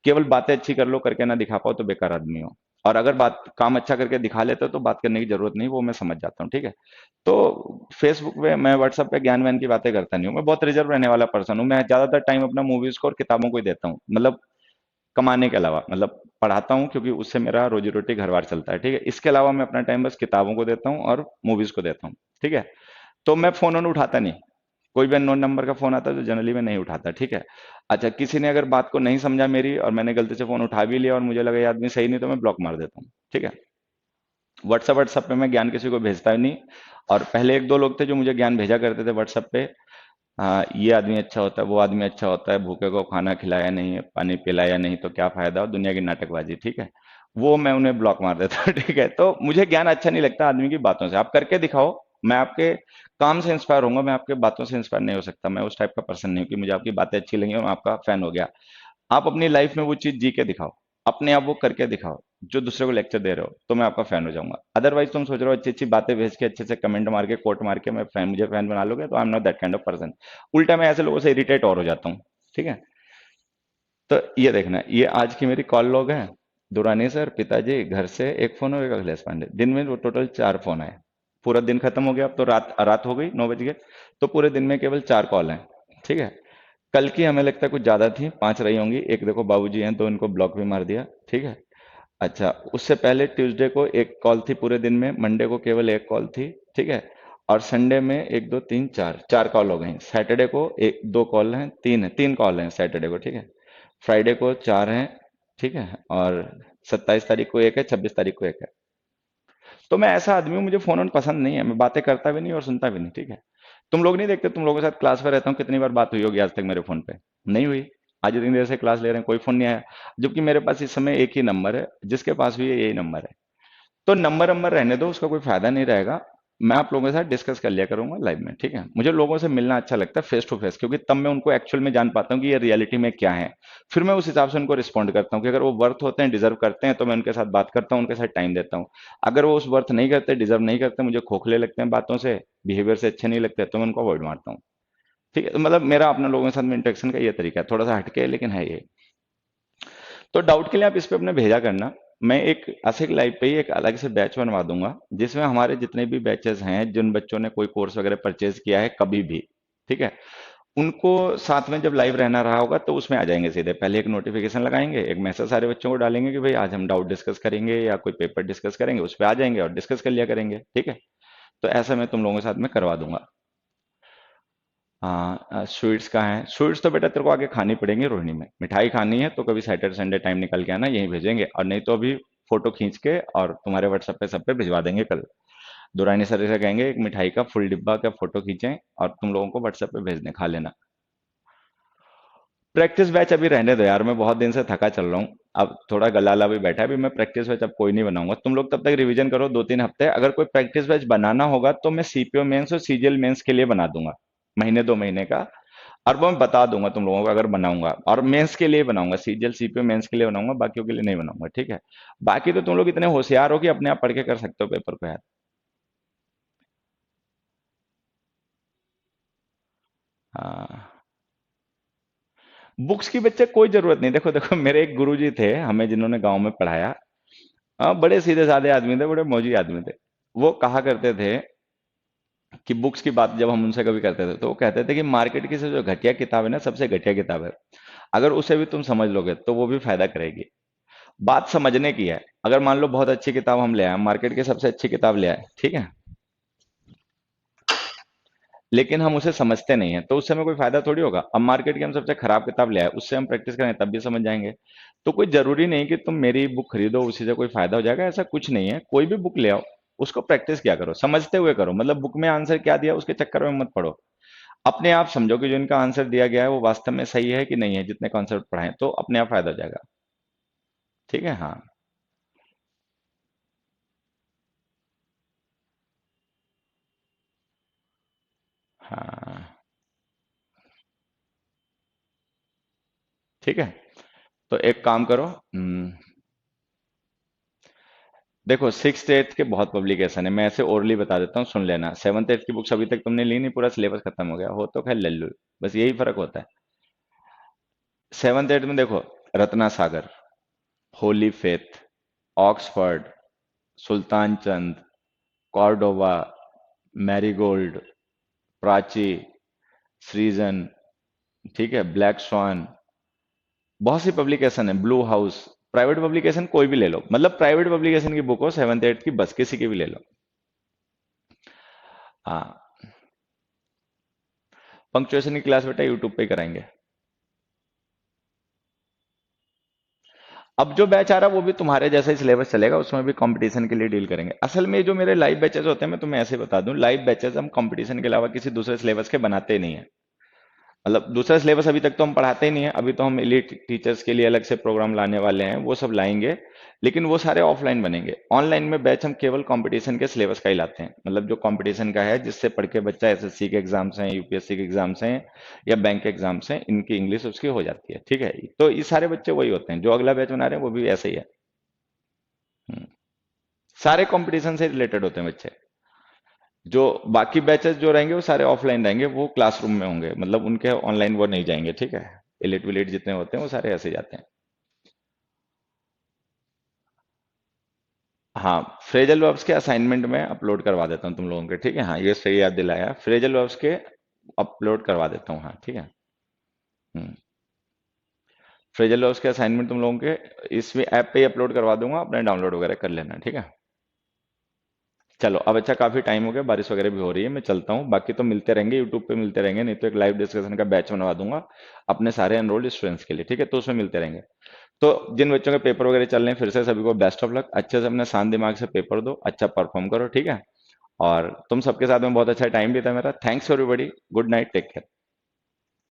केवल बातें अच्छी कर लो, करके ना दिखा पाओ तो बेकार आदमी हो। और अगर बात काम अच्छा करके दिखा लेते हो तो बात करने की जरूरत नहीं, वो मैं समझ जाता हूँ। ठीक है। तो फेसबुक पे, मैं व्हाट्सएप पे ज्ञान व्यान की बातें करता नहीं हूँ। मैं बहुत रिजर्व रहने वाला पर्सन हूँ। मैं ज्यादातर टाइम अपना मूवीज को और किताबों को ही देता हूँ, मतलब कमाने के अलावा, मतलब पढ़ाता हूँ क्योंकि उससे मेरा रोजी रोटी घर बार चलता है। ठीक है। इसके अलावा मैं अपना टाइम बस किताबों को देता हूँ और मूवीज को देता हूँ। ठीक है। तो मैं फोन वोन उठाता नहीं। कोई भी अननोन नंबर का फोन आता है तो जनरली मैं नहीं उठाता। ठीक है। अच्छा, किसी ने अगर बात को नहीं समझा मेरी और मैंने गलती से फोन उठा भी लिया और मुझे लगा ये आदमी सही नहीं, तो मैं ब्लॉक मार देता हूँ। ठीक है। व्हाट्सएप पे मैं ज्ञान किसी को भेजता ही नहीं। और पहले एक दो लोग थे जो मुझे ज्ञान भेजा करते थे व्हाट्सएप पे, हाँ ये आदमी अच्छा होता है, वो आदमी अच्छा होता है, भूखे को खाना खिलाया नहीं है, पानी पिलाया नहीं तो क्या फायदा, और दुनिया की नाटकबाजी, ठीक है। वो मैं उन्हें ब्लॉक मार देता हूँ ठीक है। तो मुझे ज्ञान अच्छा नहीं लगता आदमी की बातों से, आप करके दिखाओ। मैं आपके काम से इंस्पायर होऊंगा, मैं आपके बातों से इंस्पायर नहीं हो सकता। मैं उस टाइप का पर्सन नहीं हूँ कि मुझे आपकी बातें अच्छी लगी और मैं आपका फैन हो गया। आप अपनी लाइफ में वो चीज जी के दिखाओ, अपने आप वो करके दिखाओ जो दूसरे को लेक्चर दे रहे हो, तो मैं आपका फैन हो जाऊंगा। अदरवाइज तुम सोच रहे हो अच्छी अच्छी बातें भेज के, अच्छे से कमेंट मार के, कोट मार के मैं फैन, मुझे फैन बना लोगे, तो I am not that kind of person. उल्टा मैं ऐसे लोगों से इरिटेट और हो जाता हूँ, ठीक है। तो ये देखना, ये आज की मेरी कॉल लॉग है। दुरानी सर, पिताजी, घर से एक फोन और एक अखिलेश पांडे, दिन में वो टोटल 4 फोन आए। पूरा दिन खत्म हो गया, अब तो रात रात हो गई, 9 बज गए। तो पूरे दिन में केवल 4 कॉल हैं, ठीक है। कल की हमें लगता है कुछ ज्यादा थी, 5 रही होंगी। एक देखो बाबूजी हैं तो इनको ब्लॉक भी मार दिया, ठीक है। अच्छा, उससे पहले ट्यूसडे को एक कॉल थी पूरे दिन में, मंडे को केवल एक कॉल थी, ठीक है। और संडे में एक दो तीन चार, 4 कॉल हो गई। सैटरडे को एक दो कॉल हैं, तीन है, 3 कॉल हैं सैटरडे को, ठीक है। फ्राइडे को 4 हैं, ठीक है। और 27 तारीख को एक है, 26 तारीख को एक है। तो मैं ऐसा आदमी हूँ, मुझे फोन ऑन पसंद नहीं है, मैं बातें करता भी नहीं और सुनता भी नहीं, ठीक है। तुम लोग नहीं देखते, तुम लोगों के साथ क्लास में रहता हूँ, कितनी बार बात हुई होगी आज तक मेरे फोन पे? नहीं हुई। आज इतनी देर से क्लास ले रहे हैं, कोई फोन नहीं आया। जबकि मेरे पास इस समय एक ही नंबर है, जिसके पास भी है यही नंबर है। तो नंबर नंबर रहने दो, उसका कोई फायदा नहीं रहेगा। मैं आप लोगों के साथ डिस्कस कर लिया करूंगा लाइव में, ठीक है। मुझे लोगों से मिलना अच्छा लगता है, फेस टू फेस, क्योंकि तब मैं उनको एक्चुअल में जान पाता हूँ कि ये रियलिटी में क्या है। फिर मैं उस हिसाब से उनको रिस्पॉन्ड करता हूँ कि अगर वो वर्थ होते हैं, डिजर्व करते हैं, तो मैं उनके साथ बात करता हूँ, उनके साथ टाइम देता हूँ। अगर वो उस वर्थ नहीं करते, डिजर्व नहीं करते, मुझे खोखले लगते हैं बातों से, बिहेवियर से अच्छे नहीं लगते, तो मैं उनको अवॉइड मारता हूँ, ठीक है। तो मतलब मेरा अपने लोगों के साथ में इंटरेक्शन का ये तरीका है, थोड़ा सा हटके है, लेकिन है ये। तो डाउट के लिए आप इस पे अपने भेजा करना। मैं एक आशिक लाइव पे ही एक अलग से बैच बनवा दूंगा, जिसमें हमारे जितने भी बैचेस हैं, जिन बच्चों ने कोई कोर्स वगैरह परचेज किया है कभी भी, ठीक है, उनको साथ में जब लाइव रहना रहा होगा तो उसमें आ जाएंगे सीधे। पहले एक नोटिफिकेशन लगाएंगे, एक मैसेज सारे बच्चों को डालेंगे कि भाई आज हम डाउट डिस्कस करेंगे या कोई पेपर डिस्कस करेंगे, उस पर आ जाएंगे और डिस्कस कर लिया करेंगे, ठीक है। तो ऐसा मैं तुम लोगों के साथ में करवा दूंगा। हाँ, स्वीट्स का है, स्वीट्स तो बेटा तेरे को आगे खानी पड़ेंगी रोहिणी में। मिठाई खानी है तो कभी सैटरडे संडे टाइम निकल के आना, यहीं भेजेंगे। और नहीं तो अभी फोटो खींच के और तुम्हारे व्हाट्सएप पे सब पे भिजवा देंगे कल। दुरानी सर से कहेंगे एक मिठाई का फुल डिब्बा का फोटो खींचें और तुम लोगों को व्हाट्सएप पे भेज दें, खा लेना। प्रैक्टिस बैच अभी रहने दो यार, मैं बहुत दिन से थका चल रहा हूँ। अब थोड़ा गलाला भी बैठा है, अभी मैं प्रैक्टिस बैच अब कोई नहीं बनाऊंगा। तुम लोग तब तक रिवीजन करो 2-3 हफ्ते। अगर कोई प्रैक्टिस बैच बनाना होगा तो मैं सीपीओ मेंस और सीजीएल मेंस के लिए बना दूंगा, महीने 2 महीने का। और वो मैं बता दूंगा तुम लोगों को अगर बनाऊंगा, और मेंस के लिए बनाऊंगा, सीजीएल सीपीओ मेंस के लिए बनाऊंगा, बाकियों के लिए नहीं बनाऊंगा, ठीक है। बाकी तो तुम लोग इतने होशियार हो कि अपने आप पढ़ के कर सकते हो पेपर को यार। हाँ, बुक्स की बच्चे कोई जरूरत नहीं। देखो देखो, मेरे एक गुरुजी थे हमें, जिन्होंने गांव में पढ़ाया। बड़े सीधे साधे आदमी थे, बड़े मौजी आदमी थे। वो कहा करते थे कि बुक्स की बात जब हम उनसे कभी करते थे तो वो कहते थे कि मार्केट की से जो घटिया किताब है ना, सबसे घटिया किताब है, अगर उसे भी तुम समझ लोगे तो वो भी फायदा करेगी। बात समझने की है। अगर मान लो बहुत अच्छी किताब हम ले आए, मार्केट की सबसे अच्छी किताब ले आए, ठीक है, लेकिन हम उसे समझते नहीं है, तो उससे हमें कोई फायदा थोड़ी होगा। अब मार्केट की हम सबसे खराब किताब ले आए, उससे हम प्रैक्टिस करें तब भी समझ जाएंगे। तो कोई जरूरी नहीं कि तुम मेरी बुक खरीदो उसी से कोई फायदा हो जाएगा, ऐसा कुछ नहीं है। कोई भी बुक ले आओ, उसको प्रैक्टिस क्या करो, समझते हुए करो। मतलब बुक में आंसर क्या दिया उसके चक्कर में मत पड़ो। अपने आप समझो कि जो इनका आंसर दिया गया है वो वास्तव में सही है कि नहीं है, जितने कॉन्सेप्ट पढ़ाएं तो अपने आप फायदा हो जाएगा, ठीक है। हाँ, हाँ, ठीक है। तो एक काम करो, देखो 6th 8th के बहुत पब्लिकेशन है, मैं ऐसे ओरली बता देता हूँ, सुन लेना। 7th 8th की बुक्स अभी तक तुमने ली नहीं, पूरा सिलेबस खत्म हो गया हो तो खैर ले लो। बस यही फर्क होता है। 7th 8th में देखो, रत्ना सागर, होली फेथ, ऑक्सफर्ड, सुल्तान चंद, कॉर्डोवा, मैरीगोल्ड, प्राची, सृजन, ठीक है, ब्लैक स्वान, बहुत सी पब्लिकेशन है, ब्लू हाउस। प्राइवेट पब्लिकेशन कोई भी ले लो, मतलब प्राइवेट पब्लिकेशन की बुक हो 7th 8th की, बस किसी की भी ले लो। हाँ, पंक्चुएशन की क्लास बेटा यूट्यूब पे ही कराएंगे। अब जो बैच आ रहा है वो भी तुम्हारे जैसा ही सिलेबस चलेगा, उसमें भी कंपटीशन के लिए डील करेंगे। असल में जो मेरे लाइव बैचेस होते हैं, मैं तुम्हें ऐसे बता दूं, लाइव बैचेस हम कंपटीशन के अलावा किसी दूसरे सिलेबस के बनाते नहीं है। मतलब दूसरा सिलेबस अभी तक तो हम पढ़ाते ही नहीं है, अभी तो हम एलिट टीचर्स के लिए अलग से प्रोग्राम लाने वाले हैं, वो सब लाएंगे। लेकिन वो सारे ऑफलाइन बनेंगे। ऑनलाइन में बैच हम केवल कंपटीशन के सिलेबस का ही लाते हैं, मतलब जो कंपटीशन का है जिससे पढ़ के बच्चा एसएससी के एग्जाम्स हैं, यूपीएससी के एग्जाम्स हैं या बैंक के एग्जाम्स हैं, इनकी इंग्लिश उसकी हो जाती है। ठीक है, तो ये सारे बच्चे वही होते हैं, जो अगला बैच बना रहे हैं वो भी ऐसे ही है। हम्म, सारे कंपटीशन से रिलेटेड होते हैं बच्चे। जो बाकी बैचेस जो रहेंगे वो सारे ऑफलाइन रहेंगे, वो क्लासरूम में होंगे, मतलब उनके ऑनलाइन वो नहीं जाएंगे। ठीक है, एलिट विलिट जितने होते हैं वो सारे ऐसे जाते हैं। हाँ, फ्रेजल वर्ब्स के असाइनमेंट में अपलोड करवा देता हूँ तुम लोगों के। ठीक है, हाँ ये सही याद दिलाया, फ्रेजल वर्ब्स के अपलोड करवा देता हूँ। हाँ ठीक है। हम्म, फ्रेजल वर्ब्स के असाइनमेंट तुम लोगों के इसमें ऐप पे ही अपलोड करवा दूंगा, अपने डाउनलोड वगैरह कर लेना। ठीक है, चलो अब अच्छा, काफी टाइम हो गया, बारिश वगैरह भी हो रही है, मैं चलता हूँ। बाकी तो मिलते रहेंगे, यूट्यूब पे मिलते रहेंगे, नहीं तो एक लाइव डिस्कशन का बैच बनवा दूंगा अपने सारे एनरोल्ड स्टूडेंट्स के लिए। ठीक है, तो उसमें मिलते रहेंगे। तो जिन बच्चों के पेपर वगैरह चल रहे हैं, फिर से सभी को बेस्ट ऑफ लक, अच्छे से अपने शांत दिमाग से पेपर दो, अच्छा परफॉर्म करो। ठीक है, और तुम सबके साथ में बहुत अच्छा टाइम भी था मेरा। Thanks everybody, good night, take care.